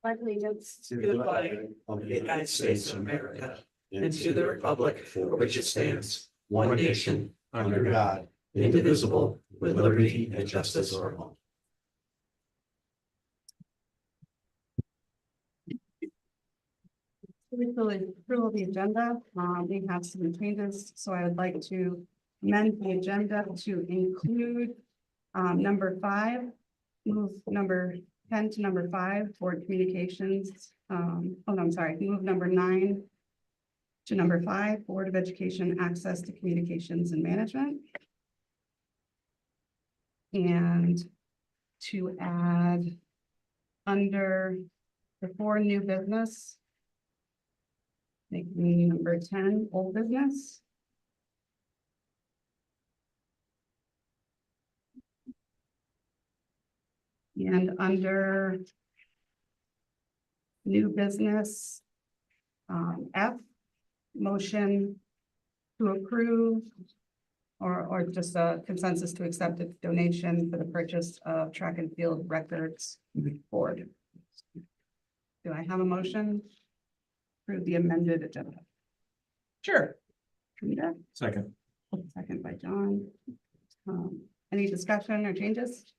Pledge allegiance to the flag of the United States of America and to the republic for which it stands, one nation, under God, indivisible, with liberty and justice for all. Approval of the agenda. We have some changes, so I would like to amend the agenda to include number 5, move number 10 to number 5 for communications. Oh, no, I'm sorry, move number 9 to number 5, Board of Education access to communications and management. And to add under the 4 new business, make me number 10 old business. And under new business, F, motion to approve or just a consensus to accept a donation for the purchase of track and field records board. Do I have a motion for the amended agenda? Sure. Rita? Second. Second by John. Any discussion or changes?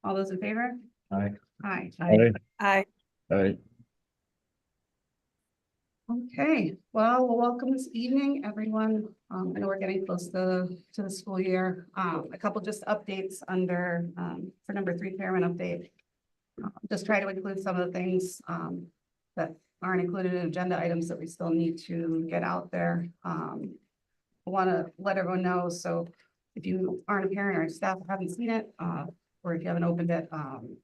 All those in favor? Aye. Aye. Aye. Aye. Okay, well, we'll welcome this evening, everyone. I know we're getting close to the school year. A couple just updates under for number 3 parent update. Just try to include some of the things that aren't included in agenda items that we still need to get out there. I want to let everyone know. So if you aren't a parent or staff haven't seen it, or if you haven't opened it,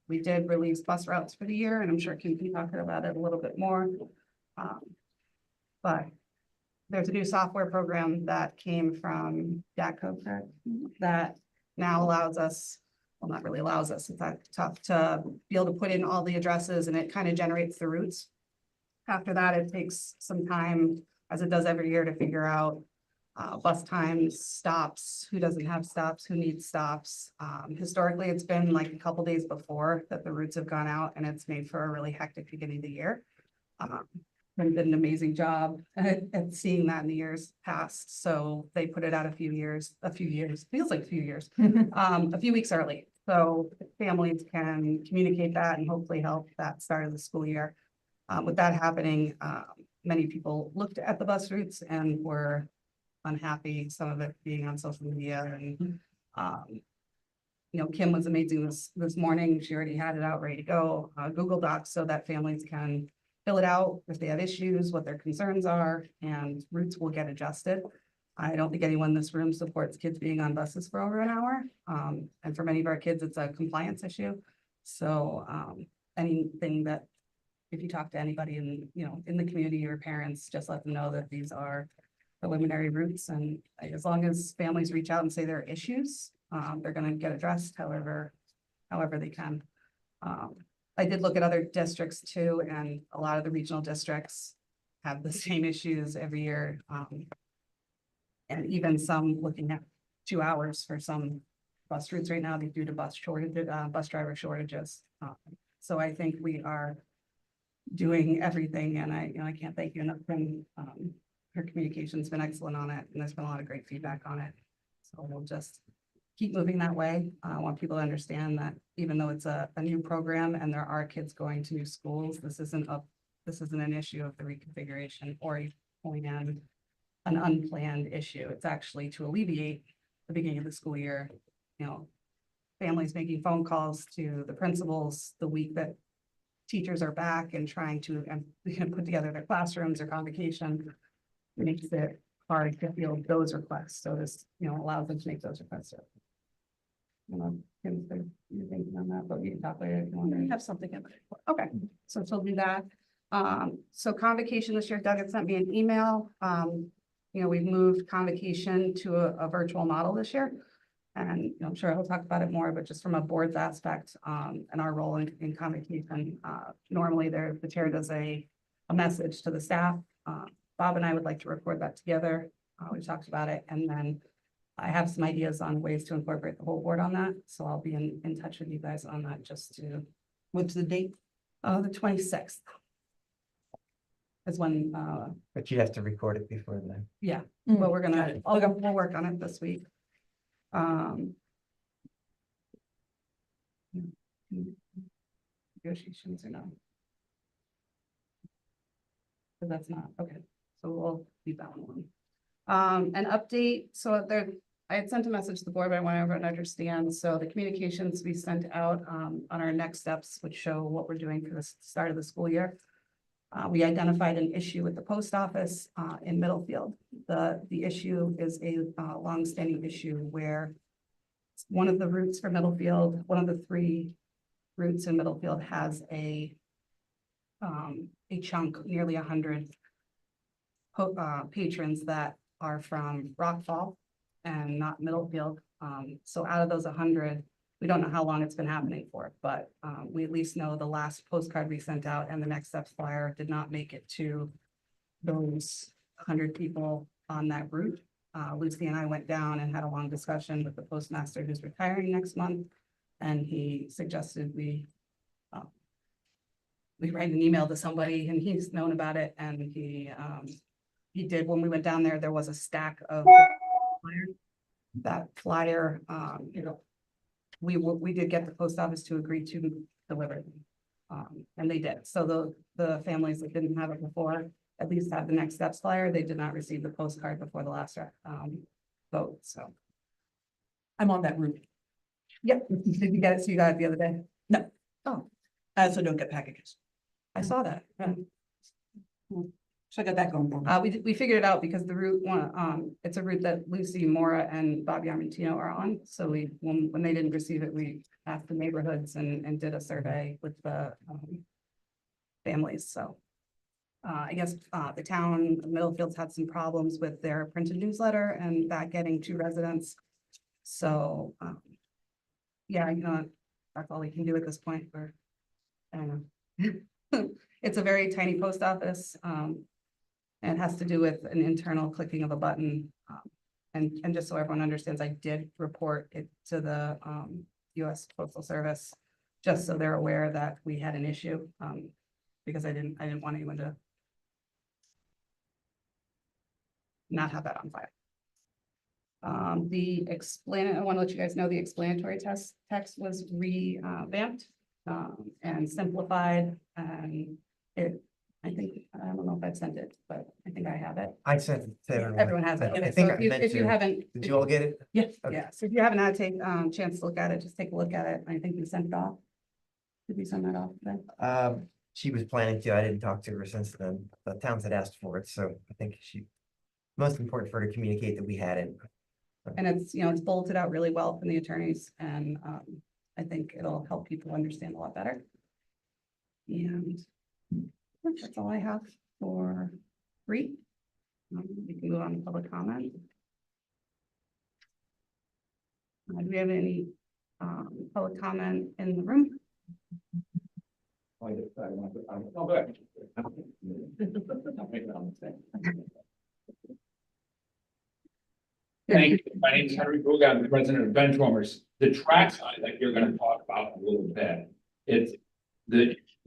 we did release bus routes for the year, and I'm sure Kim can talk about it a little bit more. But there's a new software program that came from DACO that now allows us, well, not really allows us, it's that tough to be able to put in all the addresses, and it kind of generates the routes. After that, it takes some time, as it does every year, to figure out bus times, stops, who doesn't have stops, who needs stops. Historically, it's been like a couple days before that the routes have gone out, and it's made for a really hectic beginning of the year. And did an amazing job at seeing that in the years past. So they put it out a few years, feels like a few years, a few weeks early. So families can communicate that and hopefully help that start of the school year. With that happening, many people looked at the bus routes and were unhappy, some of it being on social media. And, you know, Kim was amazing this morning. She already had it out ready to go, Google Docs, so that families can fill it out if they have issues, what their concerns are, and routes will get adjusted. I don't think anyone in this room supports kids being on buses for over an hour. And for many of our kids, it's a compliance issue. So anything that, if you talk to anybody in, you know, in the community or parents, just let them know that these are preliminary routes. And as long as families reach out and say there are issues, they're going to get addressed however they can. I did look at other districts too, and a lot of the regional districts have the same issues every year. And even some looking at 2 hours for some bus routes right now due to bus driver shortages. So I think we are doing everything, and I can't thank you enough. Her communication's been excellent on it, and there's been a lot of great feedback on it. So we'll just keep moving that way. I want people to understand that even though it's a new program and there are kids going to new schools, this isn't an issue of the reconfiguration or pulling in an unplanned issue. It's actually to alleviate the beginning of the school year, you know, families making phone calls to the principals the week that teachers are back and trying to put together their classrooms or convocation. Makes it hard to field those requests. So this, you know, allows them to make those requests. You know, you're thinking on that, but we can talk later if you want to have something in there. Okay, so she'll do that. So convocation this year, Doug had sent me an email. You know, we've moved convocation to a virtual model this year. And you know, I'm sure he'll talk about it more, but just from a board's aspect and our role in convocation, normally the chair does a message to the staff. Bob and I would like to record that together. We talked about it, and then I have some ideas on ways to incorporate the whole board on that. So I'll be in touch with you guys on that just to What's the date? The 26th. Is when, But you have to record it before then. yeah, Mm, but we're got gonna, it. we'll work on it this week. Negotiations or no? But that's not, okay, so we'll leave that one. An update, so there, I had sent a message to the board, but I want everyone to understand, so the communications we sent out, on our next steps, which show what we're doing for the start of the school year. We identified an issue with the post office, in Middlefield. The issue is a, longstanding issue where one of the routes for Middlefield, one of the 3 routes in Middlefield has a chunk, nearly 100 patrons that are from Rockfall and not Middlefield. So out of those 100, we don't know how long it's been happening for, but we at least know the last postcard we sent out and the next steps flyer did not make it to those 100 people on that route. Lucy and I went down and had a long discussion with the postmaster who's retiring next month. And he suggested we write an email to somebody, and he's known about it, and he did, when we went down there, there was a stack of that flyer, we did get the post office to agree to deliver them. And they did, so the families that didn't have it before, at least have the next steps flyer. They did not receive the postcard before the last vote, so. I'm on that route. Yep, did you get it? So you got it the other day? No. Oh, I also don't get packages. I saw that. Yeah. So I got that going for me. We figured it out because the route it's a route that Lucy, Mora, and Bobby Armentino are on. So when they didn't receive it, we asked the neighborhoods and did a survey with the families. So I guess the town of Middlefield's had some problems with their printed newsletter and that getting to residents. So yeah, that's all we can do at this point. I don't know. It's a very tiny post office. And it has to do with an internal clicking of a button. And just so everyone understands, I did report it to the US Postal Service, just so they're aware that we had an issue, because I didn't want anyone to not have that on file. I want to let you guys know the explanatory text was revamped and simplified, and I don't know if I've sent it, but I think I have it. I sent it to everyone. Everyone has it. I Okay, think so I meant if you to. haven't. Did you all get it? Yeah, Okay. yeah. So if you haven't had a chance to look at it, just take a look at it. I think we sent it off. Did we send that off today? She was planning to. I didn't talk to her since then. The towns had asked for it, so I think most important for her to communicate that we had it. And it's, it's bulleted out really well from the attorneys, and I think it'll help people understand a lot better. And that's all I have for free. We can move on to public comment. Do we have any public comment in the room? Thank you. My name is Henry Brugge. I'm the president of Benchwarmers. The track sign that you're gonna talk about in a little bit, it's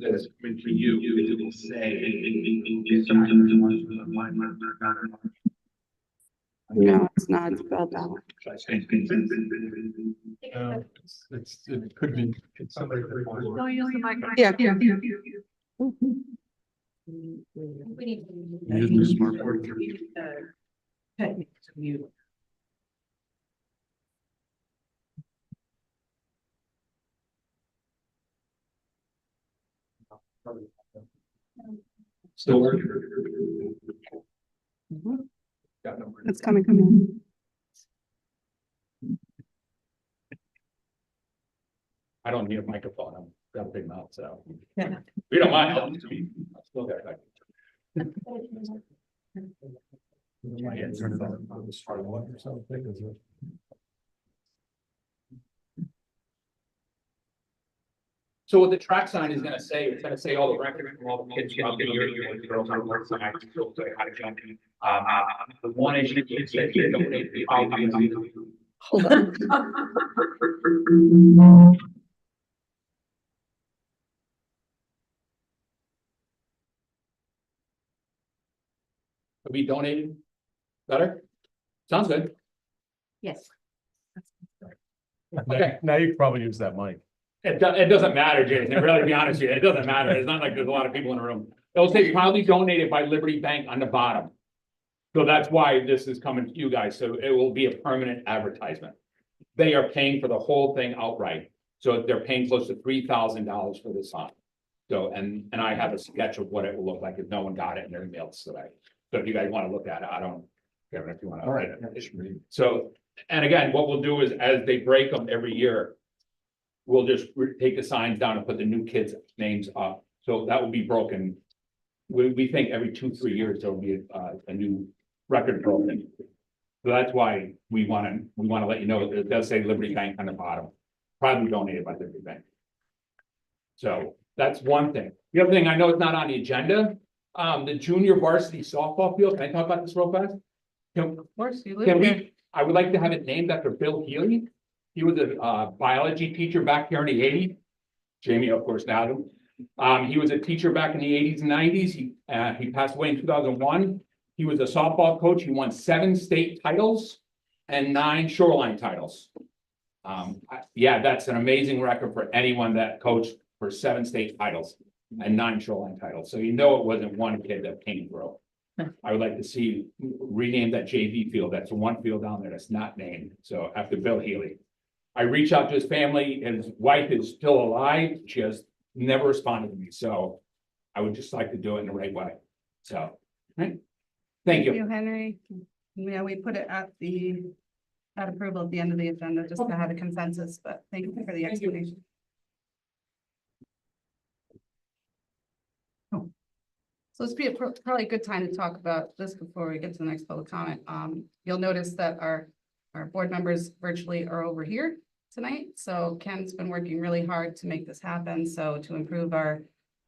that's coming for you, it will say. No, it's not spelled out. It could be. Yeah. Use the smart board. Still working. Got no. It's coming. I don't need a microphone. I've got a big mouth, so. Yeah. We don't mind. I'll still got it. So what the track sign is gonna say, it's gonna say all the records from all the kids, you know, the girls on work sign, so how to jump in. The one issue is that you donate the. Hold on. to be donated? Better? Sounds good. Yes. Okay. Now you can probably use that mic. It doesn't matter, Jason, really, to be honest with you, it doesn't matter, it's not like there's a lot of people in the room. It'll say proudly donated by Liberty Bank on the bottom. So that's why this is coming to you guys, so it will be a permanent advertisement. They are paying for the whole thing outright, so they're paying close to $3,000 for this sign. So, and I have a sketch of what it will look like if no one got it in their emails today. So if you guys want to look at it, I don't care if you want to. All right. So, and again, what we'll do is as they break them every year, we'll just take the signs down and put the new kids' names up. So that will be broken. We think every 2-3 years, there will be a new record broken. So that's why we want to let you know that it does say Liberty Bank on the bottom, probably donated by Liberty Bank. So that's one thing. The other thing, I know it's not on the agenda, the junior varsity softball field, can I talk about this real fast? Of course, you live Can here. I would like to have it named after Bill Healy. He was a biology teacher back here in the 80s. Jamie, of course, now. He was a teacher back in the 80s and 90s. He passed away in 2001. He was a softball coach. He won 7 state titles and 9 shoreline titles. Yeah, that's an amazing record for anyone that coached for 7 state titles and 9 shoreline titles. So you know it wasn't one kid that came through. I would like to see rename that JV field. That's the one field down there that's not named. So after Bill Healy. I reached out to his family, and his wife is still alive. She has never responded to me, so I would just like to do it in the right way. So, right? Thank you. Henry. Yeah, we put it at approval at the end of the agenda, just to have a consensus, but thank you for the Thank you. explanation. So this would be probably a good time to talk about this before we get to the next public comment. You'll notice that our board members virtually are over here tonight. So Ken's been working really hard to make this happen. So to improve our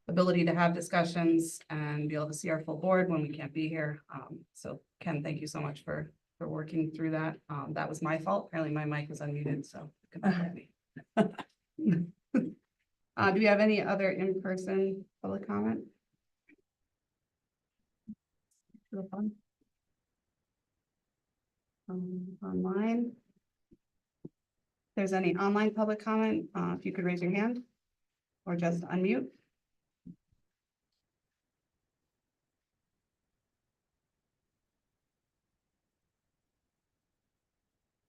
ability to have discussions and be able to see our full board when we can't be here. So Ken, thank you so much for working through that. That was my fault. Apparently my mic was unmuted, so. Do we have any other in-person public comment? For the fun? Online? If there's any online public comment, if you could raise your hand or just unmute.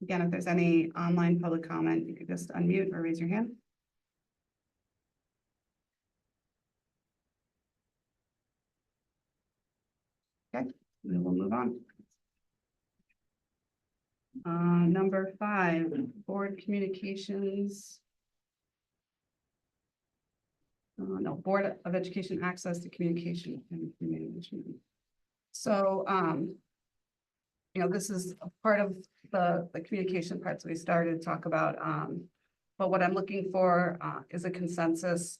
Again, if there's any online public comment, you could just unmute or raise your hand. Okay, we will move on. Number 5, board communications. No, Board of Education access to communication and management. So, this is a part of the communication parts we started to talk about. But what I'm looking for is a consensus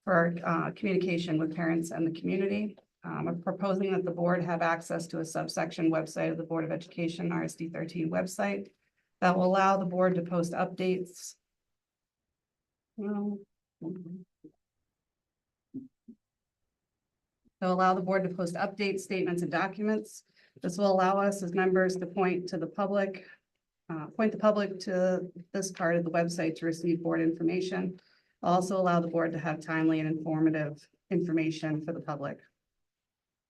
for communication with parents and the community. I'm proposing that the board have access to a subsection website of the Board of Education RSD 13 website that will allow the board to post updates. They'll allow the board to post updates, statements, and documents. This will allow us as members to point the public to this part of the website to receive board information. Also allow the board to have timely and informative information for the public.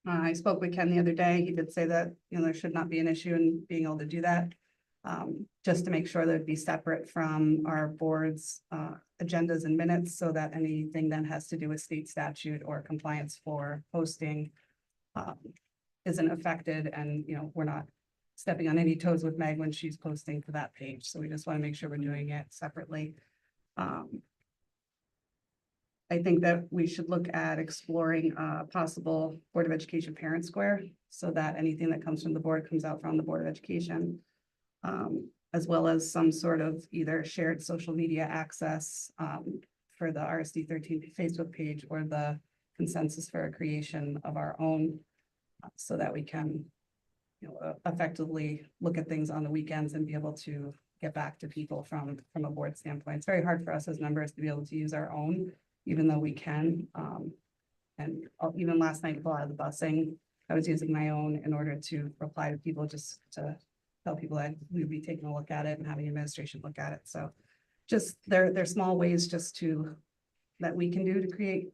I spoke with Ken the other day. He did say that, there should not be an issue in being able to do that. Just to make sure that it'd be separate from our board's agendas and minutes, so that anything that has to do with state statute or compliance for posting isn't affected, and we're not stepping on any toes with Meg when she's posting to that page. So we just want to make sure we're doing it separately. I think that we should look at exploring a possible Board of Education parent square, so that anything that comes from the board comes out from the Board of Education, as well as some sort of either shared social media access for the RSD 13 Facebook page, or the consensus for a creation of our own, so that we can effectively look at things on the weekends and be able to get back to people from a board standpoint. It's very hard for us as members to be able to use our own, even though we can. And even last night, with a lot of the busing, I was using my own in order to reply to people, just to tell people that we'd be taking a look at it and having administration look at it. So just they're small ways just to, that we can do to create,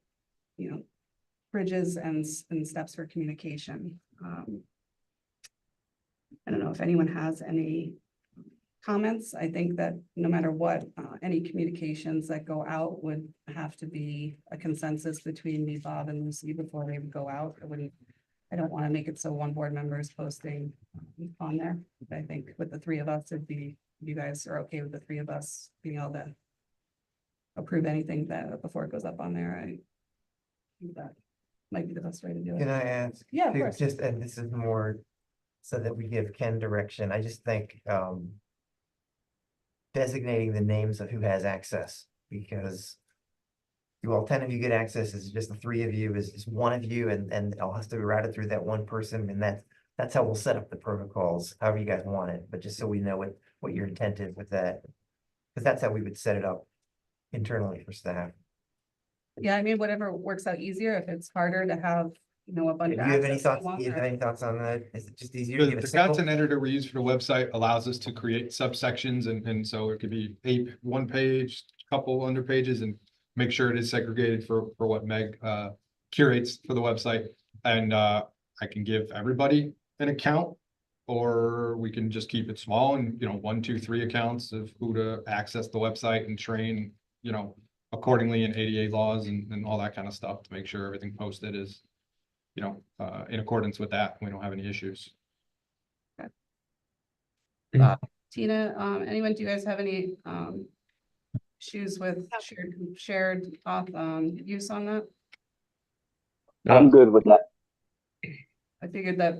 bridges and steps for communication. I don't know if anyone has any comments. I think that no matter what, any communications that go out would have to be a consensus between me, Bob, and Lucy before they would go out. I don't want to make it so one board member is posting on there. I think with the three of us, it'd be, you guys are okay with the three of us being able to approve anything that before it goes up on there. I think that might be the best way to do Can it. I ask? Yeah, of too, course. Just, and this is more so that we give Ken direction. I just think, designating the names of who has access, because you all 10 of you get access, is just the 3 of you, is one of you, and it all has to be routed through that one person, and that's how we'll set up the protocols, however you guys want it, but just so we know what your intent is with that. Because that's how we would set it up internally for staff. Yeah, I mean, whatever works out easier. If it's harder to have, a bunch Do of you have any access at thoughts? once, Do you have or- any thoughts on that? Is it just easier to The get a the single? content editor we use for the website allows us to create subsections, and so it could be one page, couple under pages, and make sure it is segregated for what Meg curates for the website. And I can give everybody an account, or we can just keep it small and, 1, 2, 3 accounts of who to access the website and train, accordingly in ADA laws and all that kind of stuff to make sure everything posted is, in accordance with that. We don't have any issues. Tina, anyone, do you guys have any issues with shared use on that? I'm good with that. I figured that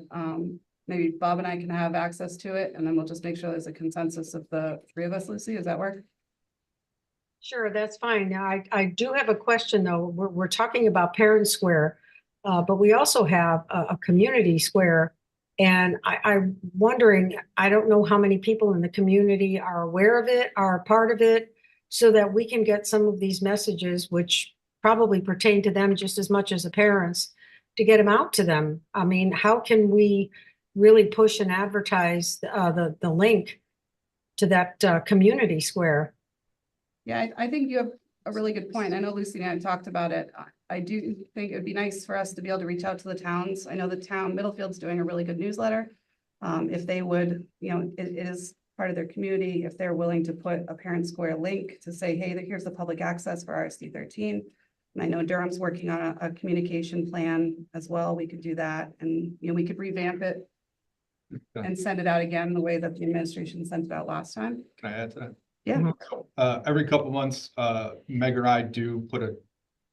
maybe Bob and I can have access to it, and then we'll just make sure there's a consensus of the 3 of us. Lucy, does that work? Sure, that's fine. Now, I do have a question, though. We're talking about Parent Square, but we also have a community square. And I'm wondering, I don't know how many people in the community are aware of it, are a part of it, so that we can get some of these messages, which probably pertain to them just as much as the parents, to get them out to them. I mean, how can we really push and advertise the link to that community square? Yeah, I think you have a really good point. I know Lucy and I talked about it. I do think it would be nice for us to be able to reach out to the towns. I know the town, Middlefield's doing a really good newsletter. If they would, it is part of their community, if they're willing to put a Parent Square link to say, hey, here's the public access for RSD 13. And I know Durham's working on a communication plan as well. We could do that, and we could revamp it and send it out again the way that the administration sent it out last time. Can I add to that? Yeah. Every couple months, Meg or I do put a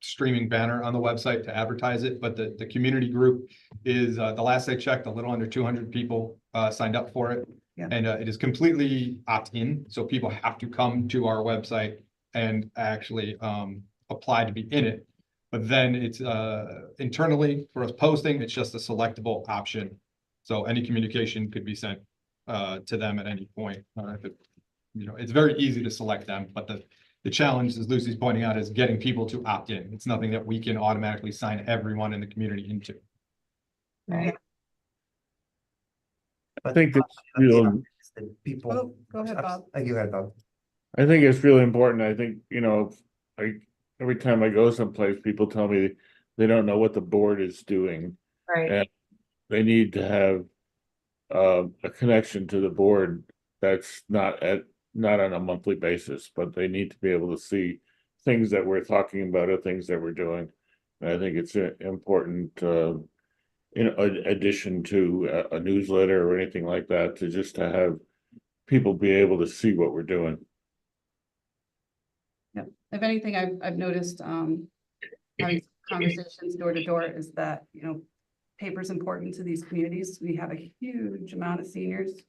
streaming banner on the website to advertise it, but the community group is, the last I checked, a little under 200 people signed up for it. Yeah. And it is completely opt-in, so people have to come to our website and actually apply to be in it. But then it's internally for us posting, it's just a selectable option. So any communication could be sent to them at any point. It's very easy to select them, but the challenge, as Lucy's pointing out, is getting people to opt in. It's nothing that we can automatically sign everyone in the community into. Right. But I think the it's real, people. Oh, go ahead, Bob. You go ahead, Bob. I think it's really important. I think, every time I go someplace, people tell me they don't know what the board is doing. Right. And they need to have a connection to the board that's not on a monthly basis, but they need to be able to see things that we're talking about or things that we're doing. And I think it's important, in addition to a newsletter or anything like that, to have people be able to see what we're doing. Yeah, if anything, I've noticed, having conversations door to door is that, paper's important to these communities. We have a huge amount of seniors,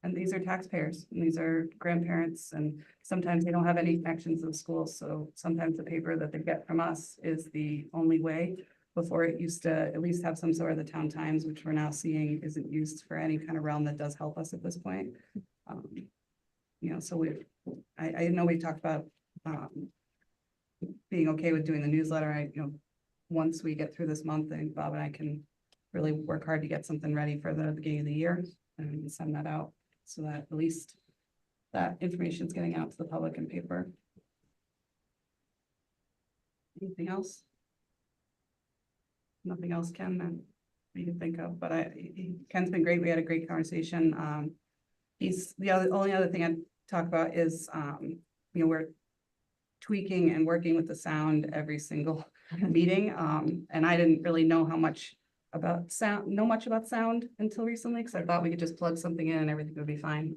and these are taxpayers, and these are grandparents, and sometimes they don't have any connections to the schools. So sometimes the paper that they get from us is the only way. Before, it used to at least have some sort of the Town Times, which we're now seeing isn't used for any kind of realm that does help us at this point. So I know we talked about being okay with doing the newsletter. Once we get through this month, and Bob and I can really work hard to get something ready for the beginning of the year and send that out so that at least that information is getting out to the public in paper. Anything else? Nothing else, Ken, that you can think of, but Ken's been great. We had a great conversation. He's the only other thing I'd talk about is, we're tweaking and working with the sound every single meeting. And I didn't really know much about sound until recently, because I thought we could just plug something in and everything would be fine.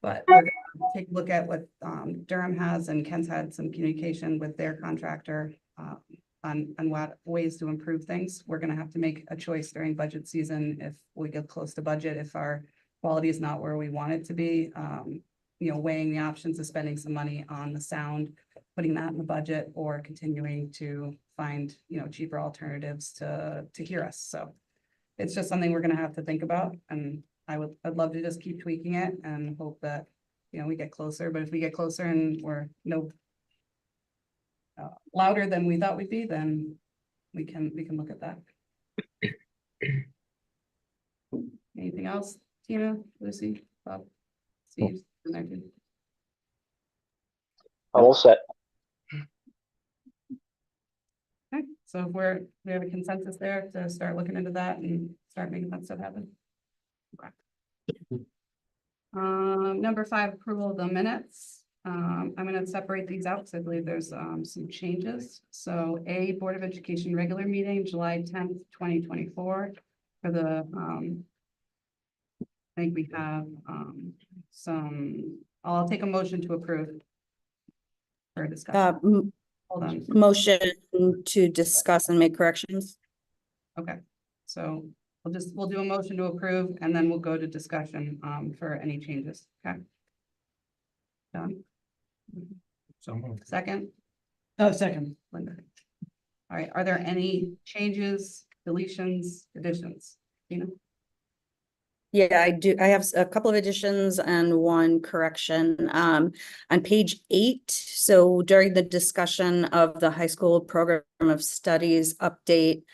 But we're gonna take a look at what Durham has, and Ken's had some communication with their contractor on what ways to improve things. We're gonna have to make a choice during budget season if we get close to budget, if our quality is not where we want it to be. Weighing the options of spending some money on the sound, putting that in the budget, or continuing to find, cheaper alternatives to hear us. So it's just something we're gonna have to think about, and I'd love to just keep tweaking it and hope that, we get closer. But if we get closer and we're louder than we thought we'd be, then we can look at that. Anything else, Tina, Lucy, Bob, Steve? I'm all set. Okay, so if we have a consensus there to start looking into that and start making that stuff happen. Okay. Number 5, approval of the minutes. I'm gonna separate these out because I believe there's some changes. So A, Board of Education regular meeting, July 10th, 2024. For the I think we have I'll take a motion to approve for discussion. Hold on. Motion to discuss and make corrections. Okay, so we'll do a motion to approve, and then we'll go to discussion for any changes. Okay. Done. Second, Oh, second. Linda. All right, are there any changes, deletions, additions? Yeah, I do. I have a couple of additions and one correction. On page 8, so during the discussion of the high school program of studies update,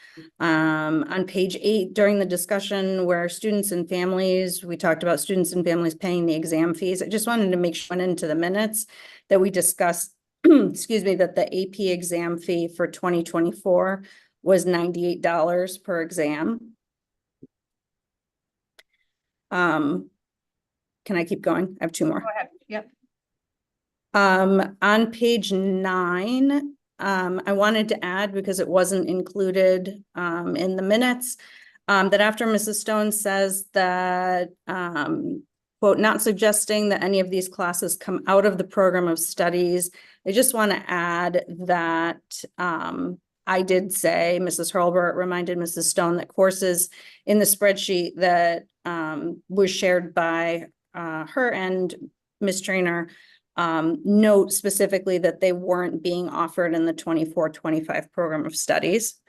on page 8, during the discussion where students and families, we talked about students and families paying the exam fees. I just wanted to make sure went into the minutes that we discussed, excuse me, that the AP exam fee for 2024 was $98 per exam. Can I keep going? I have 2 more. Go ahead. Yep. On page 9, I wanted to add, because it wasn't included in the minutes, that after Mrs. Stone says that, quote, not suggesting that any of these classes come out of the program of studies, I just want to add that I did say, Mrs. Hurlburt reminded Mrs. Stone that courses in the spreadsheet that was shared by her and Ms. Trainer note specifically that they weren't being offered in the 24-25 program of studies.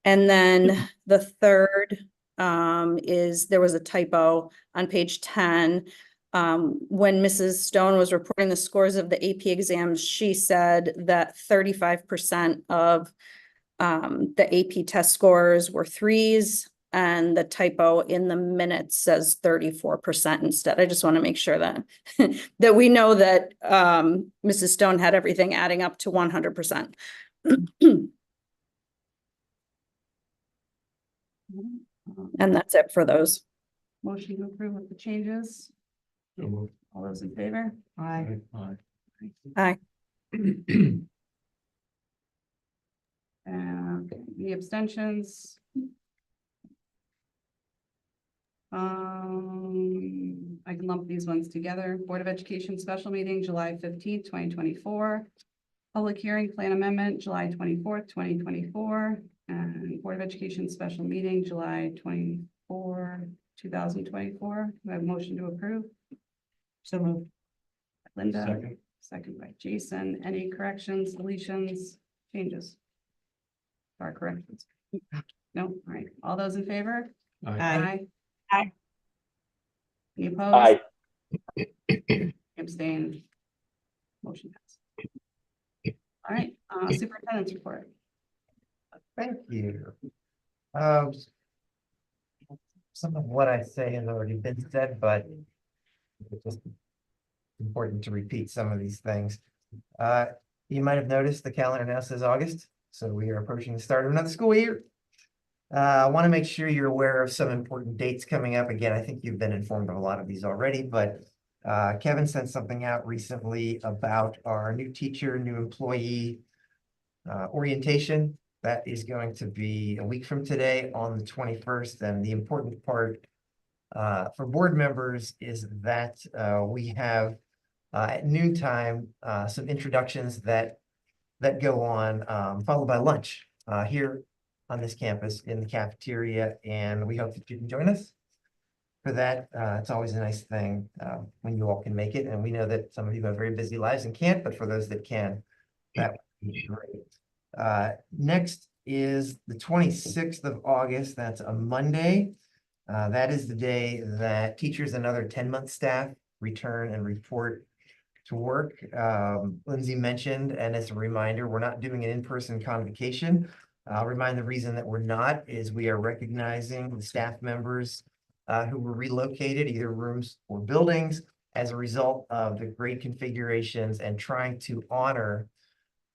And then the third is there was a typo on page 10. When Mrs. Stone was reporting the scores of the AP exams, she said that 35% of the AP test scores were 3s, and the typo in the minutes says 34% instead. I just want to make sure that that we know that Mrs. Stone had everything adding up to 100%. And that's it for those. Motion to approve with the changes. All those in favor? Aye. Aye. And the abstentions. I can lump these ones together. Board of Education special meeting, July 15th, 2024. Public hearing plan amendment, July 24th, 2024. And Board of Education special meeting, July 24, 2024. We have a motion to approve. So moved. Linda. Second by Jason. Any corrections, deletions, changes? Or corrections? No, all right. All those in favor? Aye. Aye. Any opposed? Aye. Abstained. Motion passed. All right, superintendent's report. Thank you. Um, some of what I say has already been said, but it's just important to repeat some of these things. You might have noticed the calendar now says August, so we are approaching the start of another school year. I want to make sure you're aware of some important dates coming up. Again, I think you've been informed of a lot of these already, but Kevin sent something out recently about our new teacher, new employee orientation. That is going to be a week from today on the 21st. And the important part for board members is that we have at noontime some introductions that go on, followed by lunch here on this campus in the cafeteria. And we hope that you can join us for that. It's always a nice thing when you all can make it. And we know that some of you have very busy lives and can't, but for those that can, that would be great. Next is the 26th of August. That's a Monday. That is the day that teachers and other 10-month staff return and report to work. Lindsay mentioned, and as a reminder, we're not doing an in-person convocation. I'll remind the reason that we're not is we are recognizing the staff members who were relocated, either rooms or buildings, as a result of the grade configurations and trying to honor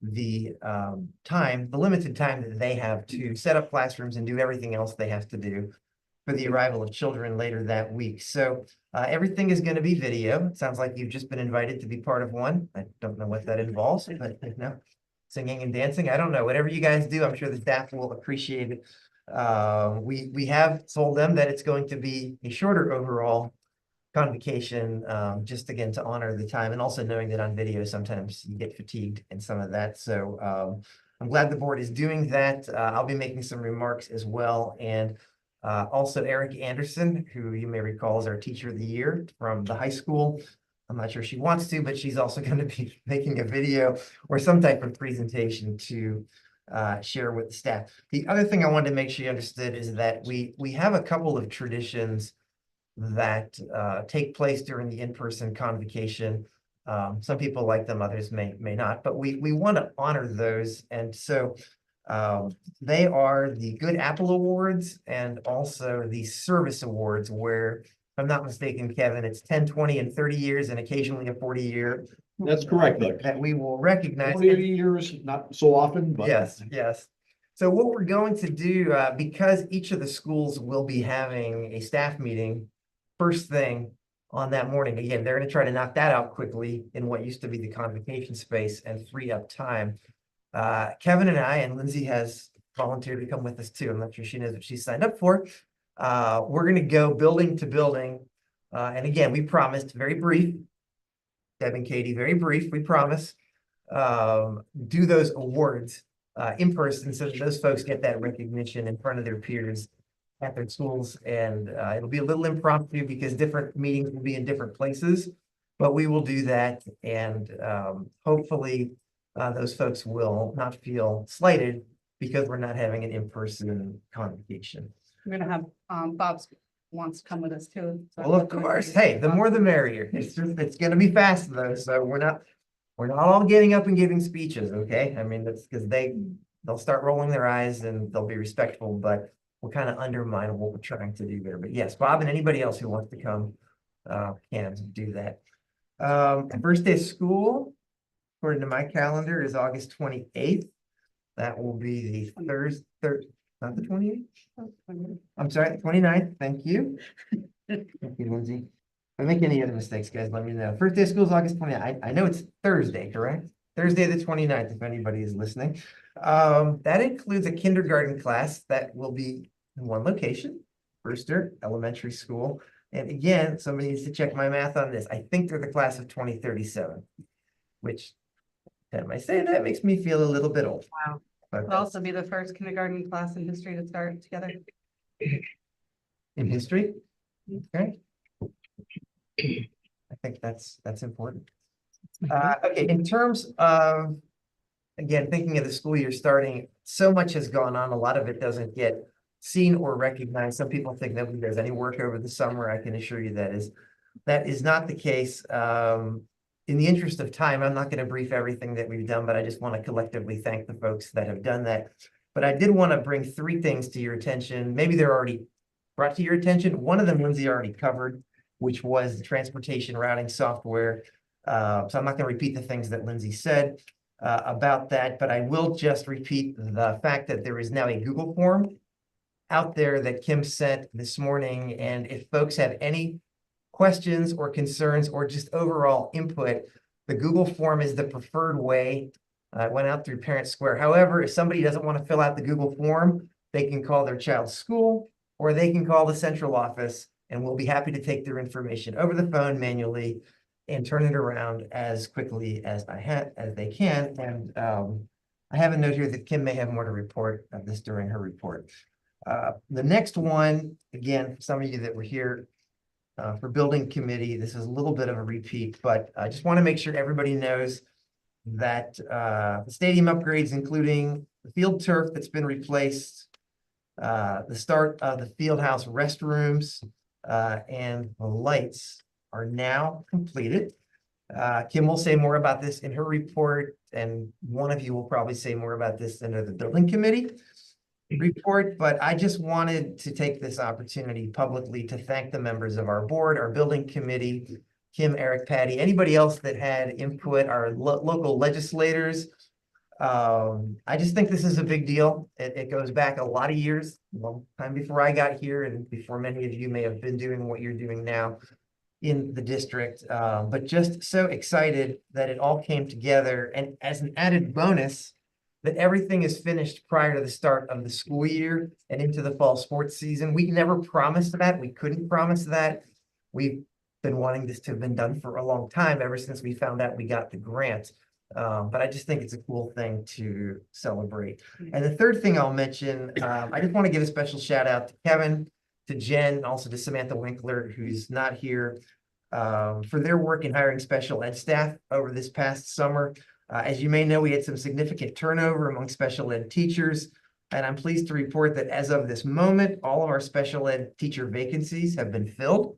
the the limited time that they have to set up classrooms and do everything else they have to do for the arrival of children later that week. So everything is going to be video. It sounds like you've just been invited to be part of one. I don't know what that involves, but you know, singing and dancing. I don't know. Whatever you guys do, I'm sure the staff will appreciate it. We have told them that it's going to be a shorter overall convocation, just again to honor the time, and also knowing that on video sometimes you get fatigued in some of that. So I'm glad the board is doing that. I'll be making some remarks as well. And also Eric Anderson, who you may recall is our teacher of the year from the high school. I'm not sure she wants to, but she's also going to be making a video or some type of presentation to share with the staff. The other thing I wanted to make sure you understood is that we have a couple of traditions that take place during the in-person convocation. Some people like them, others may not, but we want to honor those. And so they are the Good Apple Awards and also the Service Awards, where, if I'm not mistaken, Kevin, it's 10, 20, and 30 years, and occasionally a 40-year. That's correct, Doug. That we will recognize. 40 years, not so often, but. Yes, yes. So what we're going to do, because each of the schools will be having a staff meeting first thing on that morning. Again, they're going to try to knock that out quickly in what used to be the convocation space and free up time. Kevin and I, and Lindsay has volunteered to come with us too. I'm not sure she knows what she's signed up for. We're going to go building to building. And again, we promised very brief, Deb and Katie, very brief, we promise, do those awards in person so that those folks get that recognition in front of their peers at their schools. And it'll be a little impromptu because different meetings will be in different places, but we will do that. And hopefully those folks will not feel slighted because we're not having an in-person convocation. We're gonna have, Bob's wants to come with us too. So- Well, of course, hey, the more the merrier. It's gonna be fast though, so we're not all getting up and giving speeches, okay? I mean, that's because they'll start rolling their eyes and they'll be respectful, but we'll kind of undermine what we're trying to do there. But yes, Bob and anybody else who wants to come can do that. First day of school, according to my calendar, is August 28th. That will be the Thursday, not the 28th? I'm sorry, the 29th. Thank you. Thank you, Lindsay. If I make any other mistakes, guys, let me know. First day of school is August 29th. I know it's Thursday, correct? Thursday, the 29th, if anybody is listening. That includes a kindergarten class that will be in one location, Brewster Elementary School. And again, somebody needs to check my math on this. I think they're the class of 2037, which, time I say that, makes me feel a little bit old. Wow. But It'll also be the first kindergarten class in history to start together. in history, okay. I think that's important. Okay, in terms of, again, thinking of the school year starting, so much has gone on. A lot of it doesn't get seen or recognized. Some people think nobody does any work over the summer. I can assure you that is not the case. In the interest of time, I'm not going to brief everything that we've done, but I just want to collectively thank the folks that have done that. But I did want to bring three things to your attention. Maybe they're already brought to your attention. One of them Lindsay already covered, which was the transportation routing software. So I'm not going to repeat the things that Lindsay said about that, but I will just repeat the fact that there is now a Google form out there that Kim sent this morning. And if folks have any questions or concerns or just overall input, the Google form is the preferred way. It went out through Parent Square. However, if somebody doesn't want to fill out the Google form, they can call their child's school or they can call the central office, and we'll be happy to take their information over the phone manually and turn it around as quickly as they can. And I have a note here that Kim may have more to report of this during her report. The next one, again, for some of you that were here for building committee, this is a little bit of a repeat, but I just want to make sure everybody knows that the stadium upgrades, including the field turf that's been replaced, the start of the field house restrooms, and the lights are now completed. Kim will say more about this in her report, and one of you will probably say more about this under the building committee report, but I just wanted to take this opportunity publicly to thank the members of our board, our building committee, Kim, Eric, Patty, anybody else that had input, our local legislators. I just think this is a big deal. It goes back a lot of years, long time before I got here and before many of you may have been doing what you're doing now in the district. But just so excited that it all came together, and as an added bonus, that everything is finished prior to the start of the school year and into the fall sports season. We never promised that. We couldn't promise that. We've been wanting this to have been done for a long time, ever since we found out we got the grant. But I just think it's a cool thing to celebrate. And the third thing I'll mention, I just want to give a special shout out to Kevin, to Jen, and also to Samantha Winkler, who's not here, for their work in hiring special ed staff over this past summer. As you may know, we had some significant turnover among special ed teachers, and I'm pleased to report that as of this moment, all of our special ed teacher vacancies have been filled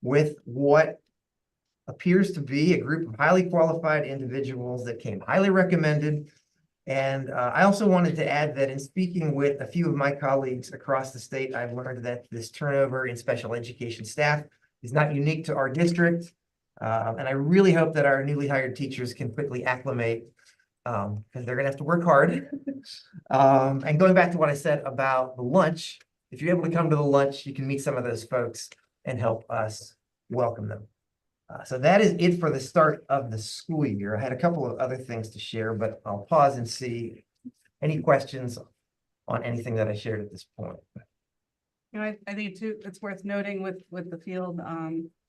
with what appears to be a group of highly qualified individuals that came highly recommended. And I also wanted to add that in speaking with a few of my colleagues across the state, I've learned that this turnover in special education staff is not unique to our district. And I really hope that our newly hired teachers can quickly acclimate, because they're gonna have to work hard. And going back to what I said about the lunch, if you're able to come to the lunch, you can meet some of those folks and help us welcome them. So that is it for the start of the school year. I had a couple of other things to share, but I'll pause and see any questions on anything that I shared at this point. You know, I think too, it's worth noting with the field,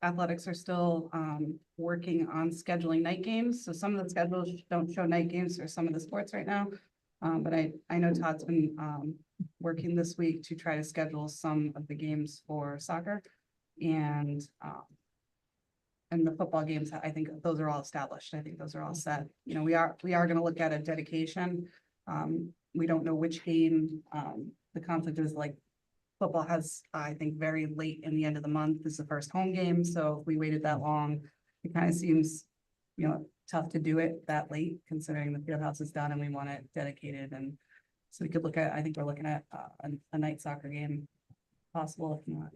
athletics are still working on scheduling night games. So some of the schedules don't show night games for some of the sports right now. But I know Todd's been working this week to try to schedule some of the games for soccer and the football games. I think those are all established. I think those are all set. You know, we are going to look at a dedication. We don't know which game the conflict is. Like football has, I think, very late in the end of the month is the first home game. So if we waited that long, it kind of seems, you know, tough to do it that late, considering the field house is done and we want it dedicated. And so we could look at, I think we're looking at a night soccer game possible. If not,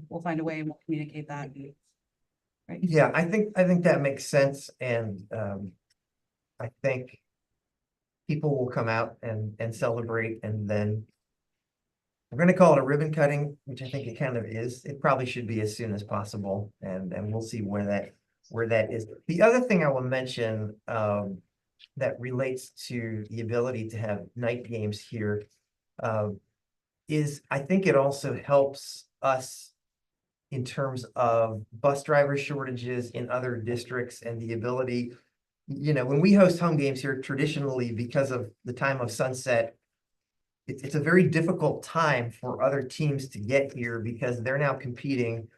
we'll find a way and we'll communicate that. Right. Yeah, I think that makes sense. And I think people will come out and celebrate, and then we're going to call it a ribbon cutting, which I think it kind of is. It probably should be as soon as possible, and we'll see where that is. The other thing I will mention that relates to the ability to have night games here is I think it also helps us in terms of bus driver shortages in other districts and the ability, you know, when we host home games here, traditionally, because of the time of sunset, it's a very difficult time for other teams to get here because they're now competing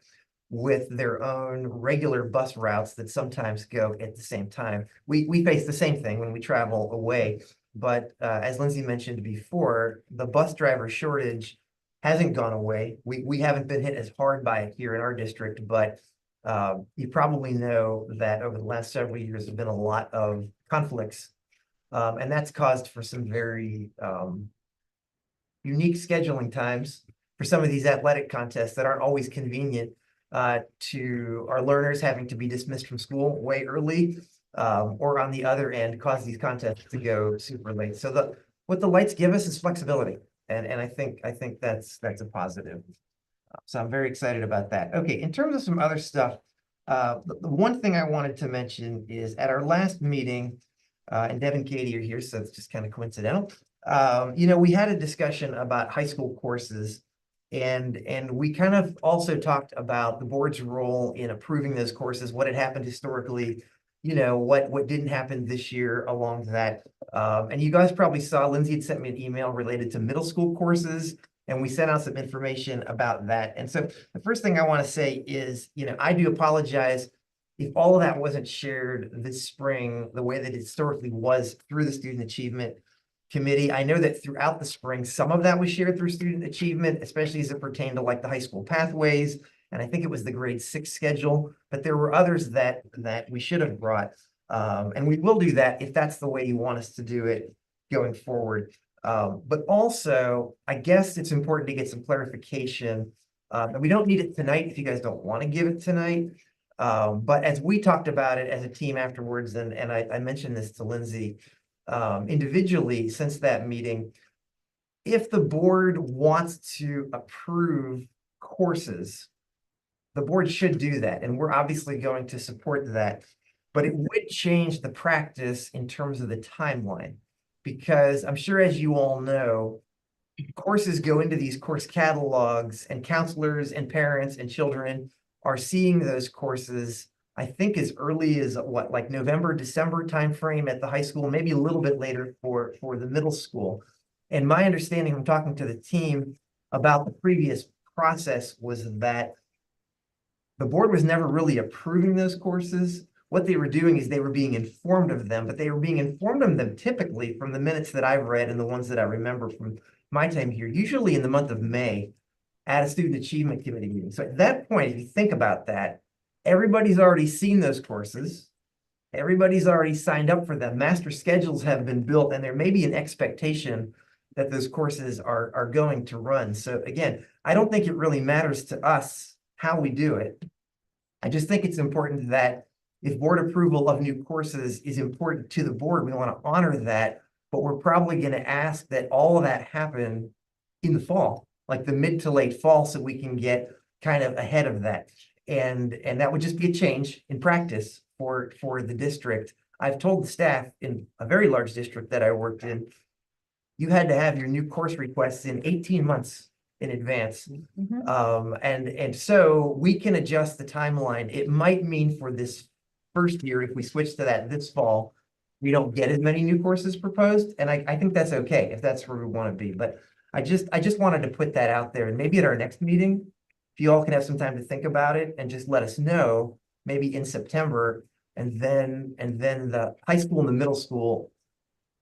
with their own regular bus routes that sometimes go at the same time. We face the same thing when we travel away, but as Lindsay mentioned before, the bus driver shortage hasn't gone away. We haven't been hit as hard by it here in our district, but you probably know that over the last several years, there's been a lot of conflicts, and that's caused for some very unique scheduling times for some of these athletic contests that aren't always convenient to our learners having to be dismissed from school way early, or on the other end, cause these contests to go super late. So what the lights give us is flexibility. And I think that's a positive. So I'm very excited about that. Okay, in terms of some other stuff, the one thing I wanted to mention is at our last meeting, and Deb and Katie are here, so it's just kind of coincidental. We had a discussion about high school courses, and we kind of also talked about the board's role in approving those courses, what had happened historically, what didn't happen this year along that. And you guys probably saw Lindsay had sent me an email related to middle school courses, and we sent out some information about that. And so the first thing I want to say is, I do apologize if all of that wasn't shared this spring the way that it historically was through the Student Achievement Committee. I know that throughout the spring, some of that was shared through Student Achievement, especially as it pertained to like the high school pathways. And I think it was the grade 6 schedule, but there were others that we should have brought. And we will do that if that's the way you want us to do it going forward. But also, I guess it's important to get some clarification. And we don't need it tonight if you guys don't want to give it tonight. But as we talked about it as a team afterwards, and I mentioned this to Lindsay individually since that meeting, if the board wants to approve courses, the board should do that. And we're obviously going to support that. But it would change the practice in terms of the timeline. Because I'm sure, as you all know, courses go into these course catalogs, and counselors and parents and children are seeing those courses, I think, as early as like November, December timeframe at the high school, maybe a little bit later for the middle school. And my understanding from talking to the team about the previous process was that the board was never really approving those courses. What they were doing is they were being informed of them, but they were being informed of them typically from the minutes that I've read and the ones that I remember from my time here, usually in the month of May at a Student Achievement Committee meeting. So at that point, if you think about that, everybody's already seen those courses. Everybody's already signed up for them. Master schedules have been built, and there may be an expectation that those courses are going to run. So again, I don't think it really matters to us how we do it. I just think it's important that if board approval of new courses is important to the board, we want to honor that, but we're probably going to ask that all of that happen in the fall, like the mid to late fall, so we can get kind of ahead of that. And that would just be a change in practice for the district. I've told the staff in a very large district that I worked in, you had to have your new course requests in 18 months in advance. And so we can adjust the timeline. It might mean for this first year, if we switch to that this fall, we don't get as many new courses proposed. And I think that's okay if that's where we want to be. But I just wanted to put that out there. And maybe at our next meeting, if you all can have some time to think about it and just let us know, maybe in September, and then the high school and the middle school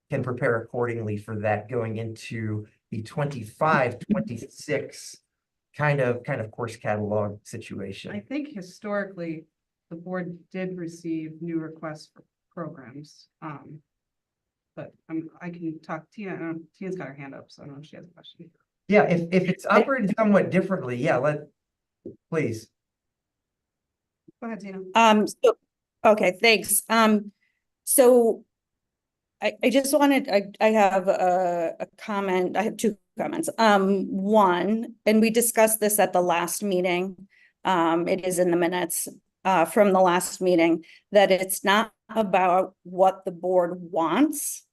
can prepare accordingly for that going into the 25-26 kind of course catalog situation. I think historically, the board did receive new requests for programs. But I can talk, Tina, Tina's got her hand up, so I don't know if she has a question. Yeah, if it's operated somewhat differently, yeah, please. Go ahead, Tina. Okay, thanks. So I just wanted, I have a comment. I have two comments. One, and we discussed this at the last meeting. It is in the minutes from the last meeting, that it's not about what the board wants.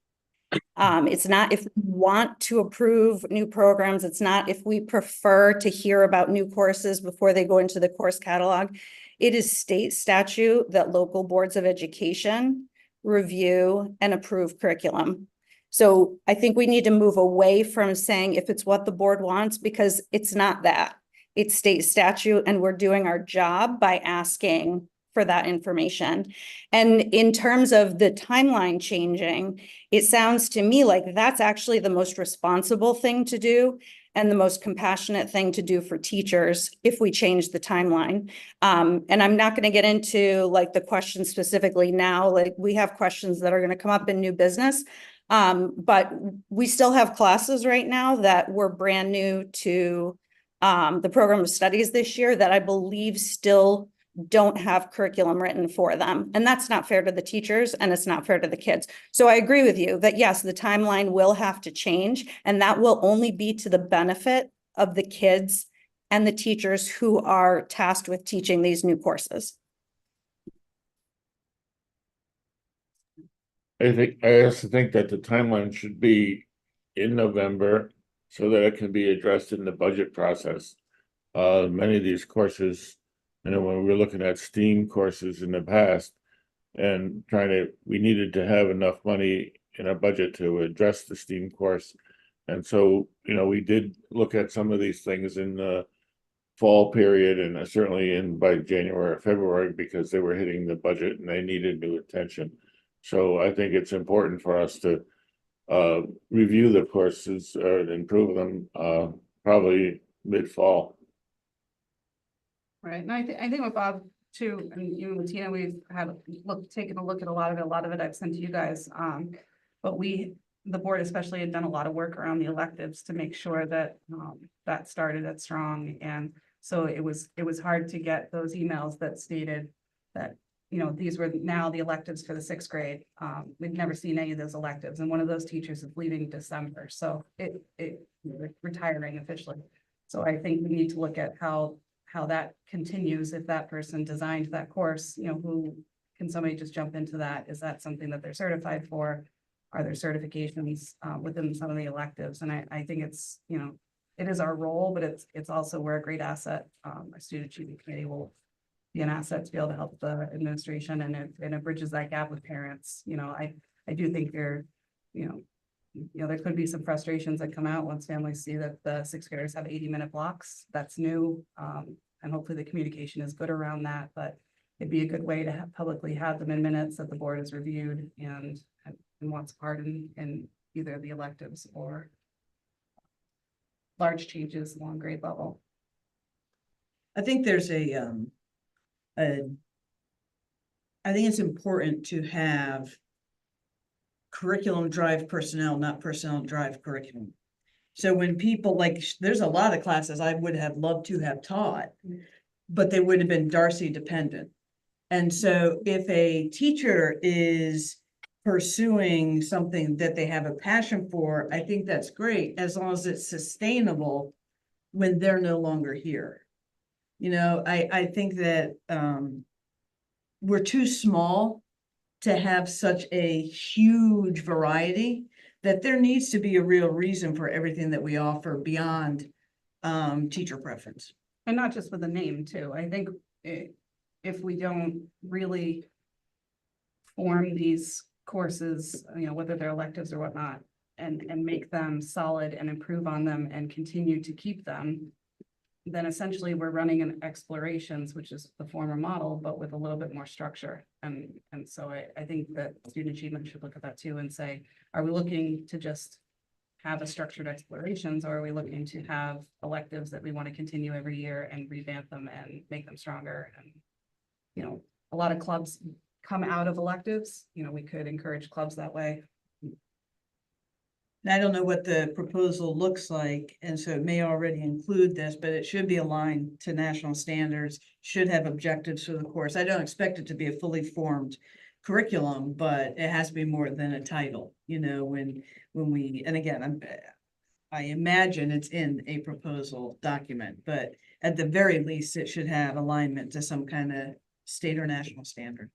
It's not if we want to approve new programs. It's not if we prefer to hear about new courses before they go into the course catalog. It is state statute that local boards of education review and approve curriculum. So I think we need to move away from saying if it's what the board wants, because it's not that. It's state statute, and we're doing our job by asking for that information. And in terms of the timeline changing, it sounds to me like that's actually the most responsible thing to do and the most compassionate thing to do for teachers if we change the timeline. And I'm not going to get into like the questions specifically now, like we have questions that are going to come up in new business. But we still have classes right now that were brand new to the program of studies this year that I believe still don't have curriculum written for them. And that's not fair to the teachers and it's not fair to the kids. So I agree with you that yes, the timeline will have to change, and that will only be to the benefit of the kids and the teachers who are tasked with teaching these new courses. I also think that the timeline should be in November so that it can be addressed in the budget process. Many of these courses, when we were looking at STEAM courses in the past and we needed to have enough money in our budget to address the STEAM course. And so, we did look at some of these things in the fall period and certainly by January or February because they were hitting the budget and they needed new attention. So I think it's important for us to review the courses and improve them probably mid-fall. Right, and I think with Bob too, and even with Tina, we've taken a look at a lot of it I've sent to you guys. But the board especially had done a lot of work around the electives to make sure that that started at strong. And so it was hard to get those emails that stated that, these were now the electives for the 6th grade. We've never seen any of those electives. And one of those teachers is leaving December. So retiring officially. So I think we need to look at how that continues. If that person designed that course, can somebody just jump into that? Is that something that they're certified for? Are there certifications within some of the electives? And I think it's, it is our role, but it's also, we're a great asset. Our student achievement committee will be an asset to be able to help the administration, and it bridges that gap with parents. I do think there could be some frustrations that come out once families see that the 6th graders have 80-minute blocks. That's new. And hopefully the communication is good around that, but it'd be a good way to publicly have them in minutes that the board has reviewed and wants part in either the electives or large changes along grade level. I think there's I think it's important to have curriculum drive personnel, not personnel drive curriculum. So when people there's a lot of classes I would have loved to have taught, but they would have been Darcy dependent. And so if a teacher is pursuing something that they have a passion for, I think that's great, as long as it's sustainable when they're no longer here. I think that we're too small to have such a huge variety, that there needs to be a real reason for everything that we offer beyond teacher preference. And not just with the name too. I think if we don't really form these courses, whether they're electives or whatnot, and make them solid and improve on them and continue to keep them, then essentially we're running an explorations, which is the former model, but with a little bit more structure. And so I think that student achievement should look at that too and say, are we looking to just have a structured explorations, or are we looking to have electives that we want to continue every year and revamp them and make them stronger? And, a lot of clubs come out of electives, we could encourage clubs that way. And I don't know what the proposal looks like, and so it may already include this, but it should be aligned to national standards, should have objectives for the course. I don't expect it to be a fully formed curriculum, but it has to be more than a title, when we, and again, I imagine it's in a proposal document, but at the very least, it should have alignment to some kind of state or national standard.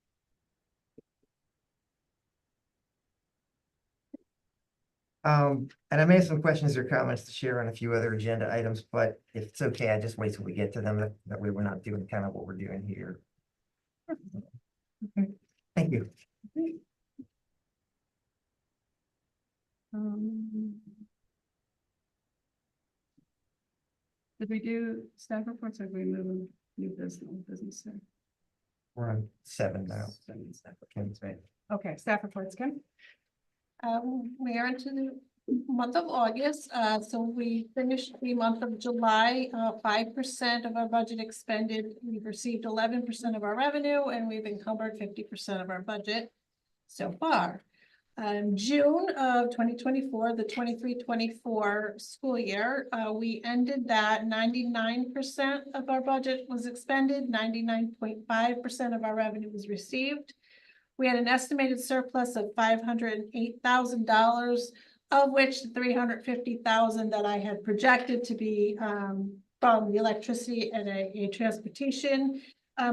And I may have some questions or comments to share on a few other agenda items, but if it's okay, I just wait till we get to them. That way we're not doing kind of what we're doing here. Okay. Thank you. Did we do staff reports, or did we move new business? We're on 7 now. Kim's right. Okay, staff reports, Kim. We are into the month of August, so we finished the month of July, 5% of our budget expended. We've received 11% of our revenue, and we've encumbered 50% of our budget so far. June of 2024, the 23-24 school year, we ended that 99% of our budget was expended, 99.5% of our revenue was received. We had an estimated surplus of $508,000, of which $350,000 that I had projected to be from the electricity and a transportation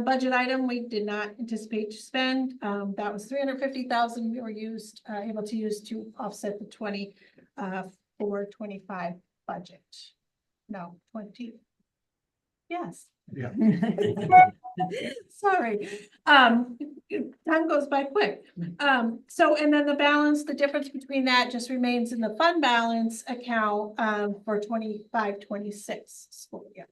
budget item we did not anticipate to spend. That was $350,000 we were able to use to offset the 24-25 budget. No, 20. Yes. Yeah. Sorry. Time goes by quick. So, and then the balance, the difference between that just remains in the fund balance account for 25-26 school year.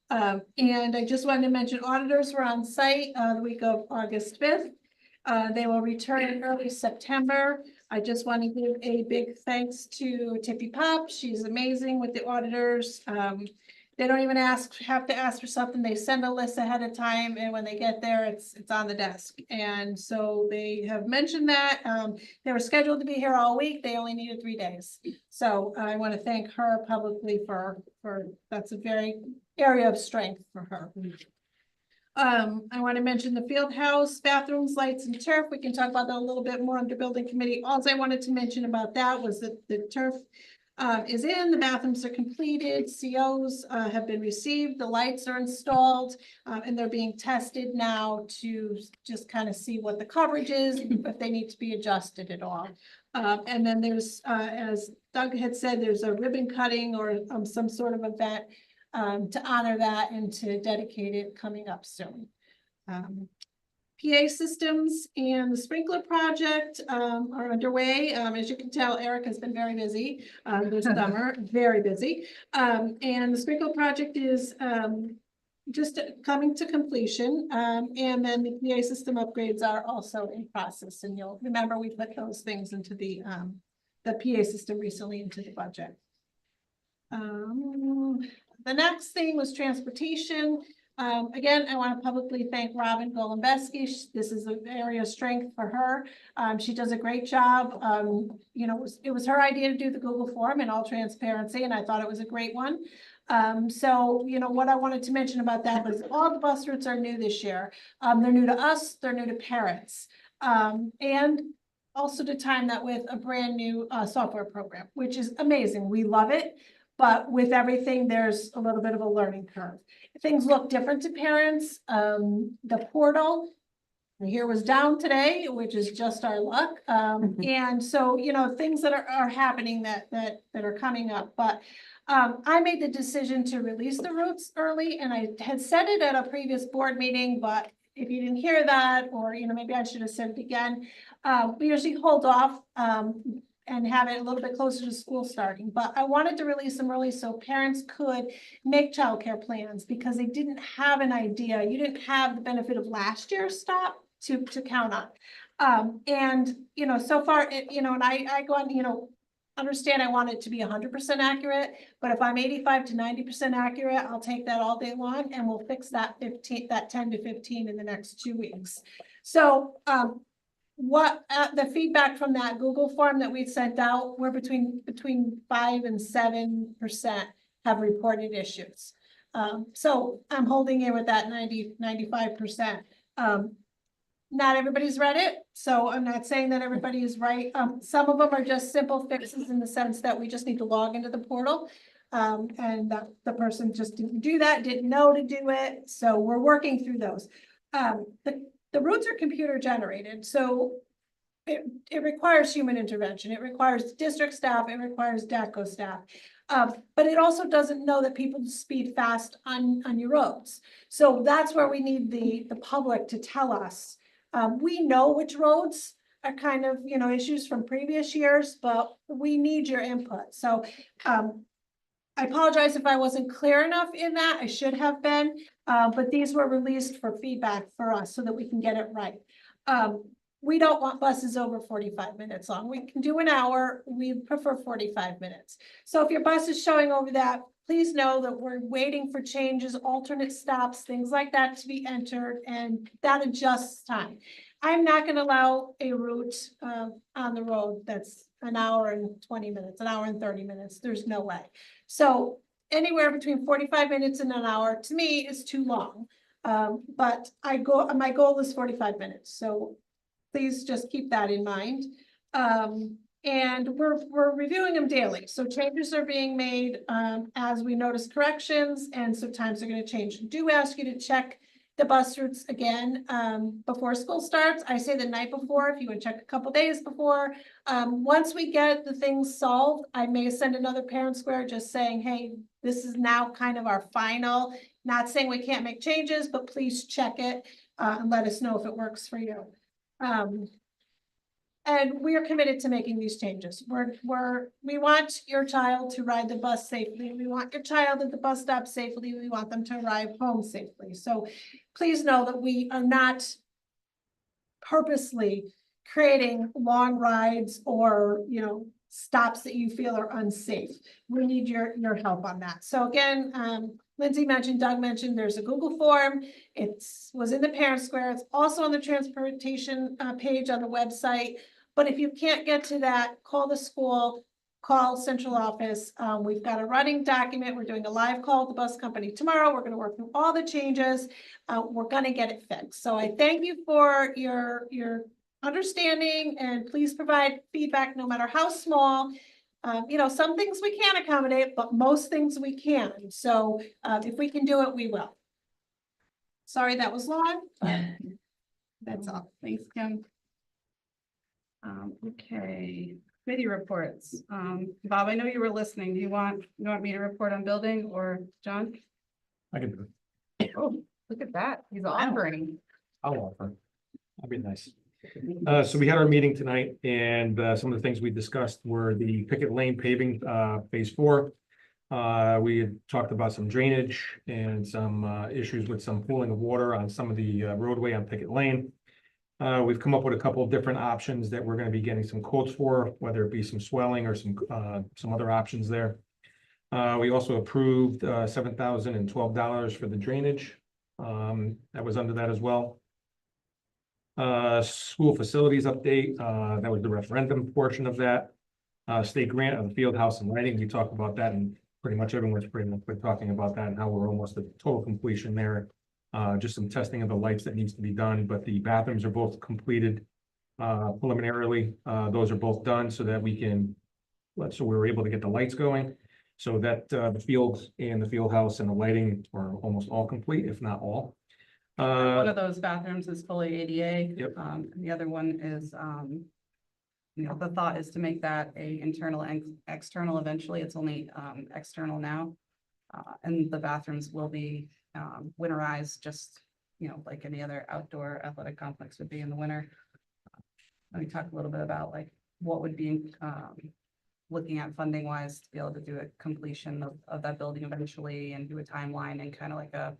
And I just wanted to mention auditors were on site the week of August 5th. They will return in early September. I just want to give a big thanks to Tippy Pop. She's amazing with the auditors. They don't even have to ask for something. They send a list ahead of time, and when they get there, it's on the desk. And so they have mentioned that they were scheduled to be here all week. They only needed 3 days. So I want to thank her publicly for that's a very area of strength for her. I want to mention the field house, bathrooms, lights, and turf. We can talk about that a little bit more under building committee. All I wanted to mention about that was that the turf is in, the bathrooms are completed, COs have been received, the lights are installed, and they're being tested now to just kind of see what the coverage is, if they need to be adjusted at all. And then there's, as Doug had said, there's a ribbon cutting or some sort of event to honor that and to dedicate it coming up soon. PA systems and the sprinkler project are underway. As you can tell, Eric has been very busy this summer, very busy. And the sprinkler project is just coming to completion. And then the PA system upgrades are also in process. And you'll remember we put those things into the PA system recently into the budget. The next thing was transportation. Again, I want to publicly thank Robin Golombeski. This is an area of strength for her. She does a great job. You know, it was her idea to do the Google form in all transparency, and I thought it was a great one. So, you know, what I wanted to mention about that was all the bus routes are new this year. They're new to us, they're new to parents. And also to time that with a brand new software program, which is amazing. We love it. But with everything, there's a little bit of a learning curve. Things look different to parents. The portal here was down today, which is just our luck. And so, you know, things that are happening that are coming up. But I made the decision to release the routes early, and I had said it at a previous board meeting, but if you didn't hear that, or, you know, maybe I should have said it again, we usually hold off and have it a little bit closer to school starting. But I wanted to release them early so parents could make childcare plans, because they didn't have an idea. You didn't have the benefit of last year's stop to count on. And, you know, so far, you know, and I go on, you know, understand I want it to be 100% accurate, but if I'm 85 to 90% accurate, I'll take that all day long, and we'll fix that 10 to 15 in the next 2 weeks. So, what the feedback from that Google form that we sent out, we're between 5 and 7% have reported issues. So I'm holding in with that 95%. Not everybody's read it, so I'm not saying that everybody is right. Some of them are just simple fixes in the sense that we just need to log into the portal. And that the person just didn't do that, didn't know to do it. So we're working through those. The routes are computer generated, so it requires human intervention. It requires district staff, it requires DACO staff. But it also doesn't know that people speed fast on your roads. So that's where we need the public to tell us. We know which roads are kind of, you know, issues from previous years, but we need your input. So I apologize if I wasn't clear enough in that. I should have been, but these were released for feedback for us so that we can get it right. We don't want buses over 45 minutes long. We can do an hour. We prefer 45 minutes. So if your bus is showing over that, please know that we're waiting for changes, alternate stops, things like that to be entered, and that adjusts time. I'm not gonna allow a route on the road that's an hour and 20 minutes, an hour and 30 minutes. There's no way. So anywhere between 45 minutes and an hour, to me, is too long. But my goal is 45 minutes, so please just keep that in mind. And we're reviewing them daily, so changes are being made as we notice corrections, and so times are gonna change. Do ask you to check the bus routes again before school starts. I say the night before, if you would check a couple days before. Once we get the things solved, I may send another parent square just saying, hey, this is now kind of our final, not saying we can't make changes, but please check it and let us know if it works for you. And we are committed to making these changes. We want your child to ride the bus safely. We want your child at the bus stop safely. We want them to arrive home safely. So please know that we are not purposely creating long rides or, stops that you feel are unsafe. We need your help on that. So again, Lindsay mentioned, Doug mentioned, there's a Google form. Was in the parent square. It's also on the transportation page on the website. But if you can't get to that, call the school, call central office. We've got a running document. We're doing a live call with the bus company tomorrow. We're going to work through all the changes. We're going to get it fixed. So I thank you for your understanding, and please provide feedback no matter how small. Some things we can't accommodate, but most things we can. So if we can do it, we will. Sorry that was long. That's all. Thanks, Kim. Okay, committee reports. Bob, I know you were listening. Do you want me to report on building, or John? I can do it. Oh, look at that. He's offering. I'll offer. That'd be nice. So we had our meeting tonight, and some of the things we discussed were the Picket Lane paving, phase 4. We had talked about some drainage and some issues with some pooling of water on some of the roadway on Picket Lane. We've come up with a couple of different options that we're going to be getting some quotes for, whether it be some swelling or some other options there. We also approved $7,012 for the drainage. That was under that as well. School facilities update, that was the referendum portion of that. State grant of the field house and lighting, we talked about that, and pretty much everyone's pretty much been talking about that and how we're almost at total completion there. Just some testing of the lights that needs to be done, but the bathrooms are both completed preliminarily. Those are both done so that so we were able to get the lights going. So that the field and the field house and the lighting are almost all complete, if not all. One of those bathrooms is fully ADA. Yep. And the other one is, the thought is to make that a internal and external eventually. It's only external now. And the bathrooms will be winterized, just, like any other outdoor athletic complex would be in the winter. Let me talk a little bit about like what would be looking at funding wise to be able to do a completion of that building eventually, and do a timeline and kind of like a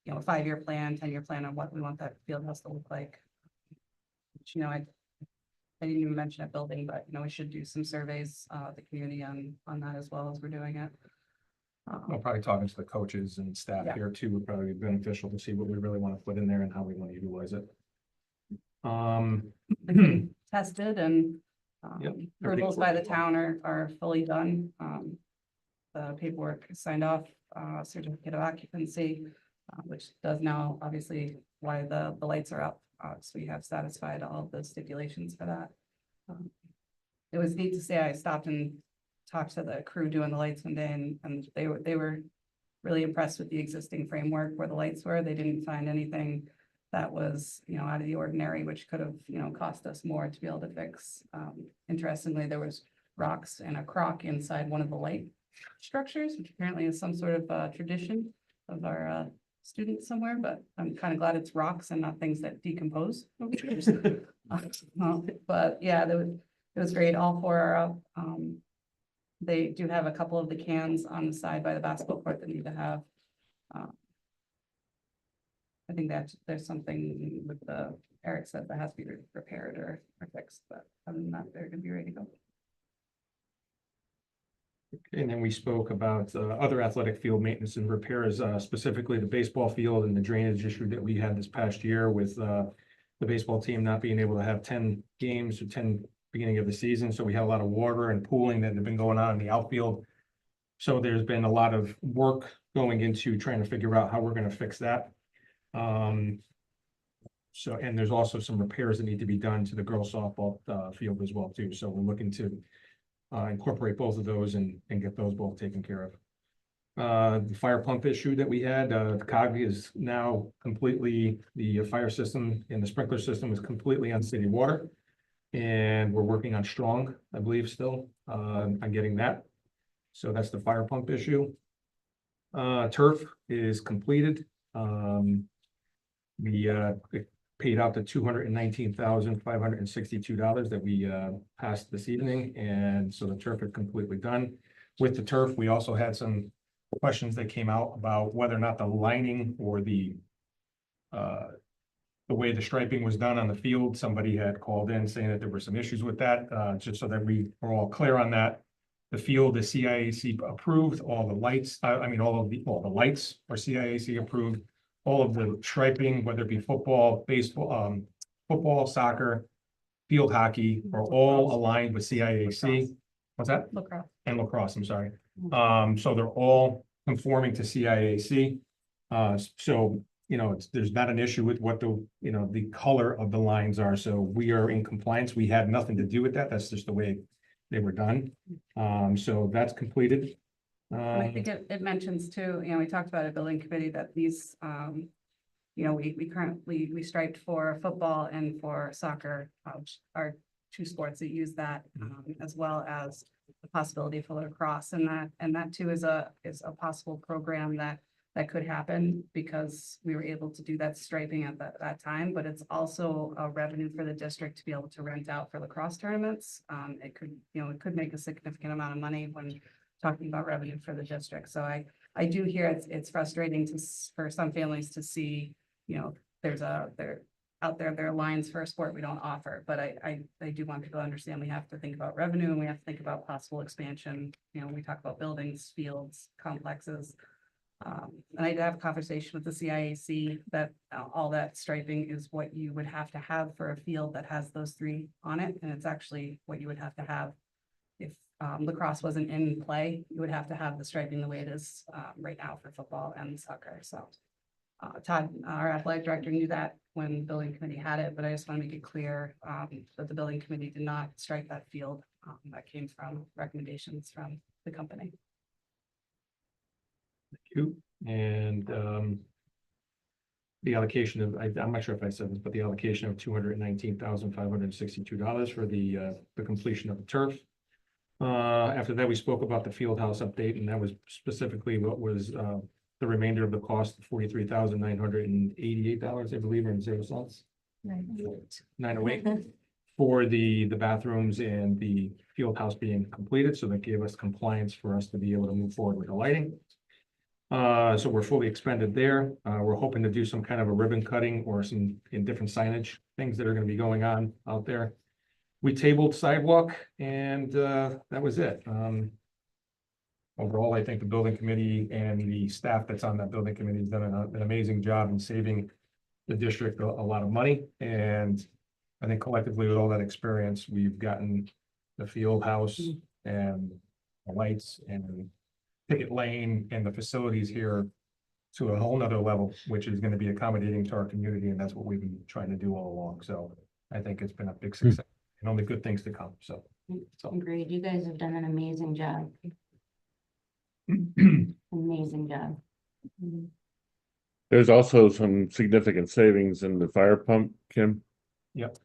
5-year plan, 10-year plan on what we want that field house to look like. Which, I didn't even mention a building, but we should do some surveys, the community on that as well as we're doing it. I'll probably talking to the coaches and staff Yeah. here too would probably be beneficial to see what we really want to put in there and how we want to utilize it. Tested and Yep, approvals by the everything's town are fully done. The paperwork is signed off, certificate of occupancy, which does now obviously why the lights are up. So we have satisfied all of the stipulations for that. It was neat to say, I stopped and talked to the crew doing the lights one day, and they were really impressed with the existing framework where the lights were. They didn't find anything that was, out of the ordinary, which could have, cost us more to be able to fix. Interestingly, there was rocks and a crock inside one of the light structures, which apparently is some sort of tradition of our students somewhere, but I'm kind of glad it's rocks and not things that decompose. But yeah, it was great. All 4 are up. They do have a couple of the cans on the side by the basketball court that need to have. I think that there's something with Eric said that has to be repaired or fixed, but other than that, they're gonna be ready to go. And then we spoke about other athletic field maintenance and repairs, specifically the baseball field and the drainage issue that we had this past year with the baseball team not being able to have 10 games or 10 beginning of the season. So we had a lot of water and pooling that had been going on in the outfield. So there's been a lot of work going into trying to figure out how we're going to fix that. So, and there's also some repairs that need to be done to the girls softball field as well too. So we're looking to incorporate both of those and get those both taken care of. The fire pump issue that we had, the cog is now completely, the fire system and the sprinkler system is completely on city water. And we're working on Strong, I believe, still, on getting that. So that's the fire pump issue. Turf is completed. We paid out the $219,562 that we passed this evening, and so the turf is completely done. With the turf, we also had some questions that came out about whether or not the lining or the way the striping was done on the field. Somebody had called in saying that there were some issues with that, just so that we are all clear on that. The field is CIAC approved, all the lights, all the lights are CIAC approved. All of the striping, whether it be football, baseball, football, soccer, field hockey, are all aligned with CIAC. What's that? Lacrosse. And lacrosse, I'm sorry. So they're all conforming to CIAC. So, you know, there's not an issue with what the, you know, the color of the lines are. So we are in compliance. We had nothing to do with that. That's just the way they were done. So that's completed. I think it mentions too, you know, we talked about a building committee that these, you know, we currently, we striped for football and for soccer, which are two sports that use that, as well as the possibility for lacrosse, and that too is a possible program that could happen because we were able to do that striping at that time, but it's also a revenue for the district to be able to rent out for lacrosse tournaments. It could, you know, it could make a significant amount of money when talking about revenue for the district. So I do hear it's frustrating for some families to see, you know, there are lines for a sport we don't offer, but I do want people to understand we have to think about revenue and we have to think about possible expansion. You know, we talk about buildings, fields, complexes. And I did have a conversation with the CIAC that all that striping is what you would have to have for a field that has those three on it. And it's actually what you would have to have if lacrosse wasn't in play. You would have to have the striping the way it is right now for football and soccer. So Todd, our athletic director, knew that when the building committee had it, but I just want to make it clear that the building committee did not strike that field. That came from recommendations from the company. Thank you. And the allocation of, I'm not sure if I said this, but the allocation of $219,562 for the completion of the turf. After that, we spoke about the field house update, and that was specifically what was the remainder of the cost, $43,988, I believe, and 0 cents. 908 for the bathrooms and the field house being completed. So that gave us compliance for us to be able to move forward with the lighting. So we're fully expended there. We're hoping to do some kind of a ribbon cutting or some different signage, things that are going to be going on out there. We tabled sidewalk and that was it. Overall, I think the building committee and the staff that's on that building committee has done an amazing job in saving the district a lot of money. And I think collectively with all that experience, we've gotten the field house and the lights and picket lane and the facilities here to a whole nother level, which is going to be accommodating to our community. And that's what we've been trying to do all along. So I think it's been a big success and only good things to come. So. Agreed. You guys have done an amazing job. Amazing job. There's also some significant savings in the fire pump, Kim. Yep.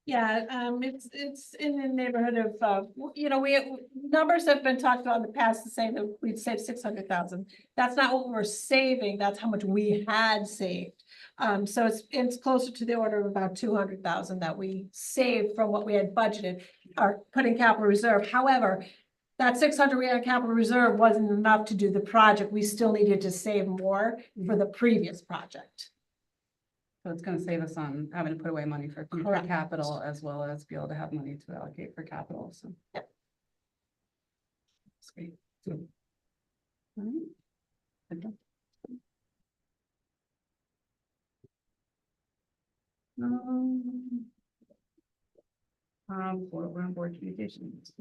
Yeah, it's in the neighborhood of, you know, numbers have been talked about in the past to say that we'd save 600,000. That's not what we're saving. That's how much we had saved. So it's closer to the order of about 200,000 that we saved from what we had budgeted or put in capital reserve. However, that 600 we had capital reserve wasn't enough to do the project. We still needed to save more for the previous project. So it's going to save us on having to put away money for Correct. capital as well as be able to have money to allocate for capital. So. Yep. That's great. Good. All right. Good. We're on board communications.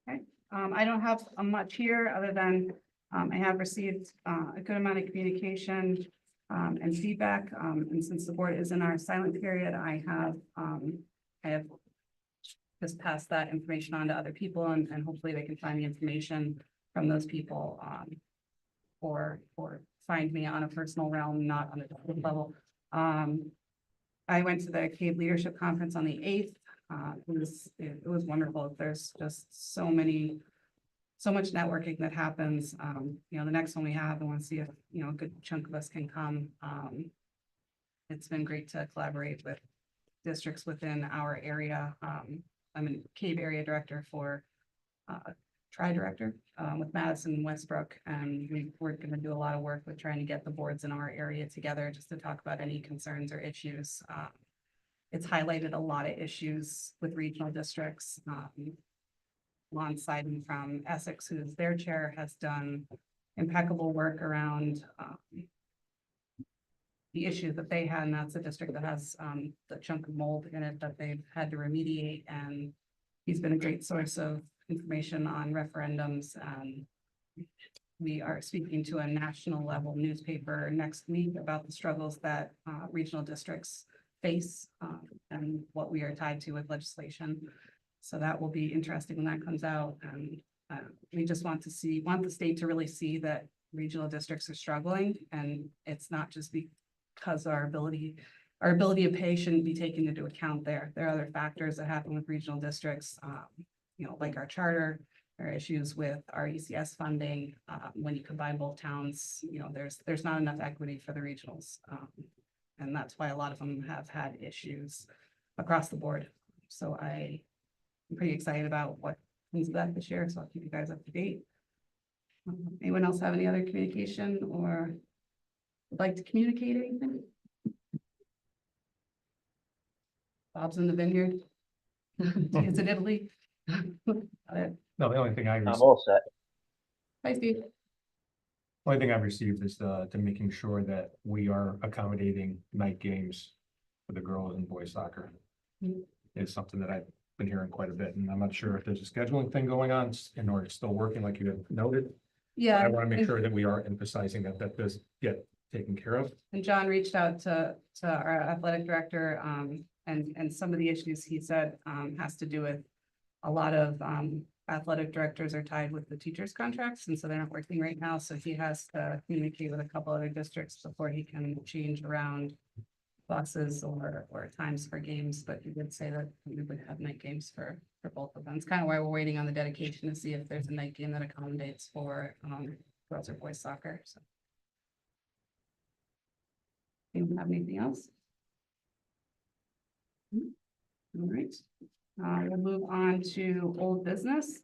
Okay, I don't have much here other than, I have received, a good amount of communication, and feedback, and since the board is in our silent period, I have just passed that information on to other people and hopefully they can find the information from those people, or find me on a personal realm, not on a different level. I went to the CAVE Leadership Conference on the 8th. It was wonderful. There's just so much networking that happens. The next one we have, I want to see if, a good chunk of us can come. It's been great to collaborate with districts within our area. I'm a CAVE area director for Tri-Director with Madison and Westbrook, and we're going to do a lot of work with trying to get the boards in our area together just to talk about any concerns or issues. It's highlighted a lot of issues with regional districts. Lon Seiden from Essex, who's their chair, has done impeccable work around the issues that they had, and that's a district that has the chunk of mold in it that they've had to remediate, and he's been a great source of information on referendums. We are speaking to a national level newspaper next week about the struggles that regional districts face and what we are tied to with legislation. So that will be interesting when that comes out. And we just want the state to really see that regional districts are struggling, and it's not just because our ability of pay shouldn't be taken into account there. There are other factors that happen with regional districts, like our charter. There are issues with our ECS funding. When you combine both towns, there's not enough equity for the regionals. And that's why a lot of them have had issues across the board. So I'm pretty excited about what comes of that this year. So I'll keep you guys up to date. Anyone else have any other communication or would like to communicate anything? Bob's in the vineyard. It's in Italy. No, the only thing I I'm received, all set. Hi, Steve. only thing I've received is to making sure that we are accommodating night games for the girls and boys soccer. Mhm. It's something that I've been hearing quite a bit, and I'm not sure if there's a scheduling thing going on or it's still working like you had noted. Yeah. I want to make and- sure that we are emphasizing that does get taken care of. And John reached out to our athletic director, and some of the issues he said, has to do with a lot of, athletic directors are tied with the teachers' contracts, and so they're not working right now, so he has to communicate with a couple other districts before he can change around buses or times for games, but he did say that we would have night games for both of them. It's kind of why we're waiting on the dedication to see if there's a night game that accommodates for, girls or boys soccer, so. Anyone have anything else? All right, we'll move on to old business.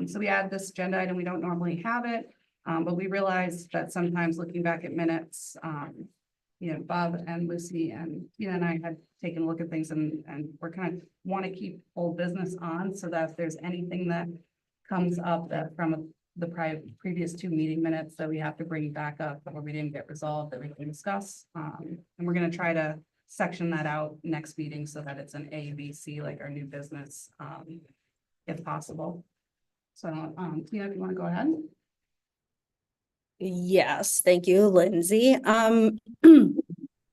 So we add this agenda item, we don't normally have it, but we realized that sometimes looking back at minutes, Bob and Lucy and Tina and I had taken a look at things and we're kind of want to keep old business on so that if there's anything that comes up that from the previous 2 meeting minutes that we have to bring back up or we didn't get resolved that we can discuss. And we're going to try to section that out next meeting so that it's an A, B, C, like our new business, if possible. So, Tina, if you want to go ahead. Yes, thank you, Lindsay.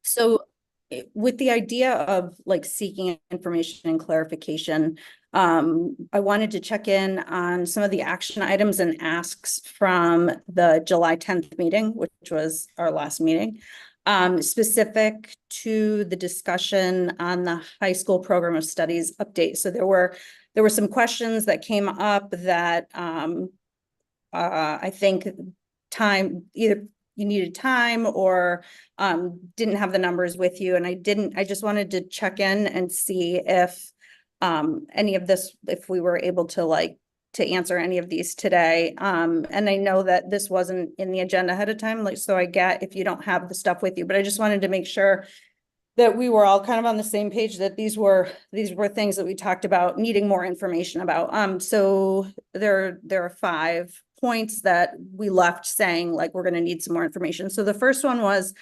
So with the idea of like seeking information and clarification, I wanted to check in on some of the action items and asks from the July 10th meeting, which was our last meeting, specific to the discussion on the high school program of studies update. So there were some questions that came up that I think either you needed time or didn't have the numbers with you, and I just wanted to check in and see if any of this, if we were able to to answer any of these today. And I know that this wasn't in the agenda ahead of time, so I get if you don't have the stuff with you, but I just wanted to make sure that we were all kind of on the same page, that these were things that we talked about needing more information about. So there are 5 points that we left saying we're going to need some more information. So the first one was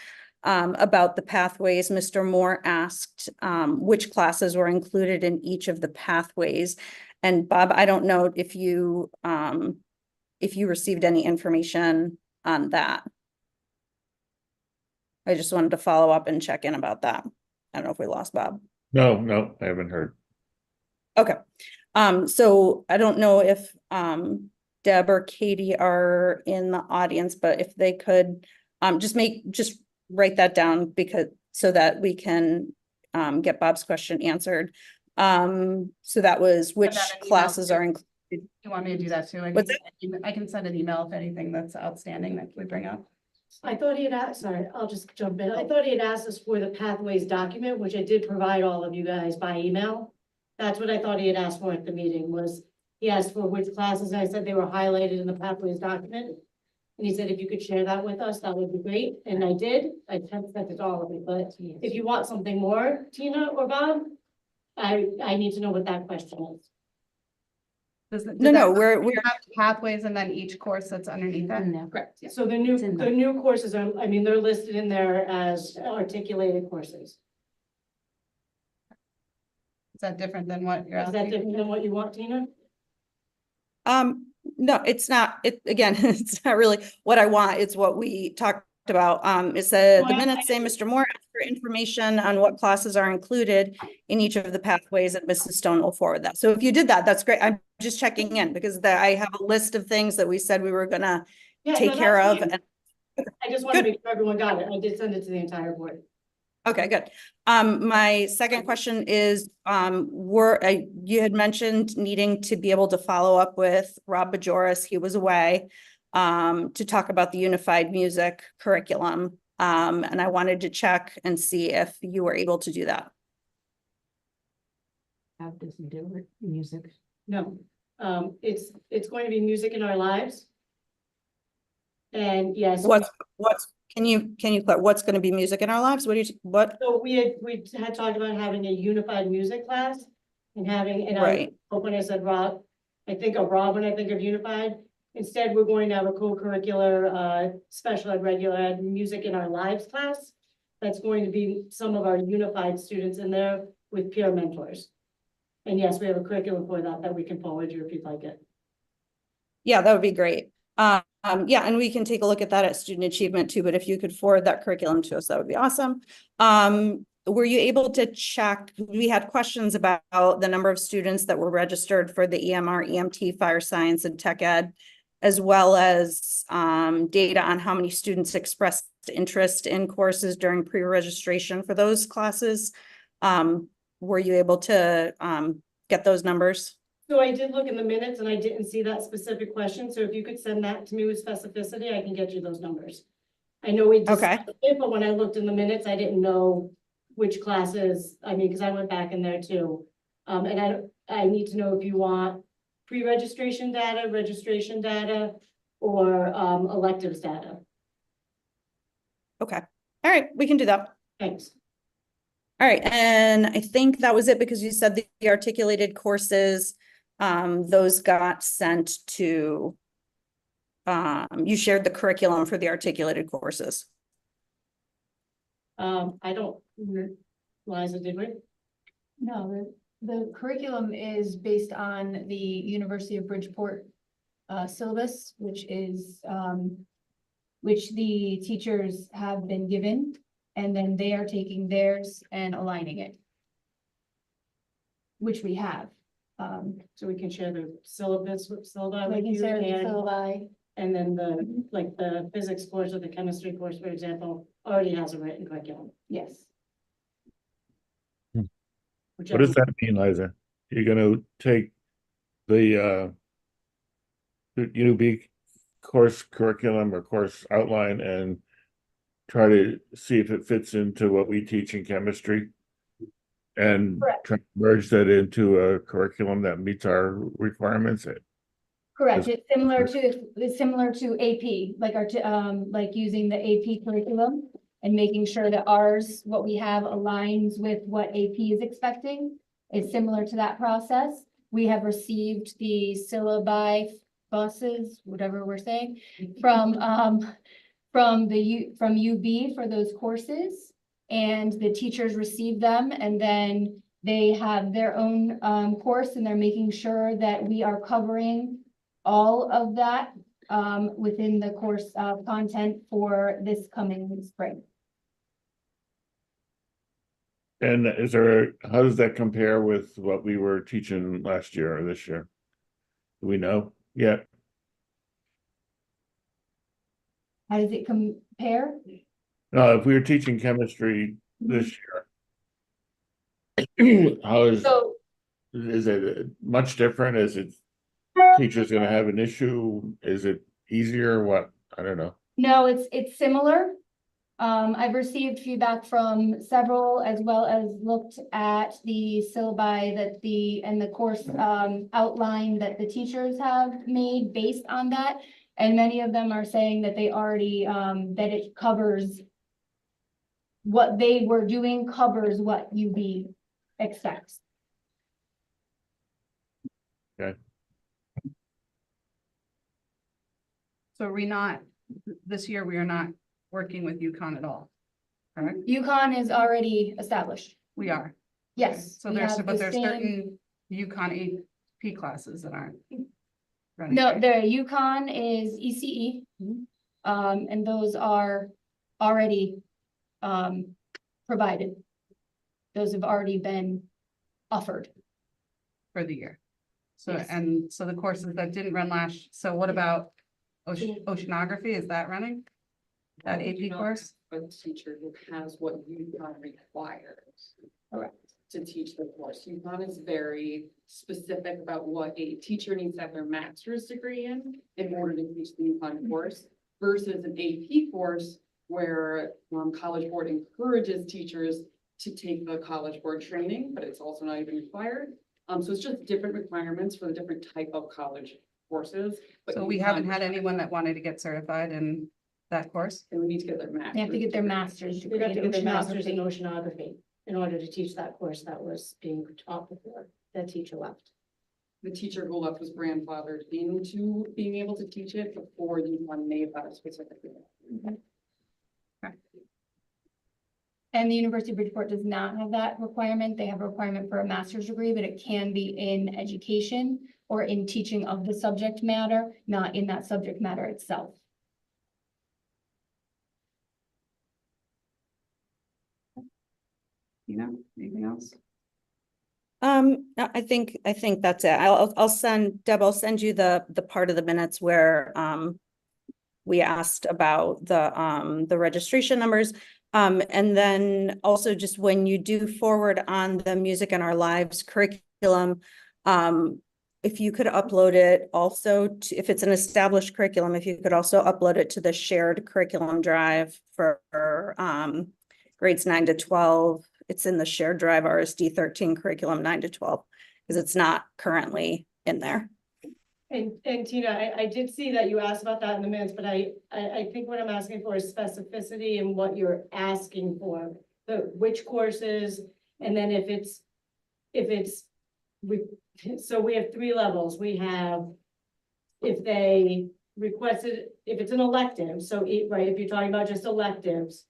about the pathways. Mr. Moore asked, which classes were included in each of the pathways. And Bob, I don't know if you received any information on that. I just wanted to follow up and check in about that. I don't know if we lost Bob. No, I haven't heard. Okay, so I don't know if Deb or Katie are in the audience, but if they could just write that down because so that we can get Bob's question answered. So that was which that an email classes too. are included. You want me to do that too? What's I can send an email if anything that's outstanding that we bring up. I thought he had asked, sorry, I'll just jump in. I thought he had asked us for the pathways document, which I did provide all of you guys by email. That's what I thought he had asked for at the meeting was, he asked for which classes, and I said they were highlighted in the pathways document. And he said, if you could share that with us, that would be great. And I did, I sent it to all of you, but if you want something more, Tina or Bob, I need to know what that question is. No, we're have pathways and then each course that's underneath that. In there. Correct. Yeah. So the It's in there. new courses are, I mean, they're listed in there as articulated courses. Is that different than what you're Is that asking? different than what you want, Tina? No, it's not. Again, it's not really what I want. It's what we talked about. It said the minutes say Mr. Moore asked for information on what classes are included in each of the pathways, and Mrs. Stone will forward that. So if you did that, that's great. I'm just checking in because I have a list of things that we said we were gonna take care of. And I just want to make sure everyone got it. I did send it to the entire board. okay, good. My second question is, you had mentioned needing to be able to follow up with Rob Bajoris. He was away to talk about the unified music curriculum. And I wanted to check and see if you were able to do that. How does it do with music? No, it's going to be music in our lives. And yes. Can you put what's going to be music in our lives? So we had talked about having a unified music class and having, and I Right. hope when I said Rob, I think of Rob when I think of unified. Instead, we're going to have a co-curricular, special ed, regular ed, music in our lives class. That's going to be some of our unified students in there with peer mentors. And yes, we have a curriculum for that we can forward you if you'd like it. Yeah, that would be great. Yeah, and we can take a look at that at student achievement too, but if you could forward that curriculum to us, that would be awesome. Were you able to check, we had questions about the number of students that were registered for the EMR, EMT, fire science and tech ed, as well as data on how many students expressed interest in courses during pre-registration for those classes. Were you able to get those numbers? So I did look in the minutes and I didn't see that specific question. So if you could send that to me with specificity, I can get you those numbers. I know we discussed it, but when I looked in the minutes, I didn't know which classes, I mean, because I went back in there too. And I need to know if you want pre-registration data, registration data, or electives data. Okay. All right, we can do that. Thanks. All right, and I think that was it because you said the articulated courses, those got sent to, you shared the curriculum for the articulated courses. I don't, Liza, did we? No, the curriculum is based on the University of Bridgeport syllabus, which is which the teachers have been given, and then they are taking theirs and aligning it, which we have. So we can share the syllabus with syllabi We with can you share the and, syllabi. and then the, like the physics course or the chemistry course, for example, already has a written curriculum. Yes. What does that mean, Liza? You're gonna take the UB course curriculum or course outline and try to see if it fits into what we teach in chemistry? And Correct. try to merge that into a curriculum that meets our requirements? Correct. It's similar to AP, like like using the AP curriculum and making sure that ours, what we have aligns with what AP is expecting. It's similar to that process. We have received the syllabi buses, whatever we're saying, from from from UB for those courses. And the teachers receive them, and then they have their own course, and they're making sure that we are covering all of that within the course content for this coming spring. And how does that compare with what we were teaching last year or this year? Do we know yet? How does it compare? No, if we were teaching chemistry this year, So is it much different? Is it teachers gonna have an issue? Is it easier? What? I don't know. no, it's similar. I've received feedback from several, as well as looked at the syllabi and the course outline that the teachers have made based on that. And many of them are saying that they already, that it covers what they were doing, covers what UB expects. Okay. So are we not, this year, we are not working with UConn at all, correct? UConn is already established. We are. Yes. So we there's, have but the there's same- certain UConn AP classes that aren't. running. No, the UConn is ECE. And those are already provided. Those have already been offered. For the year. So, Yes. and so the courses that didn't run so what about oceanography, is that running? That AP course? A teacher who has what UConn requires. Correct. To teach the course. UConn is very specific about what a teacher needs to have their master's degree in order to teach the UConn course versus an AP course where College Board encourages teachers to take the College Board training, but it's also not even required. So it's just different requirements for the different type of college courses. But So we haven't had anyone that wanted to get certified in that course? They would need to get their master's. They have to get their master's They degree have to in get their master's in oceanography. oceanography in order to teach that course that was being taught before that teacher left. The teacher who left was grandfathered into being able to teach it before UConn made that specifically. And the University of Bridgeport does not have that requirement. They have a requirement for a master's degree, but it can be in education or in teaching of the subject matter, not in that subject matter itself. You know, anything else? No, I think that's it. I'll send, Deb, I'll send you the part of the minutes where, we asked about the registration numbers. And then also just when you do forward on the Music in Our Lives curriculum, if you could upload it also to, if it's an established curriculum, if you could also upload it to the shared curriculum drive for, grades 9 to 12. It's in the shared drive RSD 13 curriculum 9 to 12, because it's not currently in there. And Tina, I did see that you asked about that in the minutes, but I think what I'm asking for is specificity in what you're asking for. Which courses, and then so we have 3 levels. We have, if they requested, if it's an elective, so right, if you're talking about just electives,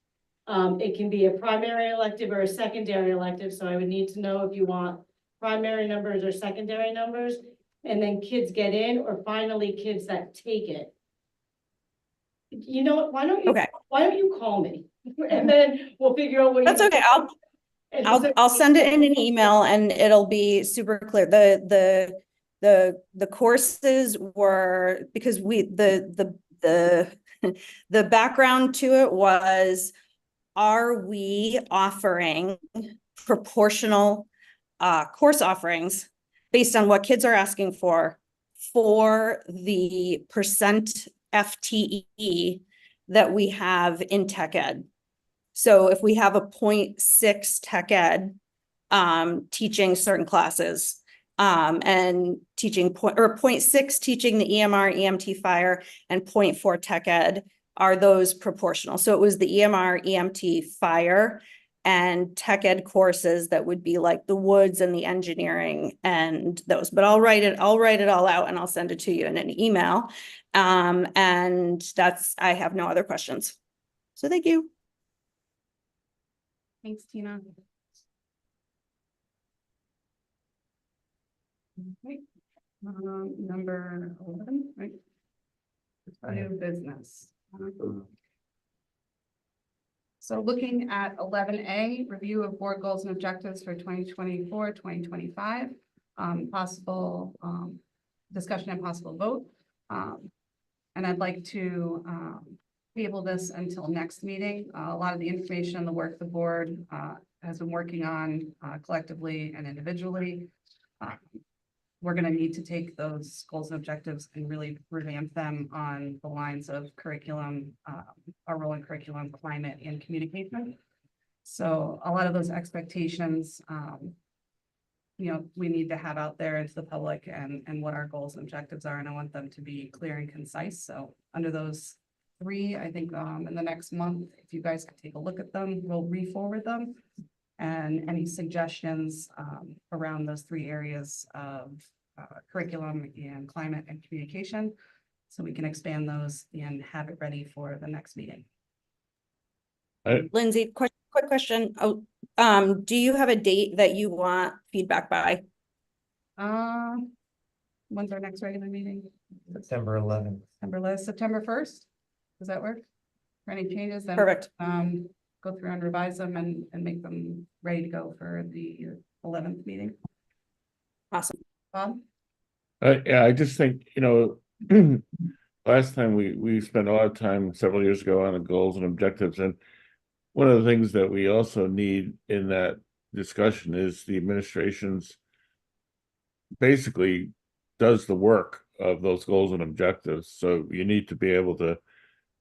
it can be a primary elective or a secondary elective. So I would need to know if you want primary numbers or secondary numbers. And then kids get in, or finally kids that take it. You know, why don't you call me? And then we'll figure out what. That's okay. I'll send it in an email and it'll be super clear. The courses were, because the background to it was, are we offering proportional course offerings based on what kids are asking for the percent FTE that we have in tech ed. So if we have a 0.6 tech ed teaching certain classes and teaching 0.6 teaching the EMR, EMT fire, and 0.4 tech ed, are those proportional? So it was the EMR, EMT fire and tech ed courses that would be like the woods and the engineering and those, but I'll write it all out and I'll send it to you in an email. And I have no other questions. So thank you. Thanks, Tina. Okay. Number 11, right? New business. So looking at 11A, review of board goals and objectives for 2024, 2025, possible discussion and possible vote. And I'd like to table this until next meeting. A lot of the information and the work the board has been working on collectively and individually. We're going to need to take those goals and objectives and really revamp them on the lines of curriculum, our role in curriculum, climate, and communication. So a lot of those expectations, we need to have out there into the public and what our goals and objectives are. And I want them to be clear and concise. So under those three, I think in the next month, if you guys can take a look at them, we'll re-forward them. And any suggestions around those three areas of curriculum and climate and communication, so we can expand those and have it ready for the next meeting. Lindsay, quick question. Oh, do you have a date that you want feedback by? When's our next regular meeting? September 11th. September 1st? Does that work? For any changes? Then Perfect. go through and revise them and make them ready to go for the 11th meeting. Awesome. Bob? Yeah, I just think, last time we spent a lot of time several years ago on the goals and objectives. And one of the things that we also need in that discussion is the administration's basically does the work of those goals and objectives. So you need to be able to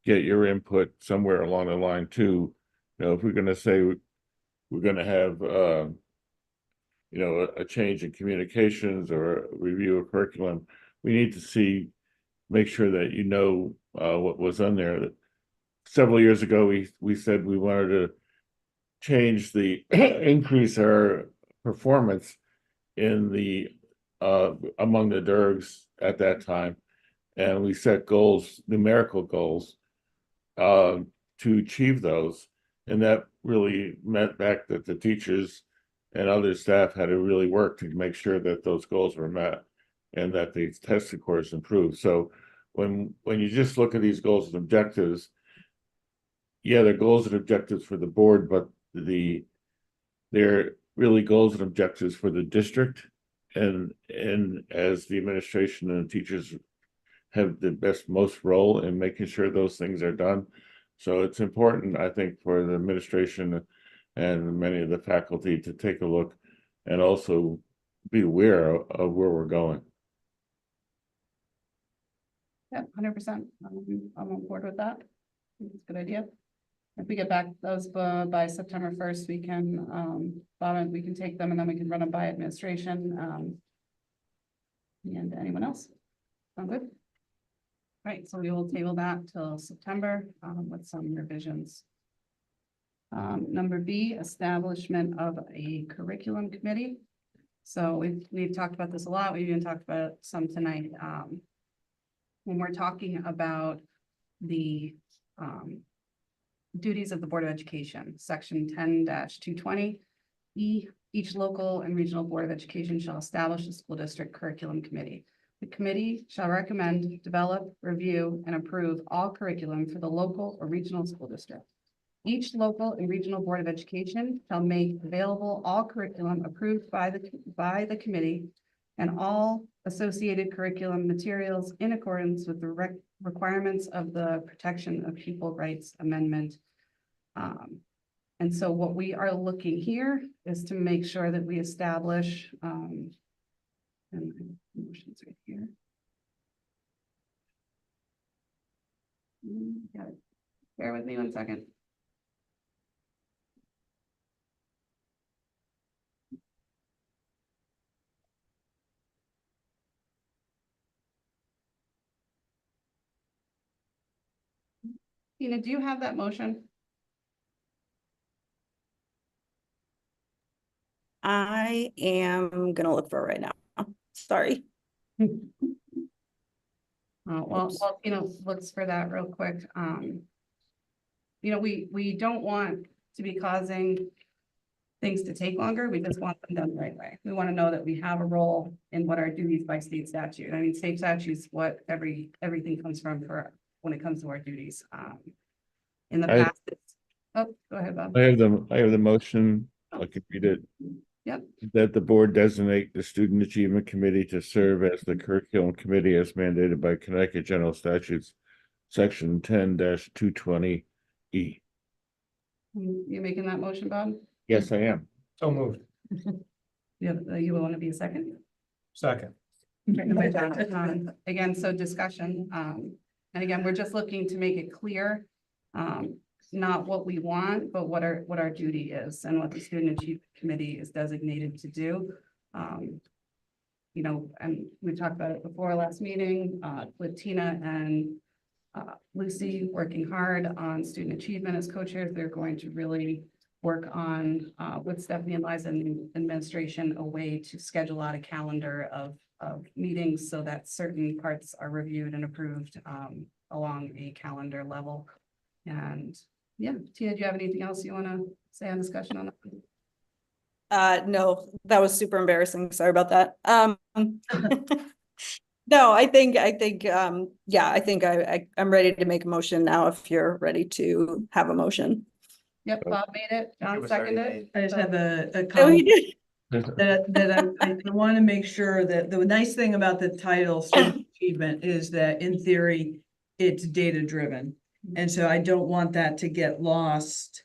get your input somewhere along the line too. If we're going to say we're going to have, a change in communications or a review of curriculum, we need to make sure that what was on there. Several years ago, we said we wanted to change increase our performance in the among the DERGs at that time, and we set goals, numerical goals, to achieve those, and that really meant back that the teachers and other staff had to really work to make sure that those goals were met and that the test scores improved. So when you just look at these goals and objectives, yeah, they're goals and objectives for the board, but they're really goals and objectives for the district, and as the administration and the teachers have the most role in making sure those things are done. So it's important, I think, for the administration and many of the faculty to take a look and also be aware of where we're going. Yeah, 100%. I'm on board with that. I think it's a good idea. If we get back those by September 1st, we can, Bob, we can take them and then we can run them by administration. And anyone else? Sound good? Right, so we will table that till September with some revisions. Number B, establishment of a curriculum committee. So we've talked about this a lot. We've even talked about some tonight. When we're talking about the duties of the Board of Education, section 10-220. Each local and regional Board of Education shall establish a school district curriculum committee. The committee shall recommend, develop, review, and approve all curriculum for the local or regional school district. Each local and regional Board of Education shall make available all curriculum approved by the committee and all associated curriculum materials in accordance with the requirements of the Protection of Pupil Rights Amendment. And so what we are looking here is to make sure that we establish, and motions right here. Got it. Bear with me 1 second. Tina, do you have that motion? I am gonna look for it right now. Sorry. Well, looks for that real quick. We don't want to be causing things to take longer. We just want them done the right way. We want to know that we have a role in what our duties by state statute. I mean, state statute's what everything comes from for when it comes to our duties. In the past, oh, go ahead, Bob. I have the motion, I can read it. Yep. That the board designate the Student Achievement Committee to serve as the curriculum committee as mandated by Connecticut General Statutes, section 10-220E. You making that motion, Bob? Yes, I am. So moved. You want to be a second? Second. Again, so discussion, and again, we're just looking to make it clear, not what we want, but what our duty is and what the Student Achievement Committee is designated to do. And we talked about it before last meeting, with Tina and Lucy working hard on student achievement as co-chairs. They're going to really work on, with Stephanie and Liza and the administration, a way to schedule out a calendar of meetings so that certain parts are reviewed and approved along a calendar level. And yeah, Tina, do you have anything else you want to say on discussion on that? No, that was super embarrassing. Sorry about that. No, I think, I'm ready to make a motion now if you're ready to have a motion. Yep, Bob made it. John seconded it. I just have a Oh, comment you did? that I want to make sure that the nice thing about the title student achievement is that in theory, it's data driven. And so I don't want that to get lost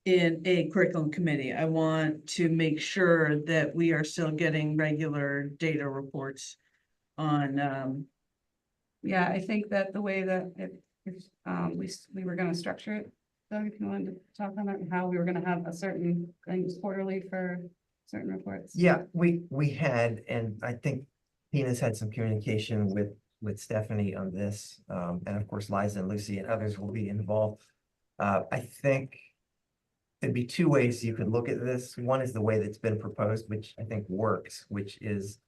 in a curriculum committee. I want to make sure that we are still getting regular data reports on, Yeah, I think that the way that we were gonna structure it, Doug, if you wanted to talk on that, how we were gonna have a certain things quarterly for certain reports. Yeah, we had, and I think Tina's had some communication with Stephanie on this. And of course, Liza and Lucy and others will be involved. I think there'd be two ways you could look at this. One is the way that's been proposed, which I think works, which is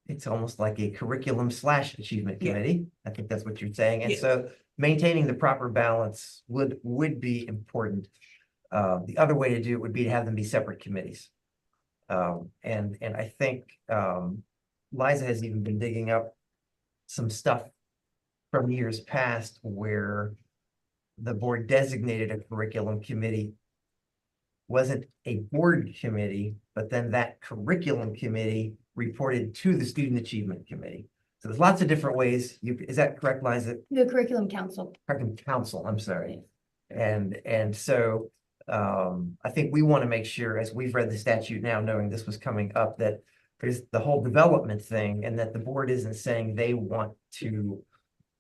it's almost like a curriculum / achievement committee. I think that's what you're saying. And so maintaining the proper balance would be important. The other way to do it would be to have them be separate committees. And I think Liza has even been digging up some stuff from years past where the board designated a curriculum committee. Wasn't a board committee, but then that curriculum committee reported to the Student Achievement Committee. So there's lots of different ways. Is that correct, Liza? The curriculum council. Curriculum council, I'm sorry. And so I think we want to make sure, as we've read the statute now, knowing this was coming up, that there's the whole development thing and that the board isn't saying they want to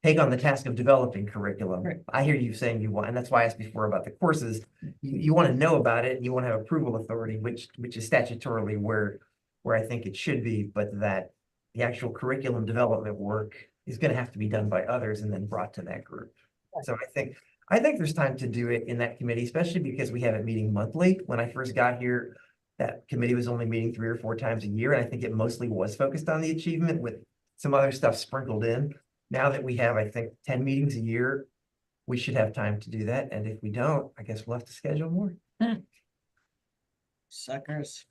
take on the task of developing curriculum. Right. I hear you saying you want, and that's why I asked before about the courses. You want to know about it and you want to have approval authority, which is statutorily where I think it should be, but that the actual curriculum development work is going to have to be done by others and then brought to that group. So I think there's time to do it in that committee, especially because we have it meeting monthly. When I first got here, that committee was only meeting 3 or 4 times a year. And I think it mostly was focused on the achievement with some other stuff sprinkled in. Now that we have, I think, 10 meetings a year, we should have time to do that. And if we don't, I guess we'll have to schedule more. suckers.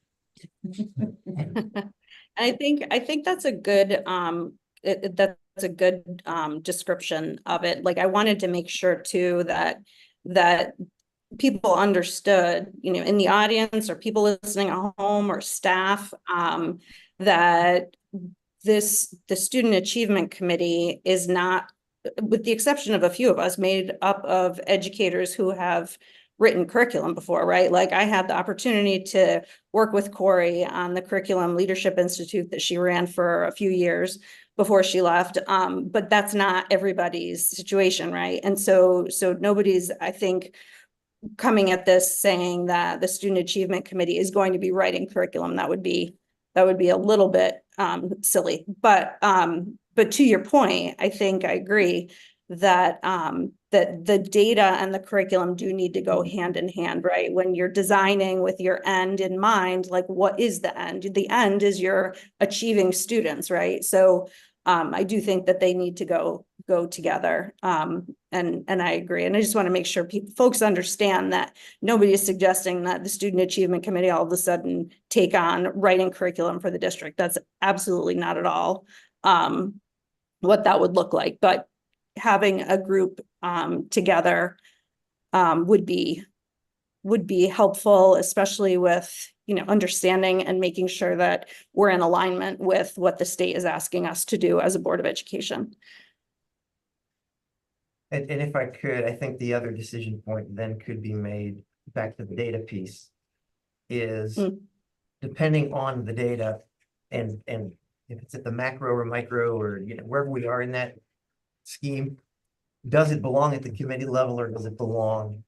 I think that's a good, that's a good description of it. Like, I wanted to make sure too that people understood, in the audience or people listening at home or staff, that the Student Achievement Committee is not, with the exception of a few of us, made up of educators who have written curriculum before, right? Like, I had the opportunity to work with Corey on the Curriculum Leadership Institute that she ran for a few years before she left. But that's not everybody's situation, right? And so nobody's, I think, coming at this saying that the Student Achievement Committee is going to be writing curriculum. That would be a little bit silly. But to your point, I think I agree that, that the data and the curriculum do need to go hand in hand, right? When you're designing with your end in mind, like what is the end? The end is your achieving students, right? So I do think that they need to go together. And I agree. And I just want to make sure folks understand that nobody is suggesting that the Student Achievement Committee all of a sudden take on writing curriculum for the district. That's absolutely not at all what that would look like. But having a group together would be helpful, especially with, you know, understanding and making sure that we're in alignment with what the state is asking us to do as a Board of Education. And if I could, I think the other decision point then could be made back to the data piece is depending on the data and if it's at the macro or micro or, you know, wherever we are in that scheme, does it belong at the committee level or does it belong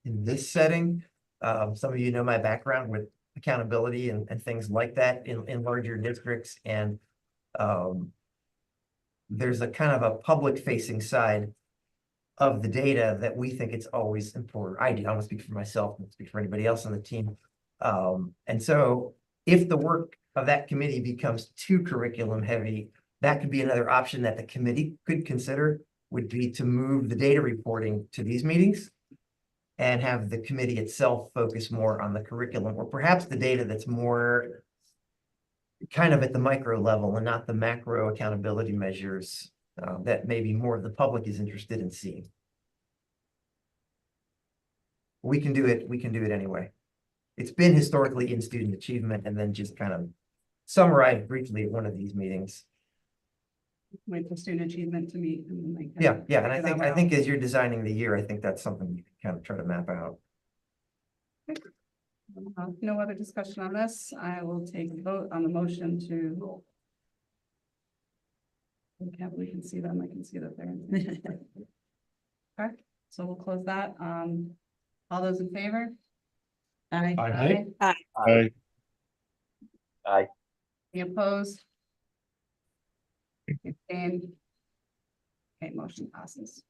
in this setting? Some of you know my background with accountability and things like that in larger districts. And there's a kind of a public facing side of the data that we think it's always important. I don't speak for myself, I don't speak for anybody else on the team. And so if the work of that committee becomes too curriculum heavy, that could be another option that the committee could consider, would be to move the data reporting to these meetings and have the committee itself focus more on the curriculum, or perhaps the data that's more kind of at the micro level and not the macro accountability measures that maybe more of the public is interested in seeing. We can do it anyway. It's been historically in student achievement and then just kind of summarized briefly at one of these meetings. Wait for student achievement to meet. And then Yeah, and I think as you're designing the year, I think that's something you can kind of try to map out. No other discussion on this. I will take a vote on the motion to. We can see them. I can see that they're. Okay, so we'll close that. All those in favor? Aye. Aye. Aye. Any opposed? Abstained? Okay, motion passes.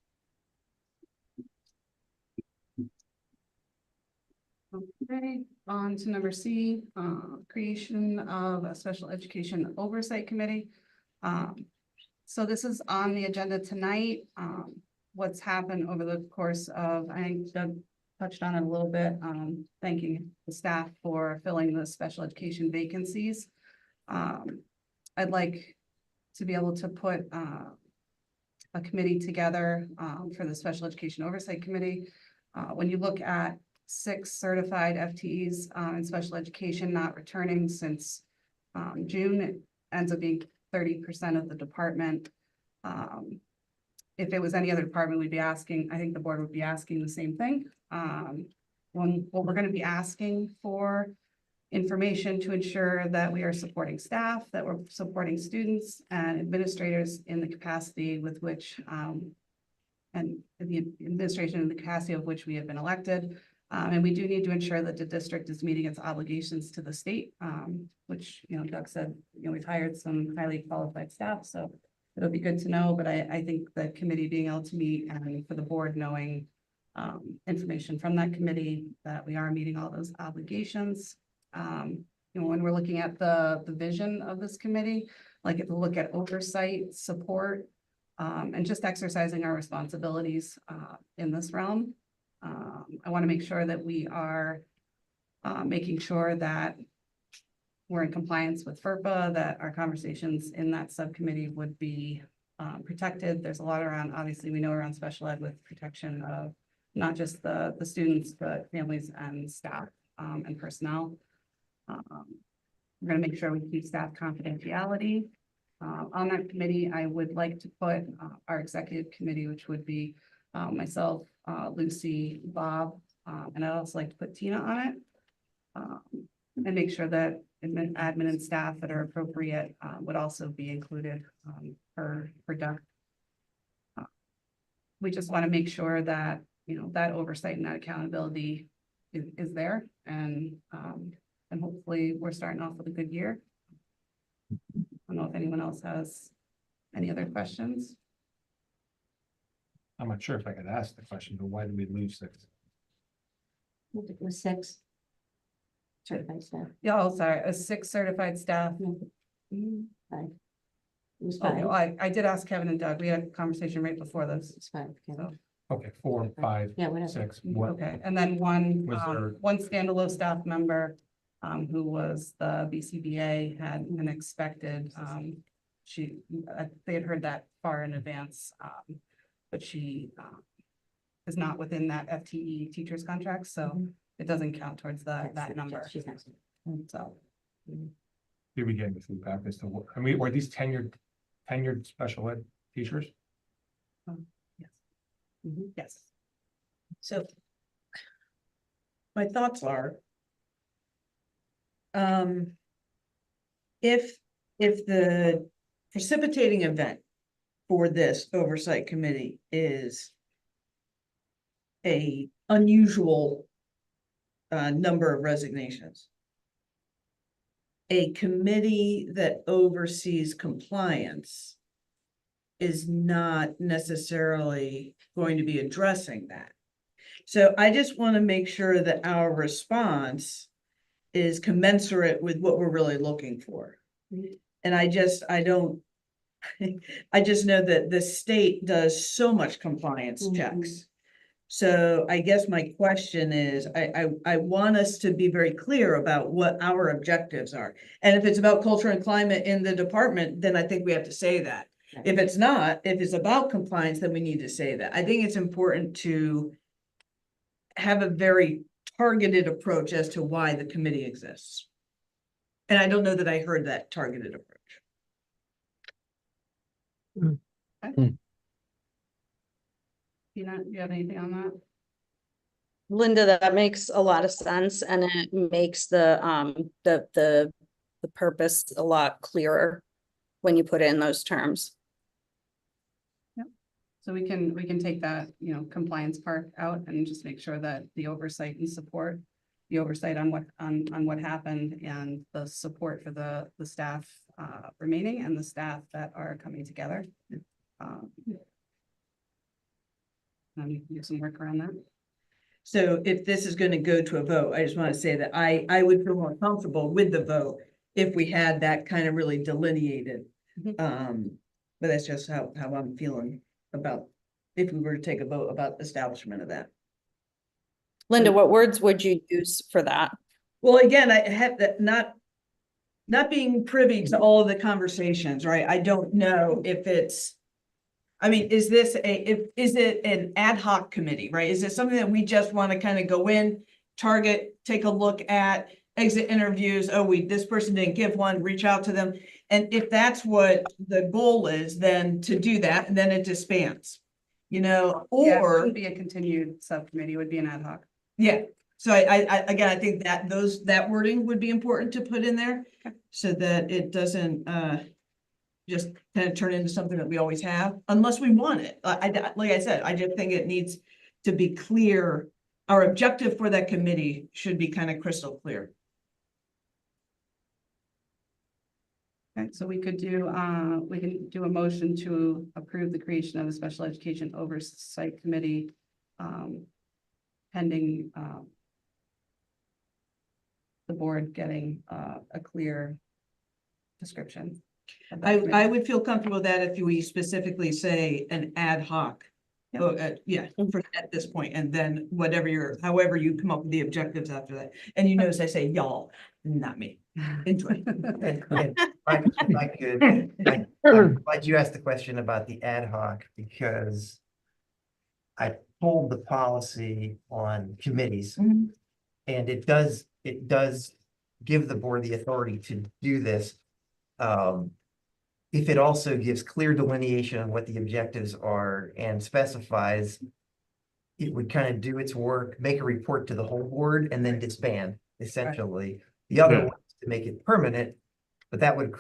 Okay, on to number C, creation of a special education oversight committee. So this is on the agenda tonight. What's happened over the course of, I think Doug touched on it a little bit, thanking the staff for filling the special education vacancies. I'd like to be able to put a committee together for the Special Education Oversight Committee. When you look at 6 certified FTEs in special education not returning since June, it ends up being 30% of the department. If it was any other department, we'd be asking, I think the board would be asking the same thing. What we're going to be asking for information to ensure that we are supporting staff, that we're supporting students and administrators in the capacity with which and the administration in the capacity of which we have been elected. And we do need to ensure that the district is meeting its obligations to the state, which, you know, Doug said, you know, we've hired some highly qualified staff, so it'll be good to know. But I think the committee being able to meet and for the board knowing information from that committee that we are meeting all those obligations. You know, when we're looking at the vision of this committee, like if we look at oversight, support, and just exercising our responsibilities in this realm. I want to make sure that we are making sure that we're in compliance with FERPA, that our conversations in that subcommittee would be protected. There's a lot around, obviously, we know around special ed with protection of not just the students, but families and staff and personnel. We're going to make sure we keep staff confidentiality. On that committee, I would like to put our executive committee, which would be myself, Lucy, Bob, and I'd also like to put Tina on it. And make sure that admin and staff that are appropriate would also be included for Doug. We just want to make sure that, you know, that oversight and that accountability is there, and hopefully we're starting off with a good year. I don't know if anyone else has any other questions. I'm not sure if I could ask the question, but why did we lose 6? It was 6. Certified staff. Yeah, oh, sorry, 6 certified staff. 5. It was Oh, 5. no, I did ask Kevin and Doug. We had a conversation right before this. It's 5. So, Okay, 4, 5, Yeah, whatever. 6, what? okay, and then one, Was there- one standalone staff member, who was the BCBA had an expected, they had heard that far in advance, but she, is not within that FTE teacher's contract, so it doesn't count towards that number. She's not. So, Did we get the feedback as to what, I mean, were these tenured special ed teachers? yes. So my thoughts are, if the precipitating event for this oversight committee is a unusual number of resignations, a committee that oversees compliance is not necessarily going to be addressing that. So I just want to make sure that our response is commensurate with what we're really looking for. And I just know that the state does so much compliance checks. So I guess my question is, I want us to be very clear about what our objectives are. And if it's about culture and climate in the department, then I think we have to say that. If it's not, if it's about compliance, then we need to say that. I think it's important to have a very targeted approach as to why the committee exists. And I don't know that I heard that targeted approach. You have anything on that? Linda, that makes a lot of sense, and it makes the purpose a lot clearer when you put it in those terms. So we can take that, compliance part out and just make sure that the oversight and support, the oversight on what happened and the support for the staff remaining and the staff that are coming together. And we can do some work around that. So if this is going to go to a vote, I just want to say that I would feel more comfortable with the vote if we had that kind of really delineated. But that's just how I'm feeling about if we were to take a vote about establishment of that. Linda, what words would you use for that? Well, again, I have that not being privy to all of the conversations, right? I don't know if it's, I mean, is it an ad hoc committee, right? Is it something that we just want to kind of go in, target, take a look at, exit interviews? Oh, this person didn't give one, reach out to them. And if that's what the goal is, then to do that, and then it disbands, Yeah, it or, wouldn't be a continued subcommittee, it would be an ad hoc. yeah. So again, I think that wording would be important to put in there so that it doesn't, just kind of turn into something that we always have, unless we want it. Like I said, I just think it needs to be clear. Our objective for that committee should be kind of crystal clear. Okay, so we can do a motion to approve the creation of a special education oversight committee, pending, the board getting, a clear description. of that I committee. would feel comfortable with that if we specifically say an ad hoc. Yep. At this point, and then however you come up with the objectives after that. And notice I say y'all, not me. Enjoy. And if I could, I'm glad you asked the question about the ad hoc, because I pulled the policy on committees, Mhm. and it does give the board the authority to do this. If it also gives clear delineation on what the objectives are and specifies, it would kind of do its work, make a report to the whole board, and then disband, essentially. The other Yeah. one is to make it permanent, but that would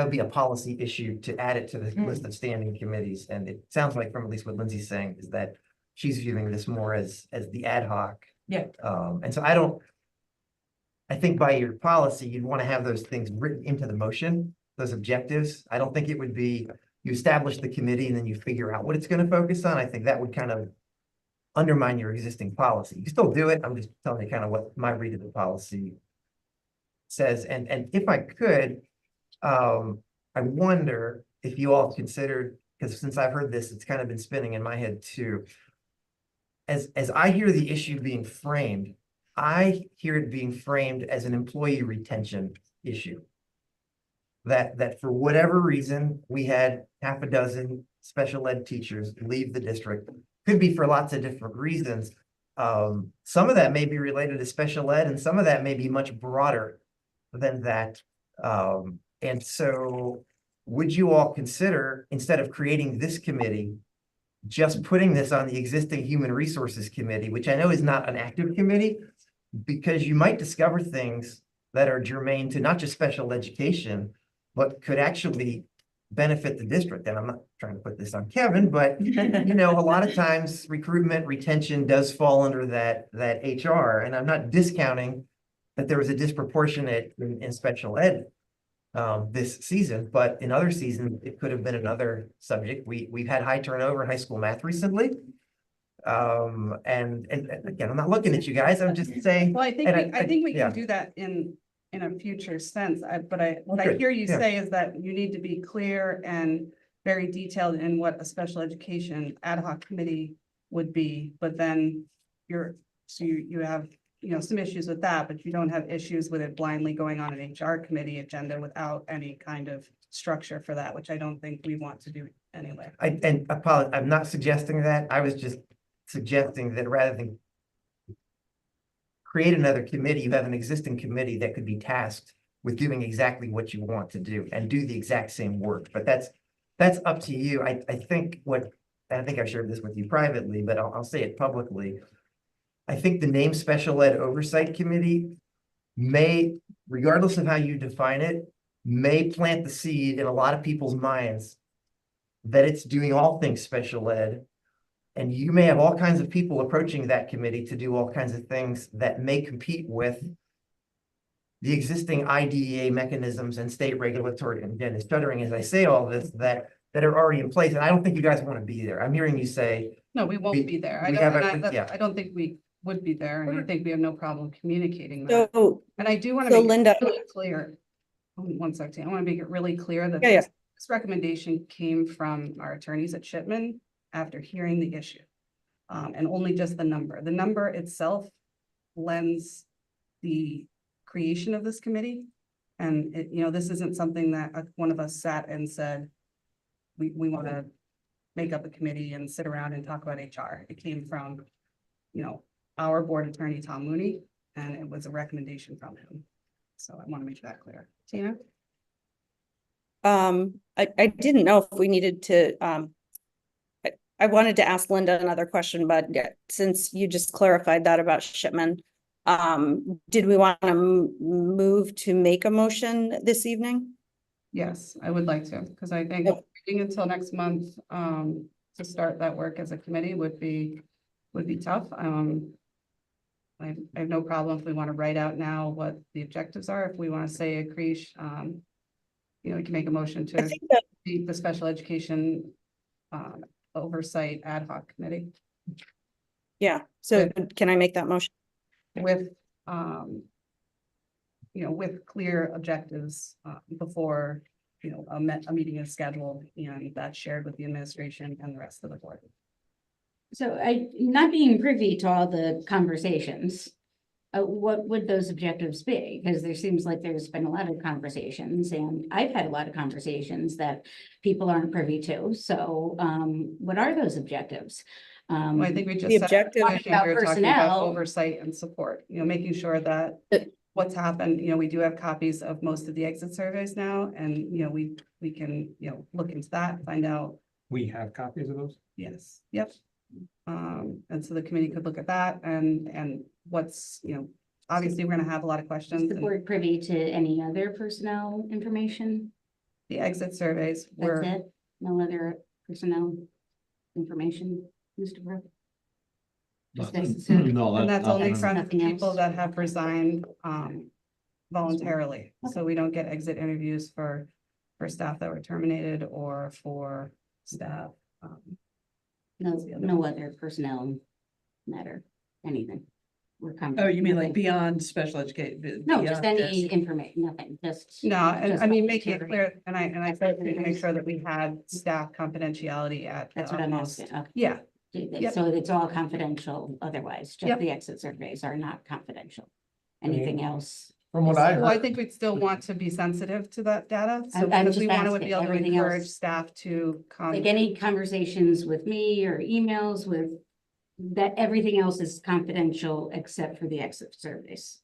be a policy issue to add it to the list of standing committees. And it sounds like, from at least what Lindsay's saying, is that she's viewing this more as the ad hoc. Yeah. And so I think by your policy, you'd want to have those things written into the motion, those objectives. I don't think it would be you establish the committee and then you figure out what it's gonna focus on, I think that would kind of undermine your existing policy. You can still do it. I'm just telling you kind of what my read of the policy says. And if I could, I wonder if you all considered, because since I've heard this, it's kind of been spinning in my head too. As I hear the issue being framed, I hear it being framed as an employee retention issue. That for whatever reason, we had half a dozen special ed teachers leave the district. Could be for lots of different reasons. Some of that may be related to special ed, and some of that may be much broader than that. And so would you all consider, instead of creating this committee, just putting this on the existing Human Resources Committee, which I know is not an active committee, because you might discover things that are germane to not just special education, but could actually benefit the district. And I'm not trying to put this on Kevin, but you know, a lot of times recruitment, retention does fall under that HR. And I'm not discounting that there was a disproportionate in special ed this season, but in other seasons, it could have been another subject. We've had high turnover in high school math recently. And again, I'm not looking at you guys, I'm just saying. Well, I think, and I think we yeah. can do that in a future sense, what I Good, hear you yeah. say is that you need to be clear and very detailed in what a special education ad hoc committee would be, but then you have, you know, some issues with that, but you don't have issues with it blindly going on an HR committee agenda without any kind of structure for that, which I don't think we want to do anyway. I'm not suggesting that. I was just suggesting that rather than create another committee, you have an existing committee that could be tasked with doing exactly what you want to do and do the exact same work. But that's up to you. I think I think I've shared this with you privately, but I'll say it publicly. I think the name Special Ed Oversight Committee may, regardless of how you define it, may plant the seed in a lot of people's minds that it's doing all things special ed. And you may have all kinds of people approaching that committee to do all kinds of things that may compete with the existing IDEA mechanisms and state regulatory, and again, it's stuttering as I say all this, that are already in place. And I don't think you guys want to be there. I'm hearing you say. No, we won't be there. I don't think we would be there, and I think we have no problem communicating that. So, And I do want to so make Linda, it really clear. One second, I want to make it really clear that Yeah, this recommendation came from our attorneys at Shipman after hearing the issue. And only just the number. The number itself lends the creation of this committee. And it, you know, this isn't something that one of us sat and said, we want to make up a committee and sit around and talk about HR. It came from, you know, our board attorney, Tom Mooney, and it was a recommendation from him. So I want to make that clear. Tina? I didn't know if we needed to, I wanted to ask Linda another question, but since you just clarified that about Shipman, did we want to move to make a motion this evening? Yes, I would like to, because I think waiting until next month to start that work as a committee would be tough. I have no problem if we want to write out now what the objectives are. If we want to say a creation, you know, we can make a motion to keep the special education oversight ad hoc committee. Yeah, so can I make that motion? With, you know, with clear objectives before, you know, a meeting is scheduled and that's shared with the administration and the rest of the board. So not being privy to all the conversations, what would those objectives be? Because there seems like there's been a lot of conversations and I've had a lot of conversations that people aren't privy to. So what are those objectives? Well, I think we just The said objective we were talking about personnel. oversight and support, you know, making sure that what's happened, you know, we do have copies of most of the exit surveys now, and, you know, we can, you know, look into that, find out. We have copies of those? Yes, yep. And so the committee could look at that and what's, you know, obviously, we're gonna have a lot of questions. Is the and board privy to any other personnel information? The exit surveys That's were, it? No other personnel information, Mr. Brooke? Just this- and that's only from Nothing else? people that have resigned voluntarily. So we don't get exit interviews for for staff that were terminated or for staff. No other personnel matter, anything. We're coming. Oh, you mean like beyond special education? No, just any information, nothing, just. No, and just I mean, making it volunteering. clear, and I tried to make sure that we had staff confidentiality at. the That's what I'm utmost. asking. Okay. Yeah, Yep. So it's all confidential otherwise, just Yep. the exit surveys are not confidential. Anything else? From what I well, I heard, think we'd still want to be sensitive to that data, so I'm because we just want to asking, be able to everything encourage else- staff to come. Like any conversations with me or emails with, that everything else is confidential except for the exit surveys.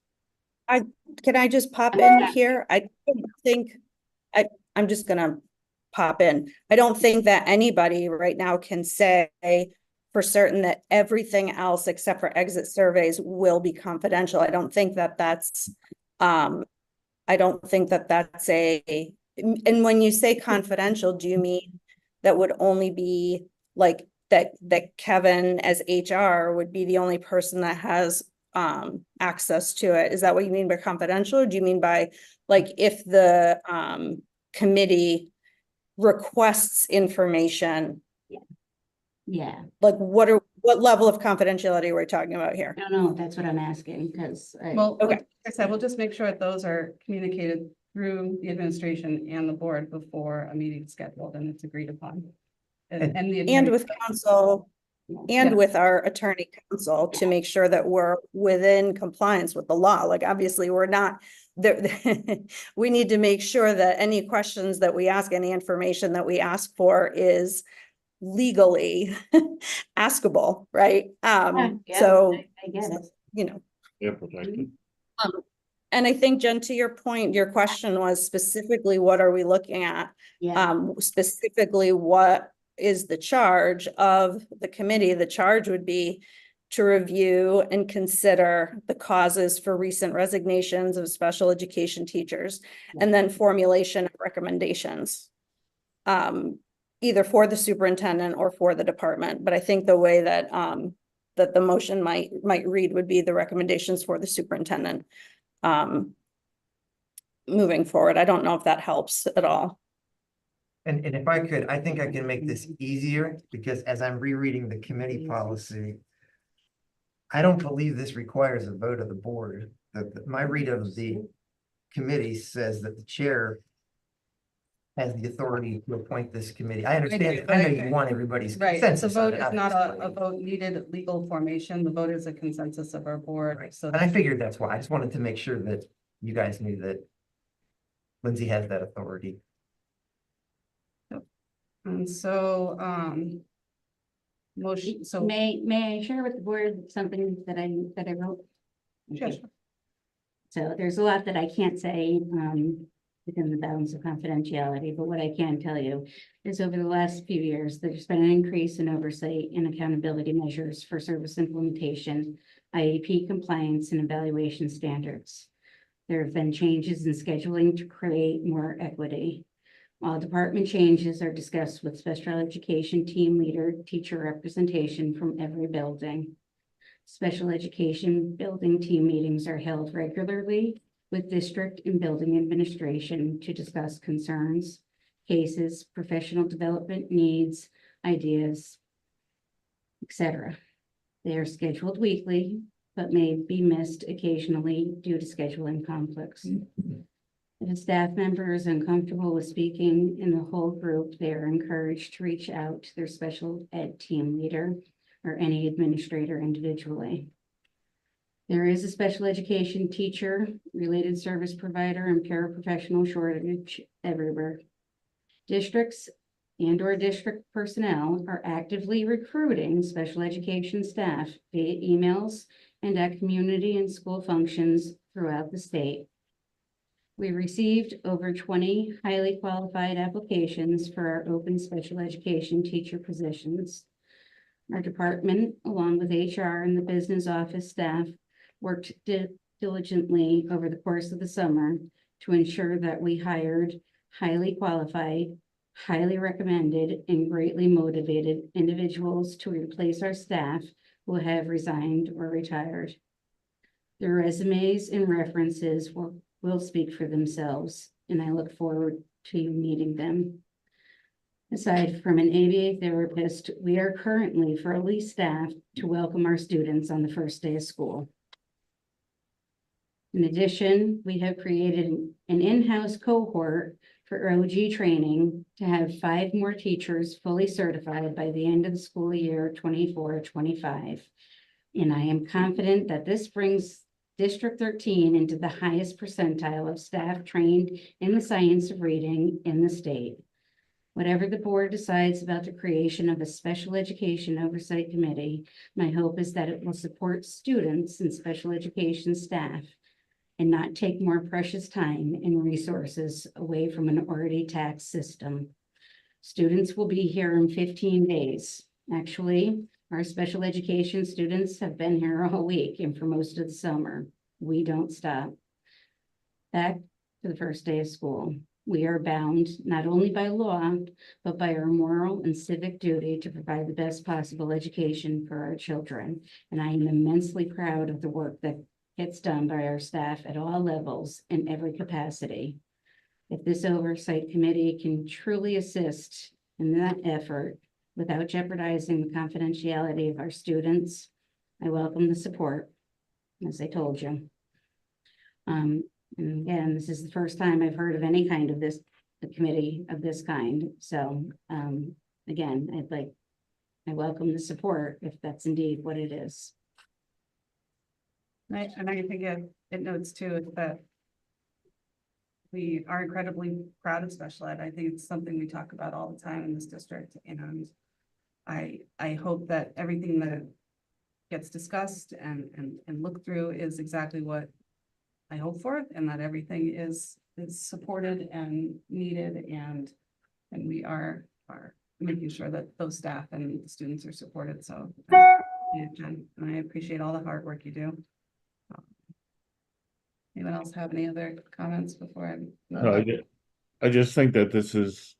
Can I just pop in here? I don't think, I'm just gonna pop in. I don't think that anybody right now can say for certain that everything else except for exit surveys will be confidential. I don't think that that's, I don't think that that's and when you say confidential, do you mean that would only be like that Kevin as HR would be the only person that has access to it? Is that what you mean by confidential? Or do you mean by like if the committee requests information, Yeah, like what level of confidentiality are we talking about here? I don't know, that's what I'm asking, because. Well, Okay. like I said, we'll just make sure that those are communicated through the administration and the board before a meeting's scheduled and it's agreed upon. And the. And with council and Yeah. with our attorney counsel to make sure that we're within compliance with the law. Like, obviously, we're not there. We need to make sure that any questions that we ask, any information that we ask for is legally askable, right? Yeah, So, I get it. you know. Yeah, protected. And I think, Jen, to your point, your question was specifically, what are we looking at? Yeah, Specifically, what is the charge of the committee? The charge would be to review and consider the causes for recent resignations of special education teachers, and then formulation of recommendations. Either for the superintendent or for the department, but I think the way that that the motion might read would be the recommendations for the superintendent. Moving forward, I don't know if that helps at all. And if I could, I think I can make this easier, because as I'm rereading the committee policy, I don't believe this requires a vote of the board. My read of the committee says that the chair has the authority to appoint this committee. I understand, I know you want everybody's Right, the consensus on vote it, is not a obviously. vote needed legal formation. The vote is a consensus of our board, Right. so. And I figured that's why. I just wanted to make sure that you guys knew that Lindsay has that authority. And so, motion, so. may I share with the board something that I wrote? Sure. So there's a lot that I can't say, within the bounds of confidentiality, but what I can tell you is over the last few years, there's been an increase in oversight and accountability measures for service implementation, IEP compliance and evaluation standards. There have been changes in scheduling to create more equity. While department changes are discussed with special education team leader, teacher representation from every building. Special education building team meetings are held regularly with district and building administration to discuss concerns, cases, professional development needs, ideas, etc. They are scheduled weekly, but may be missed occasionally due to scheduling conflicts. If a staff member is uncomfortable with speaking in the whole group, they are encouraged to reach out to their special ed team leader or any administrator individually. There is a special education teacher, related service provider, and paraprofessional shortage everywhere. Districts and/or district personnel are actively recruiting special education staff via emails and at community and school functions throughout the state. We received over 20 highly qualified applications for our open special education teacher positions. Our department, along with HR and the business office staff, worked diligently over the course of the summer to ensure that we hired highly qualified, highly recommended, and greatly motivated individuals to replace our staff who have resigned or retired. Their resumes and references will speak for themselves, and I look forward to you meeting them. Aside from an ABA therapist, we are currently fully staffed to welcome our students on the first day of school. In addition, we have created an in-house cohort for OG training to have 5 more teachers fully certified by the end of the school year 24-25. And I am confident that this brings District 13 into the highest percentile of staff trained in the science of reading in the state. Whatever the board decides about the creation of a special education oversight committee, my hope is that it will support students and special education staff and not take more precious time and resources away from an already taxed system. Students will be here in 15 days. Actually, our special education students have been here all week and for most of the summer. We don't stop. Back to the first day of school. We are bound not only by law, but by our moral and civic duty to provide the best possible education for our children. And I am immensely proud of the work that gets done by our staff at all levels in every capacity. If this oversight committee can truly assist in that effort without jeopardizing the confidentiality of our students, I welcome the support, as I told you. And again, this is the first time I've heard of any kind of this, the committee of this kind. So again, I welcome the support if that's indeed what it is. Right, and I think it notes too that we are incredibly proud of special ed. I think it's something we talk about all the time in this district, and I hope that everything that gets discussed and looked through is exactly what I hope for, and that everything is supported and needed, and we are making sure that those staff and the students are supported. So, yeah, Jen, and I appreciate all the hard work you do. Anyone else have any other comments before I? No, I just think that this is,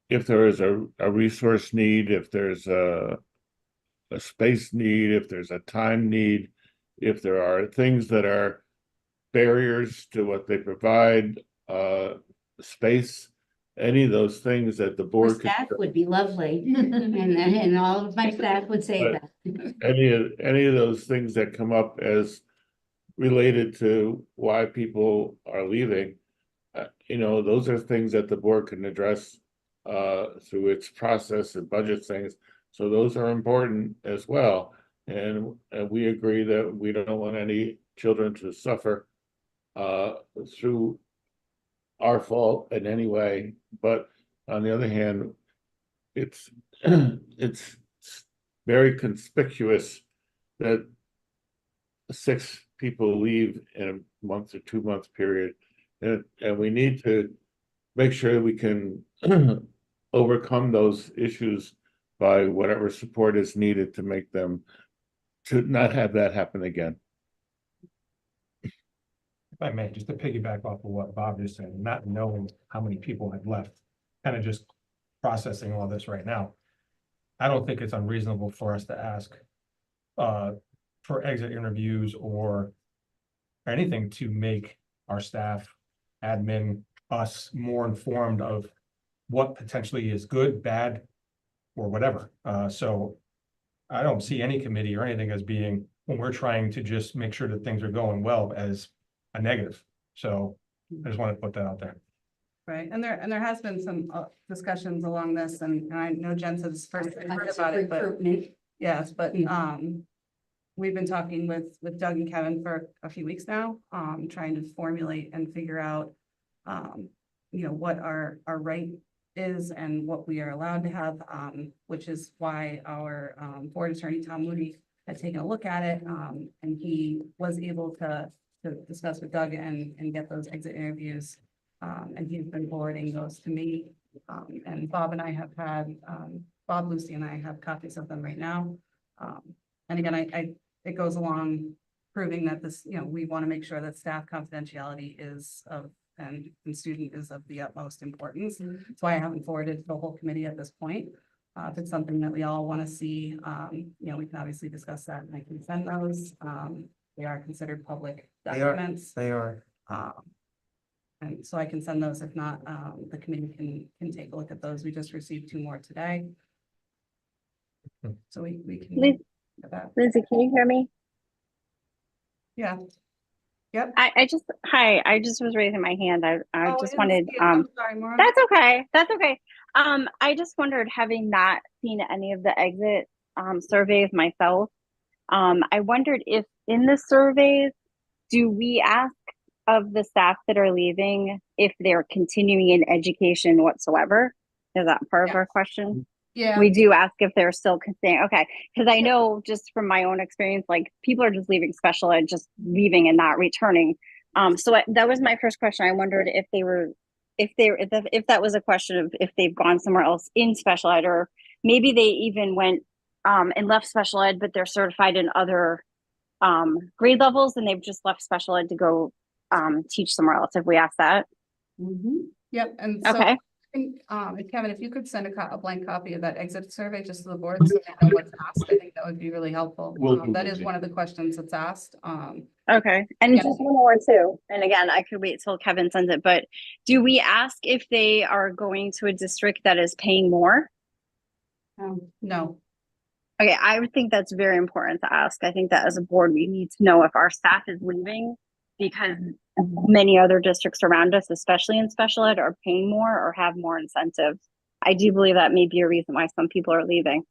if there is a resource need, if there's a space need, if there's a time need, if there are things that are barriers to what they provide, space, any of those things that the Our board could, staff would be lovely, and all of my staff would say But- that. any of those things that come up as related to why people are leaving, those are things that the board can address through its process and budget things. So those are important as well. And we agree that we don't want any children to suffer through our fault in any way. But on the other hand, it's it's very conspicuous that 6 people leave in a month or 2-month period. And we need to make sure we can overcome those issues by whatever support is needed to make them, to not have that happen again. If I may, just to piggyback off of what Bob just said, not knowing how many people had left, kind of just processing all this right now. I don't think it's unreasonable for us to ask for exit interviews or anything to make our staff, admin, us more informed of what potentially is good, bad, or whatever. So I don't see any committee or anything as being, when we're trying to just make sure that things are going well, as a negative. So I just want to put that out there. Right, and there has been some discussions along this, and I know Jen said this first heard about it, but Recruitment. yes, but we've been talking with Doug and Kevin for a few weeks now, trying to formulate and figure out what our right is and what we are allowed to have, which is why our board attorney, Tom Moody, had taken a look at it, and he was able to discuss with Doug and get those exit interviews. And he's been forwarding those to me. And Bob and I have had, Bob, Lucy and I have copies of them right now. And again, it goes along proving that this, we want to make sure that staff confidentiality is and student is of the utmost importance. That's why I haven't forwarded to the whole committee at this point. If it's something that we all want to see, we can obviously discuss that, and I can send those. They are considered public documents. They are. And so I can send those. If not, the committee can take a look at those. We just received 2 more today. So we can. Liz- look at that. Lindsay, can you hear me? Yeah. Yep. I just, hi, I just was raising my hand. I Oh, just I didn't wanted, see it. I'm sorry, Maura. that's okay. That's okay. I just wondered, having not seen any of the exit surveys myself, I wondered if in the surveys, do we ask of the staff that are leaving if they're continuing in education whatsoever? Is that part of our question? Yeah. We do ask if they're still staying. Okay, because I know just from my own experience, like people are just leaving special ed, just leaving and not returning. So that was my first question. I wondered if they were, if that was a question of if they've gone somewhere else in special ed, or maybe they even went and left special ed, but they're certified in other grade levels, and they've just left special ed to go teach somewhere else. If we ask that. Yep. And so Okay. I think, Kevin, if you could send a blank copy of that exit survey just to the board, so they know what's asked, I think that would be really helpful. Will do, That is Lindsay. one of the questions that's asked. Okay, and Yeah. just one more too. And again, I could wait till Kevin sends it, but do we ask if they are going to a district that is paying more? No. Okay, I would think that's very important to ask. I think that as a board, we need to know if our staff is leaving because many other districts around us, especially in special ed, are paying more or have more incentives. I do believe that may be a reason why some people are leaving.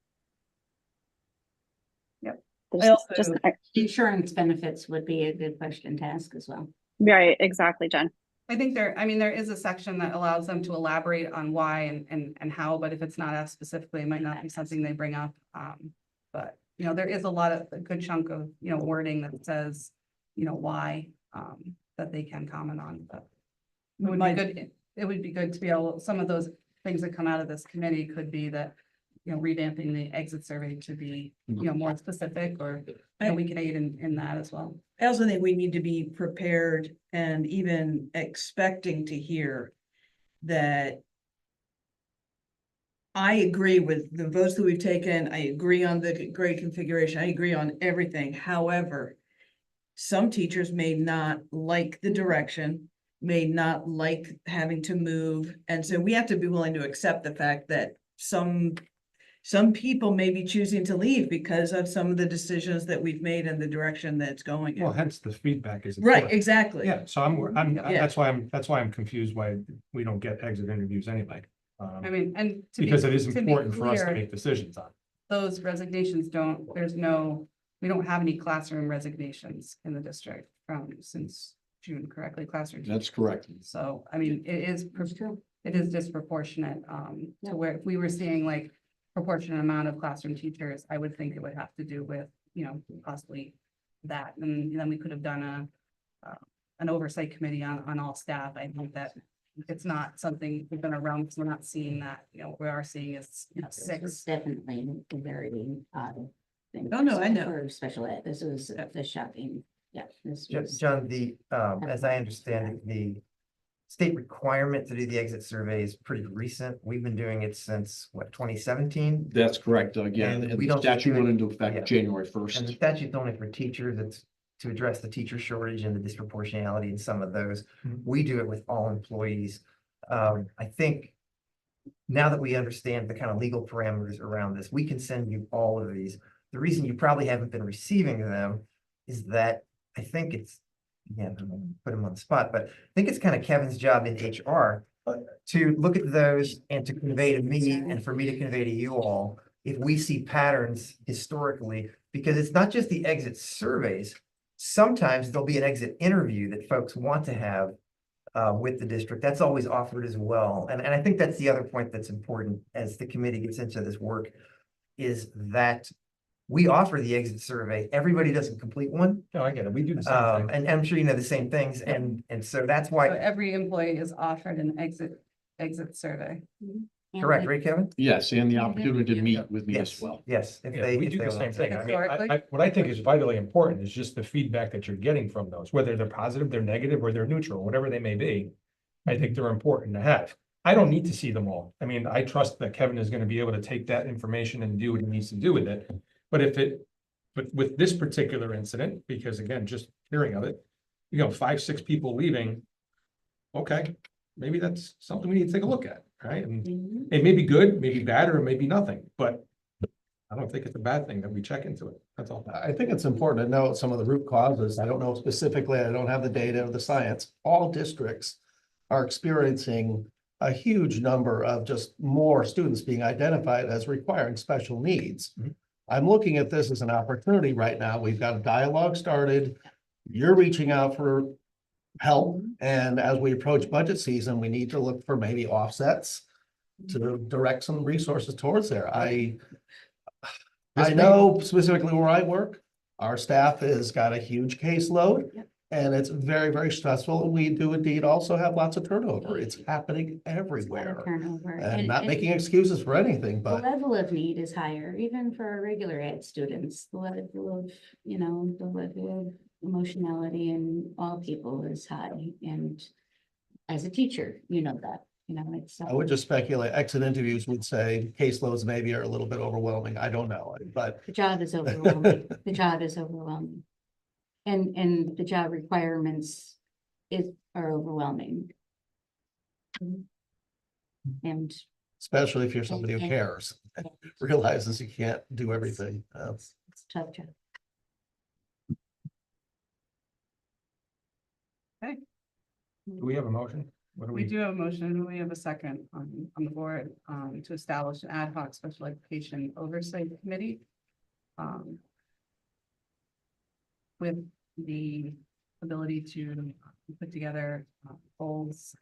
Yep. I also- Insurance benefits would be a good question to ask as well. Right, exactly, Jen. I think there is a section that allows them to elaborate on why and how, but if it's not asked specifically, it might not be something they bring up. But, there is a good chunk of, wording that says, why, that they can comment on, but it would be good, it would be good to be able, some of those things that come out of this committee could be that, revamping the exit survey to be, more specific, or we can aid in that as well. I also think we need to be prepared and even expecting to hear that I agree with the votes that we've taken. I agree on the grade configuration. I agree on everything. However, some teachers may not like the direction, may not like having to move. And so we have to be willing to accept the fact that some people may be choosing to leave because of some of the decisions that we've made and the direction that's going in. Well, hence the feedback is. Right, important. exactly. Yeah, so I'm, Yeah. that's why I'm confused why we don't get exit interviews anyway. I mean, and to be- Because it is to be important for us to clear, make decisions on. those resignations we don't have any classroom resignations in the district since June, correctly, classroom. That's correct. So, I mean, it is disproportionate, to where if we were seeing like proportionate amount of classroom teachers, I would think it would have to do with, possibly that, and then we could have done an oversight committee on all staff. I think that it's not something we've been around, because we're not seeing that, what we are seeing is, This was 6. definitely a very thing. Oh, no, I know. For special ed, this was the shocking, this was. John, as I understand it, the state requirement to do the exit survey is pretty recent. We've been doing it since, what, 2017? That's correct. Again, And and we the don't statute do it- went into effect yeah. January And the 1st. statute's only for teachers. It's to address the teacher shortage and the disproportionality in some of those. Mhm. We do it with all employees. I think now that we understand the kind of legal parameters around this, we can send you all of these. The reason you probably haven't been receiving them is that I think it's, again, I'm gonna put him on the spot, but I think it's kind of Kevin's job in HR to look at those and to convey to me and for me to convey to you all if we see patterns historically, because it's not just the exit surveys. Sometimes there'll be an exit interview that folks want to have with the district. That's always offered as well. And I think that's the other point that's important as the committee gets into this work, is that we offer the exit survey. Everybody doesn't complete one. No, I get it. We do the same thing. And I'm sure you know the same things. And so that's So why, every employee is offered an exit survey. correct, right, Kevin? Yes, and the opportunity to meet with me as Yes, well. yes. If Yeah, they, we if do they the same want to. thing. I mean, Historically. what I think is vitally important is just the feedback that you're getting from those, whether they're positive, they're negative, or they're neutral, whatever they may be. I think they're important to have. I don't need to see them all. I mean, I trust that Kevin is going to be able to take that information and do what he needs to do with it. But with this particular incident, because again, just hearing of it, 5, 6 people leaving. okay, maybe that's something we need to take a look at, right? And Mhm. it may be good, maybe bad, or it may be nothing, but I don't think it's a bad thing that we check into it. That's all. I think it's important to know some of the root causes. I don't know specifically, I don't have the data or the science. All districts are experiencing a huge number of just more students being identified as requiring special needs. Mhm. I'm looking at this as an opportunity right now. We've got a dialogue started. You're reaching out for help, and as we approach budget season, we need to look for maybe offsets to direct some resources towards there. I know specifically where I work, our staff has got a huge caseload. Yep. And it's very, very stressful. We do indeed also have lots of turnover. It's happening It's a lot everywhere. of turnover. And not making excuses for anything, The but level of need is higher, even for our regular ed students. The level of, the level of emotionality in all people is high. And as a teacher, you know that, it's. I would just speculate, exit interviews would say caseloads maybe are a little bit overwhelming. I don't know, but The job is overwhelming. The job is overwhelming. And the job requirements are overwhelming. And especially if you're somebody who cares, realizes you can't do everything. it's a tough job. Do we have a motion? What do We do have a motion, we have a second on the board, to establish an ad hoc special education oversight committee. With the ability to put together goals,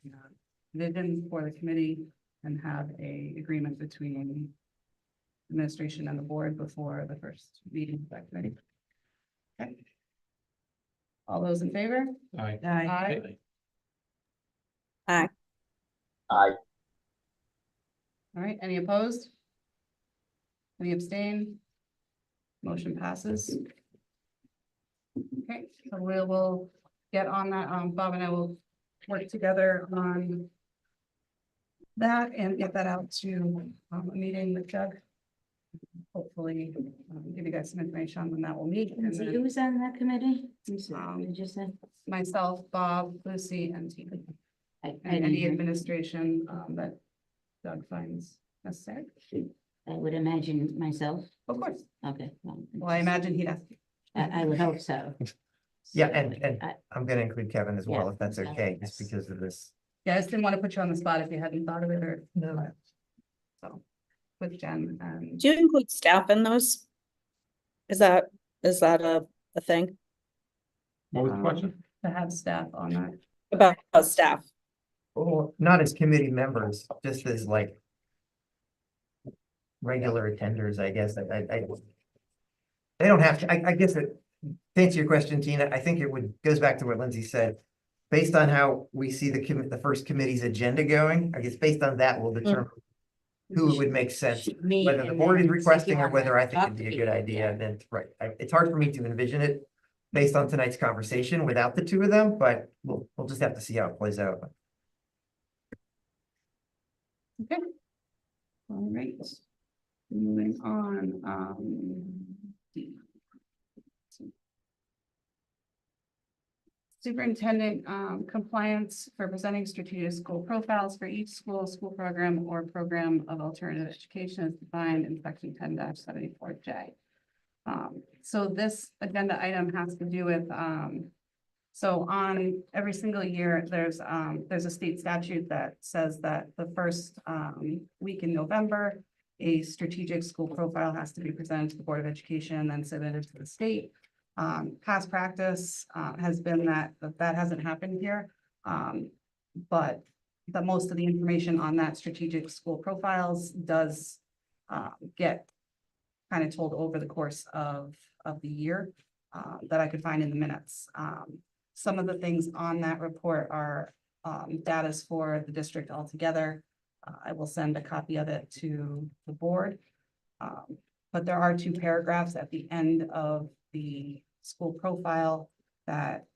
vision for the committee and have a agreement between administration and the board before the first meeting of that committee. Okay. All those in favor? Aye. Aye. Aye. Aye. All right, any opposed? Any abstain? Motion passes. Okay, so we will get on that. Bob and I will work together on that and get that out to a meeting with Doug. Hopefully, give you guys some information on when that will meet. And then, Who's on that committee? Did you say? myself, Bob, Lucy, and Tina, I and didn't any hear. administration that Doug finds necessary. I would imagine myself. Of course. Okay. Well, I imagine he'd ask you. I would hope so. Yeah, and I- I'm gonna include Kevin as well, Yeah. if that's okay, just because of this. Yeah, I just didn't want to put you on the spot if you hadn't thought of it or. No. So, with Jen and. Do you include staff in those? Is that a thing What was the question? To have staff on that. about staff? Well, not as committee members, just as like regular attenders, I guess. They don't have to, I guess it, to answer your question, Tina, I think goes back to what Lindsay said. Based on how we see the first committee's agenda going, I guess based on that, we'll determine who it would make sense, Me whether the and board is then requesting or CPR whether I think talk it'd to be a people, good idea. yeah. And then, right, it's hard for me to envision it based on tonight's conversation without the two of them, but we'll just have to see how it plays out. Okay. All right. Moving on, Superintendent, compliance for presenting strategic school profiles for each school program or program of alternative education as defined in section 10-74J. So this agenda item has to do with, so on every single year, there's a state statute that says that the first, week in November, a strategic school profile has to be presented to the Board of Education and then submitted to the state. Past practice, has been that hasn't happened here. But that most of the information on that strategic school profiles does, get kind of told over the course of the year, that I could find in the minutes. Some of the things on that report are, data's for the district altogether. I will send a copy of it to the board. But there are 2 paragraphs at the end of the school profile that,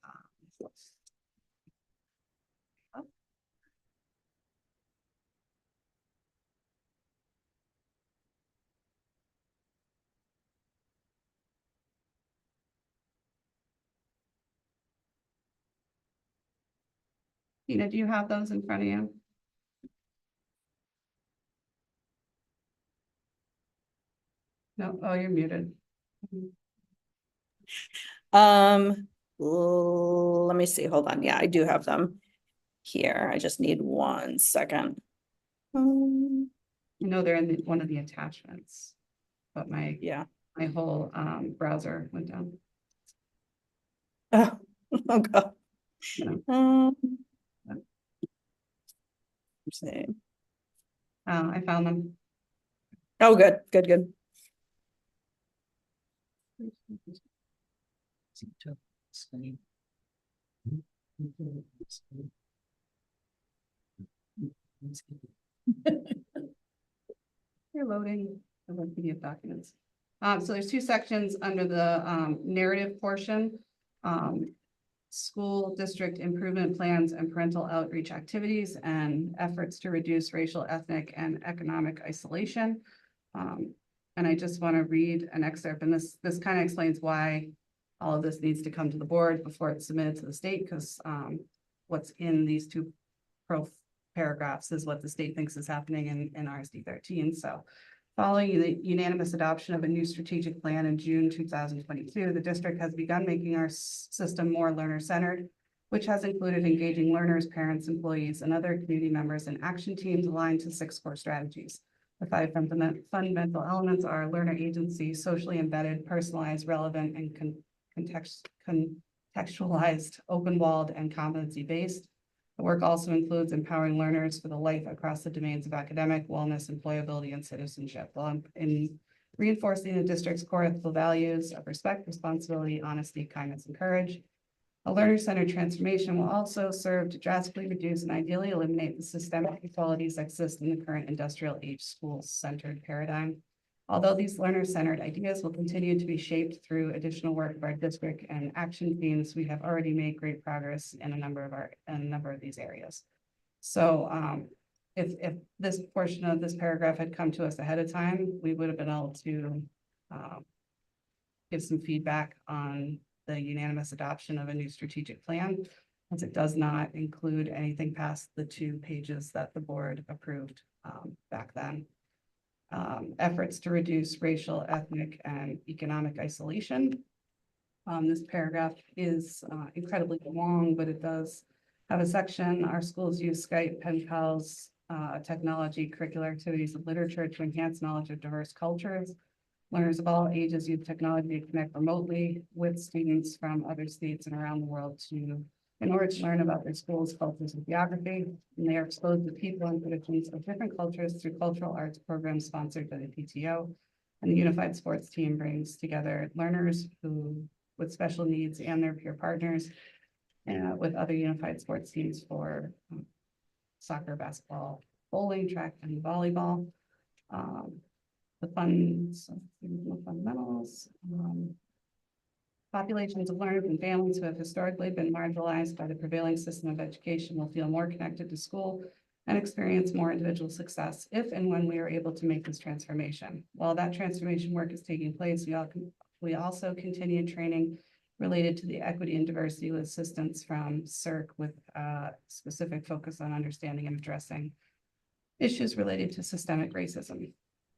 Tina, do you have those in front of you? No, oh, you're muted. Let me see, hold on. Yeah, I do have them here. I just need 1 second. I know they're in one of the attachments, but my whole browser went down. Oh, oh God. Let's see. I found them. Oh, good, good, good. You're loading the web PDF documents. So there's 2 sections under the narrative portion. School district improvement plans and parental outreach activities and efforts to reduce racial, ethnic, and economic isolation. And I just want to read an excerpt, and this kind of explains why all of this needs to come to the board before it's submitted to the state, because what's in these 2 paragraphs is what the state thinks is happening in RSD 13. So following the unanimous adoption of a new strategic plan in June 2022, the district has begun making our system more learner-centered, which has included engaging learners, parents, employees, and other community members in action teams aligned to 6 core strategies. The 5 fundamental elements are learner agency, socially embedded, personalized, relevant, and contextualized, open-walled, and competency-based. The work also includes empowering learners for the life across the domains of academic, wellness, employability, and citizenship, while in reinforcing the district's core ethical values of respect, responsibility, honesty, kindness, and courage. A learner-centered transformation will also serve to drastically reduce and ideally eliminate the systemic inequalities that exist in the current industrial age school-centered paradigm. Although these learner-centered ideas will continue to be shaped through additional work of our district and action teams, we have already made great progress in a number of these areas. So if this portion of this paragraph had come to us ahead of time, we would have been able to give some feedback on the unanimous adoption of a new strategic plan, as it does not include anything past the 2 pages that the board approved back then. Efforts to reduce racial, ethnic, and economic isolation. This paragraph is incredibly long, but it does have a section. Our schools use Skype, pen pals, technology, curricular activities, and literature to enhance knowledge of diverse cultures. Learners of all ages use technology to connect remotely with students from other states and around the world in order to learn about their schools, cultures, and geography. And they are exposed to people and traditions of different cultures through cultural arts programs sponsored by the PTO. And the Unified Sports Team brings together learners with special needs and their peer partners with other unified sports teams for soccer, basketball, bowling, track, and volleyball. The fundamentals. Populations of learners and families who have historically been marginalized by the prevailing system of education will feel more connected to school and experience more individual success if and when we are able to make this transformation. While that transformation work is taking place, we also continue training related to the equity and diversity with assistance from CERC with specific focus on understanding and addressing issues related to systemic racism.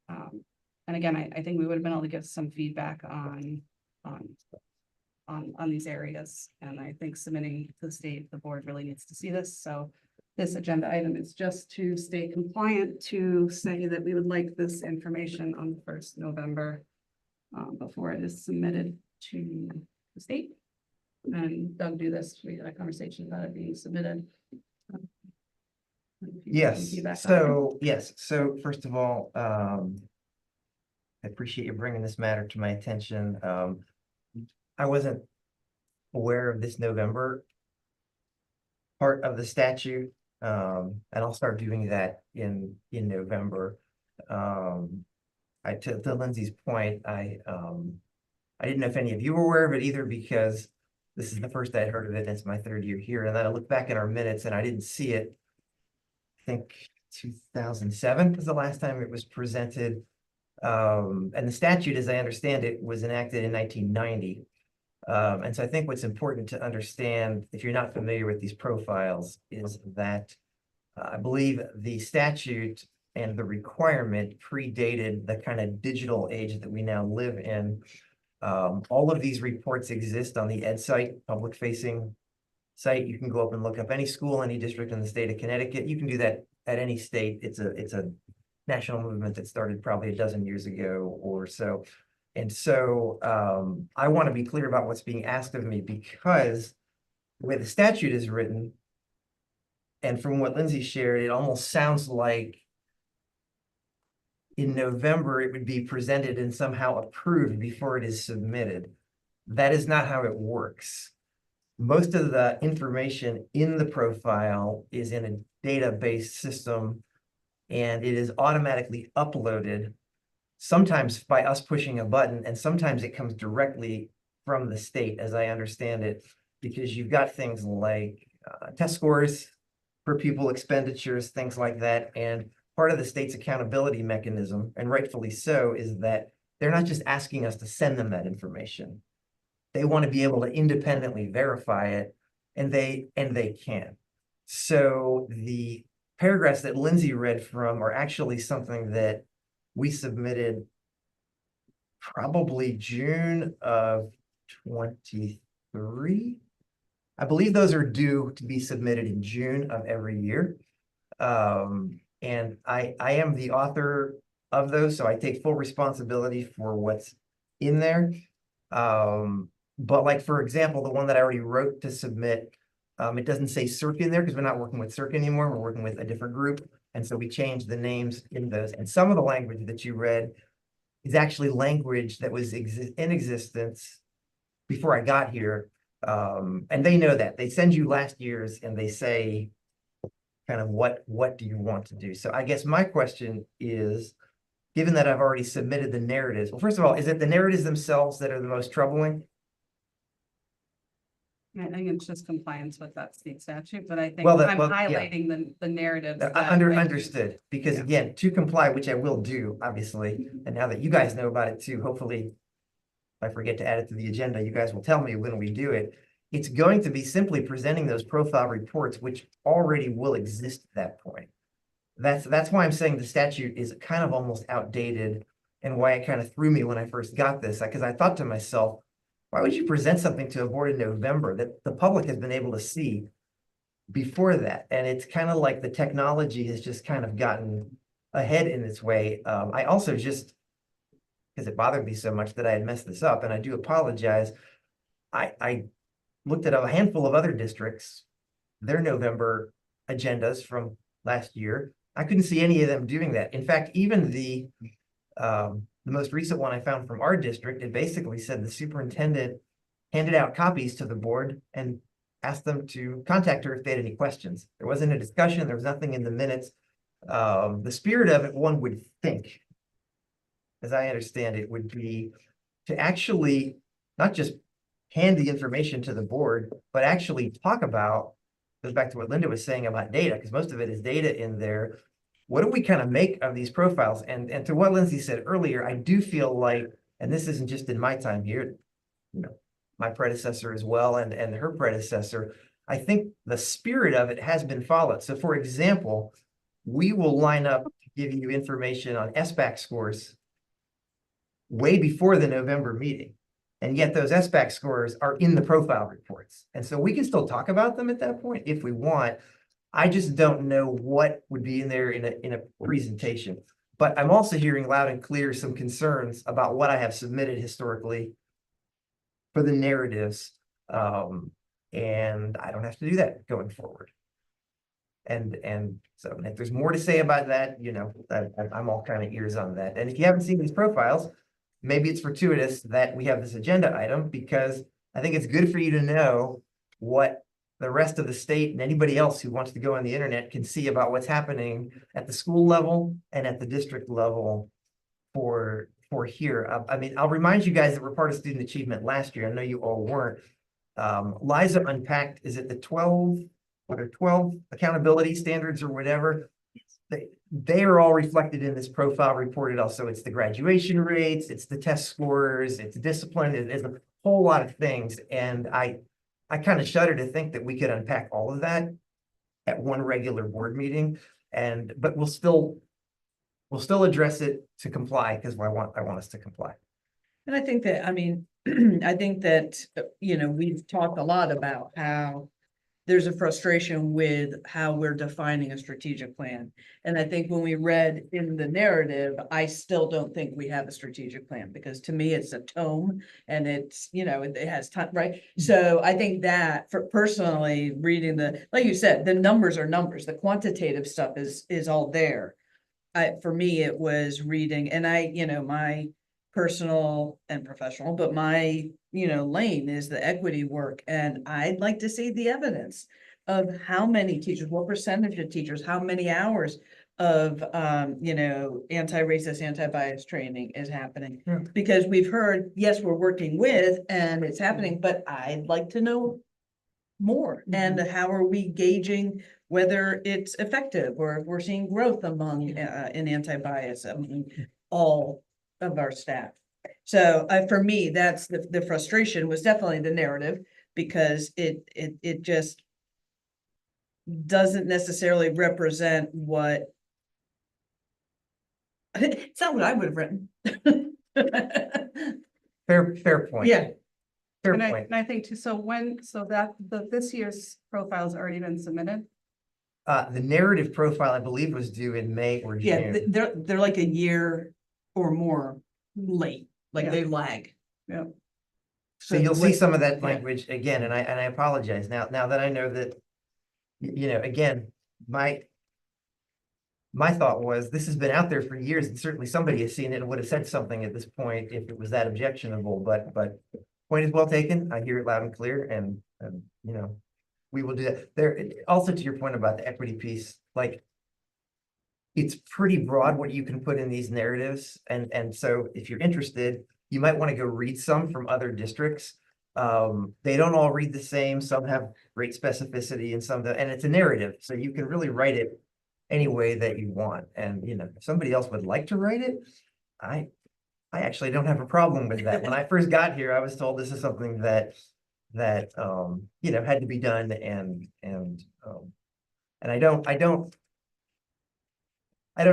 And again, I think we would have been able to give some feedback on these areas. And I think submitting to the state, the board really needs to see this. So this agenda item is just to stay compliant to say that we would like this information on the 1st November before it is submitted to the state. And Doug, do this. We had a conversation about it being submitted. Yes, so first of all, I appreciate you bringing this matter to my attention. I wasn't aware of this November part of the statute, and I'll start doing that in November. To Lindsay's point, I didn't know if any of you were aware of it either, because this is the first I'd heard of it. It's my 3rd year here, and then I looked back at our minutes and I didn't see it. I think 2007 was the last time it was presented. And the statute, as I understand it, was enacted in 1990. And so I think what's important to understand, if you're not familiar with these profiles, is that I believe the statute and the requirement predated the kind of digital age that we now live in. All of these reports exist on the Ed site, public facing site. You can go up and look up any school, any district in the state of Connecticut. You can do that at any state. It's a national movement that started probably a dozen years ago or so. And so I want to be clear about what's being asked of me, because the way the statute is written, and from what Lindsay shared, it almost sounds like in November it would be presented and somehow approved before it is submitted. That is not how it works. Most of the information in the profile is in a database system, and it is automatically uploaded, sometimes by us pushing a button, and sometimes it comes directly from the state, as I understand it, because you've got things like test scores for pupil expenditures, things like that. And part of the state's accountability mechanism, and rightfully so, is that they're not just asking us to send them that information. They want to be able to independently verify it, and they can. So the paragraphs that Lindsay read from are actually something that we submitted probably June of 23. I believe those are due to be submitted in June of every year. And I am the author of those, so I take full responsibility for what's in there. But like, for example, the one that I already wrote to submit, it doesn't say CERC in there because we're not working with CERC anymore. We're working with a different group. And so we changed the names in those. And some of the language that you read is actually language that was in existence before I got here. And they know that. They send you last year's and they say kind of what do you want to do? So I guess my question is, given that I've already submitted the narratives, well, first of all, is it the narratives themselves that are the most troubling? I think it's just compliance with that state statute, but I think Well, I'm yeah. highlighting the narratives. that Understood, because Yeah. again, to comply, which I will do, obviously, and now that you guys know about it too, hopefully, if I forget to add it to the agenda, you guys will tell me when we do it. It's going to be simply presenting those profile reports, which already will exist at that point. That's why I'm saying the statute is kind of almost outdated, and why it kind of threw me when I first got this, because I thought to myself, why would you present something to a board in November that the public has been able to see before that? And it's kind of like the technology has just kind of gotten ahead in its way. I also just, because it bothered me so much that I had messed this up, and I do apologize. I looked at a handful of other districts, their November agendas from last year. I couldn't see any of them doing that. In fact, even the most recent one I found from our district, it basically said the superintendent handed out copies to the board and asked them to contact her if they had any questions. There wasn't a discussion. There was nothing in the minutes. The spirit of it, one would think, as I understand it, would be to actually not just hand the information to the board, but actually talk about, goes back to what Linda was saying about data, because most of it is data in there. What do we kind of make of these profiles? And to what Lindsay said earlier, I do feel like, and this isn't just in my time here, you know, my predecessor as well, and her predecessor, I think the spirit of it has been followed. So for example, we will line up to give you information on SBAC scores way before the November meeting. And yet those SBAC scores are in the profile reports. And so we can still talk about them at that point if we want. I just don't know what would be in there in a presentation. But I'm also hearing loud and clear some concerns about what I have submitted historically for the narratives. And I don't have to do that going forward. And so if there's more to say about that, you know, I'm all kind of ears on that. And if you haven't seen these profiles, maybe it's fortuitous that we have this agenda item, because I think it's good for you to know what the rest of the state and anybody else who wants to go on the internet can see about what's happening at the school level and at the district level for here. I mean, I'll remind you guys that we're part of Student Achievement last year. I know you all weren't. Liza unpacked, is it the 12 accountability standards or whatever? They are all reflected in this profile report. Also, it's the graduation rates, it's the test scores, it's discipline, it's whole lot of things, and I kind of shudder to think that we could unpack all of that at one regular board meeting, but we'll still address it to comply, because I want us to comply. And I think that, I mean, I think that, you know, we've talked a lot about how there's a frustration with how we're defining a strategic plan. And I think when we read in the narrative, I still don't think we have a strategic plan, because to me, it's a tome and it's, you know, it has time, right? So I think that for personally reading like you said, the numbers are numbers, the quantitative stuff is all there. For me, it was reading, and you know, my personal and professional, but my, you know, lane is the equity work. And I'd like to see the evidence of how many teachers, what percentage of teachers, how many hours of, you know, anti-racist, anti-bias training is happening. Yeah. Because we've heard, yes, we're working with, and it's happening, but I'd like to know more. And how are we gauging whether it's effective, or if we're seeing growth among, in anti-bias among all of our staff. So for me, that's the frustration was definitely the narrative, because it just doesn't necessarily represent what it's not what I would have written. Fair point. Yeah. Fair And point. I think too, so that this year's profile's already been submitted. The narrative profile, I believe, was due in May or Yeah, June. they're like a year or more late, like Yeah. they lag. Yeah. So you'll see some of that Yeah. language again, and I apologize now that I know that, you know, again, my thought was, this has been out there for years, and certainly somebody has seen it and would have said something at this point if it was that objectionable, but point is well taken. I hear it loud and clear, and you know, we will do that. There, also to your point about the equity piece, like, it's pretty broad what you can put in these narratives, and so if you're interested, you might want to go read some from other districts. They don't all read the same. Some have great specificity, and and it's a narrative, so you can really write it any way that you want. And, you know, if somebody else would like to write it, I actually don't have a problem with that. When I first got here, I was told this is something that you know, had to be done, and I don't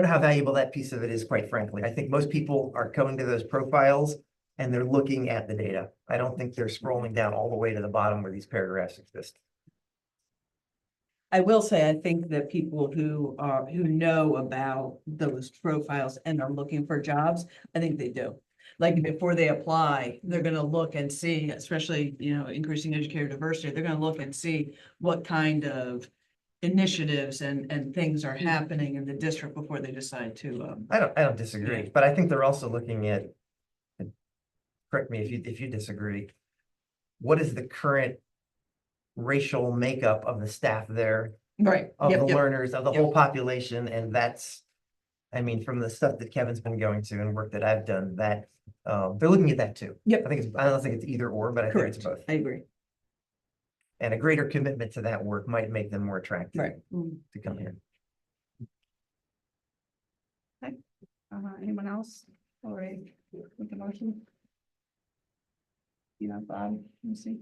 know how valuable that piece of it is, quite frankly. I think most people are going to those profiles and they're looking at the data. I don't think they're scrolling down all the way to the bottom where these paragraphs exist. I will say, I think that people who know about those profiles and are looking for jobs, I think they do. Like, before they apply, they're gonna look and see, especially, you know, increasing educator diversity, they're gonna look and see what kind of initiatives and things are happening in the district before they decide to. I don't disagree, Yeah. but I think they're also looking at, and correct me if you disagree, what is the current racial makeup of the staff there, Right. of Yep, the yep. learners, of the Yep. whole population, and that's, I mean, from the stuff that Kevin's been going to and work that I've done, that they're looking at that too. Yep. I don't think it's either or, but I think it's Correct. both. I agree. And a greater commitment to that work might make them more attractive Right. to come here. Anyone else? All right, with the motion? You know, Bob, let me see.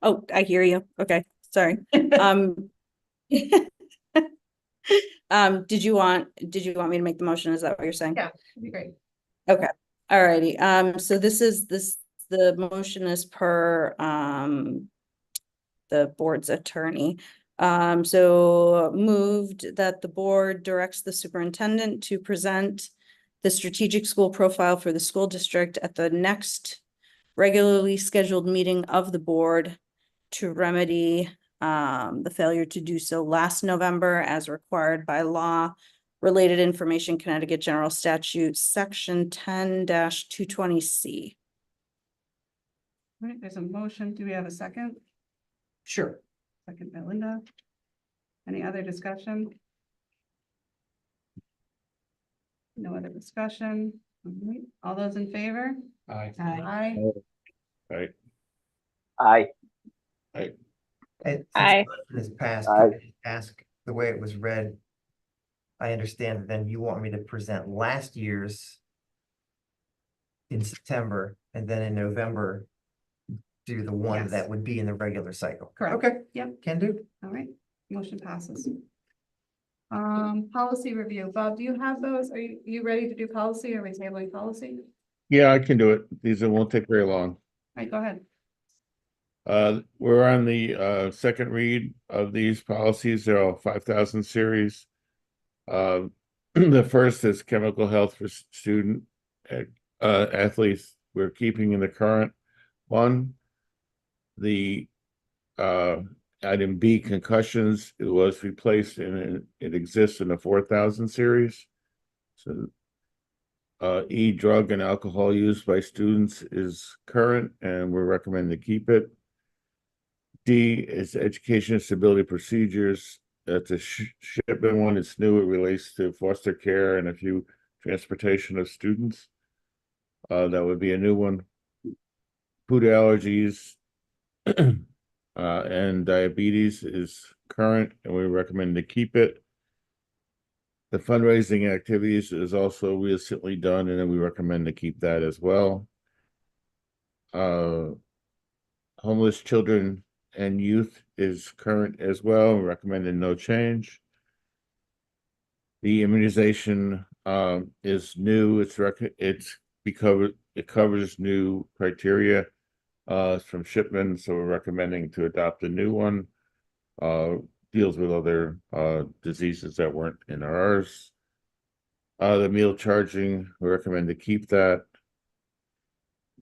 Oh, I hear you. Okay, sorry. Did you want me to make the motion? Is that what you're saying? Yeah, that'd be great. Okay, alrighty. So the motion is per, the board's attorney. So moved that the board directs the superintendent to present the strategic school profile for the school district at the next regularly scheduled meeting of the board to remedy the failure to do so last November as required by law. Related information, Connecticut General Statute, Section 10-220C. All right, there's a motion. Do we have a second? Sure. Second by Linda. Any other discussion? No other discussion. All right, all those in favor? Aye. Aye. Right. Aye. And since Aye. the motion is passed, Aye. can I ask the way it was read? I understand, then you want me to present last year's in September, and then in November, do the one Yes. that would be in the regular cycle. Correct. Okay. Yep. Can do. All right, motion passes. Policy review. Bob, do you have those? Are you ready to do policy? Are we tabling policy? Yeah, I can do it. These won't take very long. All right, go ahead. We're on the second read of these policies. They're all 5,000 series. The first is chemical health for student athletes. We're keeping in the current one. The item B, concussions, it was replaced and it exists in the 4,000 series. So E, drug and alcohol use by students is current and we're recommending to keep it. D is education and stability procedures. That's a shipment one. It's new. It relates to foster care and a few transportation of students. That would be a new one. Food allergies and diabetes is current, and we recommend to keep it. The fundraising activities is also recently done, and then we recommend to keep that as well. Homeless children and youth is current as well, recommended no change. The immunization is new. It covers new criteria from Shipman, so we're recommending to adopt a new one. Deals with other diseases that weren't in ours. The meal charging, we recommend to keep that.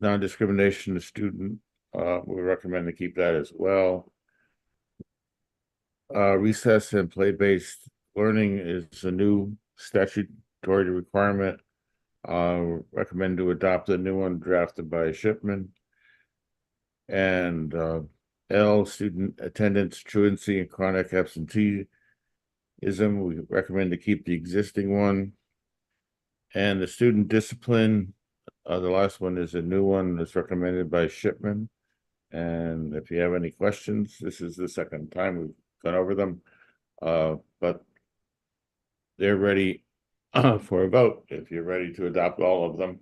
Non-discrimination to student, we recommend to keep that as well. Recess and play-based learning is a new statutory requirement. Recommend to adopt a new one drafted by Shipman. And L, student attendance, truancy, and chronic absenteeism, we recommend to keep the existing one. And the student discipline, the last one is a new one that's recommended by Shipman. And if you have any questions, this is the second time we've gone over them. But they're ready for a vote if you're ready to adopt all of them.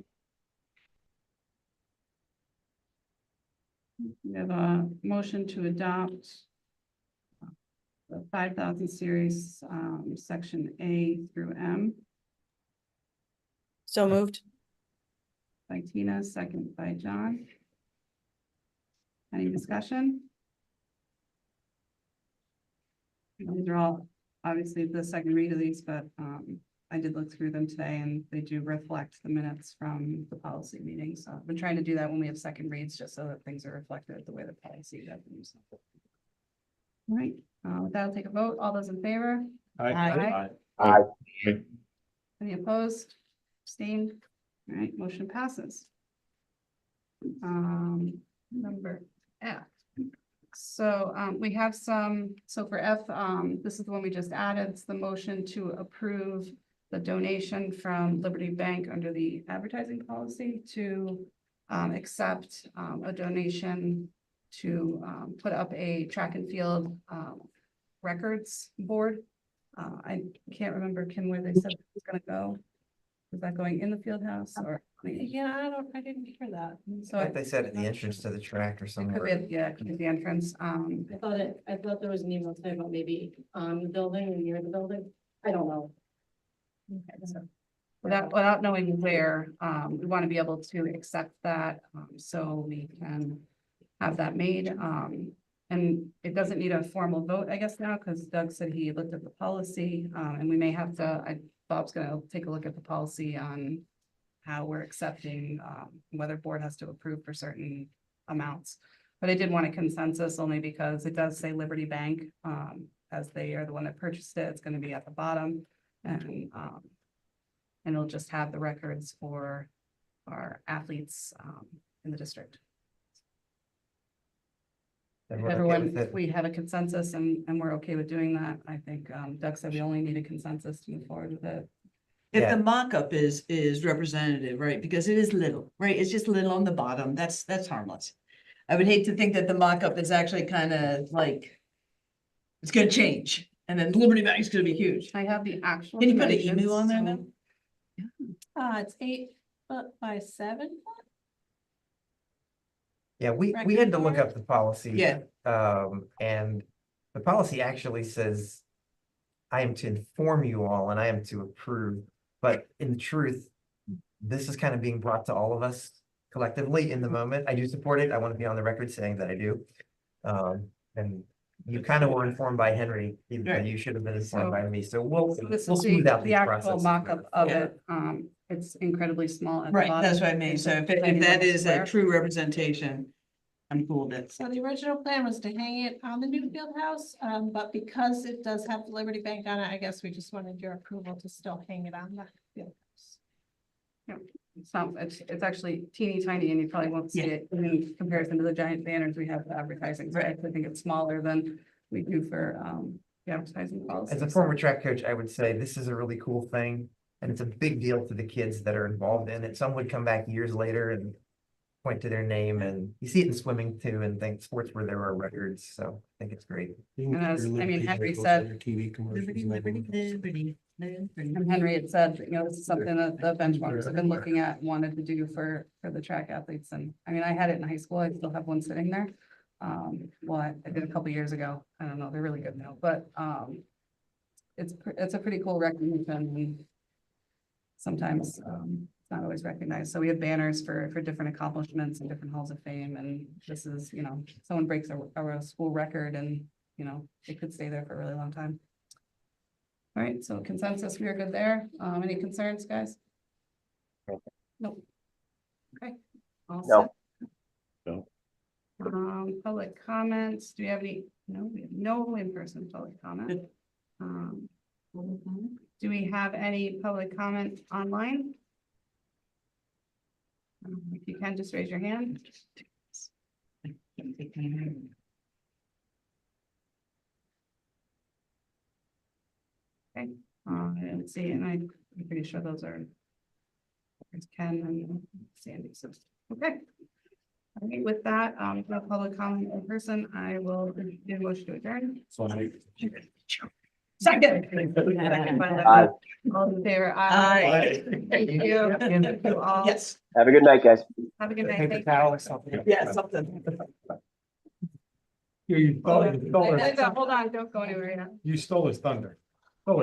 We have a motion to adopt the 5,000 series, section A through M. So moved. By Tina, second by John. Any discussion? These are all obviously the second read of these, but I did look through them today and they do reflect the minutes from the policy meeting. So I've been trying to do that when we have second reads, just so that things are reflected the way the policy does. All right, with that, I'll take a vote. All those in favor? Aye. Any opposed? Abstained? All right, motion passes. Number F. So we have some, so for F, this is the one we just added. It's the motion to approve the donation from Liberty Bank under the advertising policy to accept a donation to put up a track and field records board. I can't remember, Kim, where they said it was gonna go. Is that going in the field house or? Yeah, I didn't hear that. So Like they said at the entrance to the track or it could somewhere. be, yeah, it could be the entrance. I thought there was an email today about maybe on the building or near the building. I don't know. Okay, so without knowing where, we want to be able to accept that, so we can have that made. And it doesn't need a formal vote, I guess now, because Doug said he looked at the policy, and we may have to, Bob's gonna take a look at the policy on how we're accepting, whether board has to approve for certain amounts. But I did want a consensus only because it does say Liberty Bank, as they are the one that purchased it. It's gonna be at the bottom. And it'll just have the records for our athletes in the district. Then we're okay Everyone, with it. we have a consensus and we're okay with doing that. I think Doug said we only need a consensus to move forward with it. If Yeah. the mock-up is representative, right, because it is little, right, it's just little on the bottom, that's harmless. I would hate to think that the mock-up is actually kind of like, it's gonna change, and then Liberty Bank's gonna be huge. I have the actual. Can you put an dimensions, emu on there so- then? It's 8 foot by 7 foot? Yeah, we had to look up the policy. Yeah. And the policy actually says, I am to inform you all and I am to approve, but in truth, this is kind of being brought to all of us collectively in the moment. I do support it. I want to be on the record saying that I do. And you kind of were informed by Henry, even though you should have been informed by me, so we'll This we'll is smooth out the these actual processes. mock-up of Yeah. it. It's incredibly small at the Right, bottom. that's what I mean. It's So a if tiny that little is a square. true representation, I'm cool with it. So the original plan was to hang it on the new field house, but because it does have the Liberty Bank on it, I guess we just wanted your approval to still hang it on the field house. It's actually teeny tiny and you probably won't see it in comparison to the giant banners we have for advertising. So I actually think it's smaller than we do for the advertising policy. As a former track coach, I would say this is a really cool thing, and it's a big deal to the kids that are involved in it. Some would come back years later and point to their name, and you see it in swimming too, and think sports where there are records, so I think it's great. And as, I mean, Henry said, TV commercials. and everything. and Henry had said, you know, this is something that the benchmarks have been looking at, wanted to do for the track athletes. And I mean, I had it in high school. I still have one sitting there. Well, I did a couple years ago. I don't know, they're really good now, but it's a pretty cool recognition. And sometimes it's not always recognized. So we have banners for different accomplishments and different halls of fame. And this is, you know, someone breaks a school record and, you know, it could stay there for a really long time. All right, so consensus, we are good there. Any concerns, guys? Nope. Okay. All No. set. Public comments, do we have any? No, we have no in-person public comment. Do we have any public comment online? If you can, just raise your hand. Okay, I didn't see, and I'm pretty sure those are. There's Ken and Sandy, so, okay. All right, with that, for public comment in person, I will do a motion to adjourn. Second. Aye. All in favor? Aye. Thank you. Thank you all. Yes. Have a good night, guys. Have a good night. Paper Thank towel or something. Yeah, something. You stole his you. Hold on, don't go anywhere yet. You stole his thunder. Stole her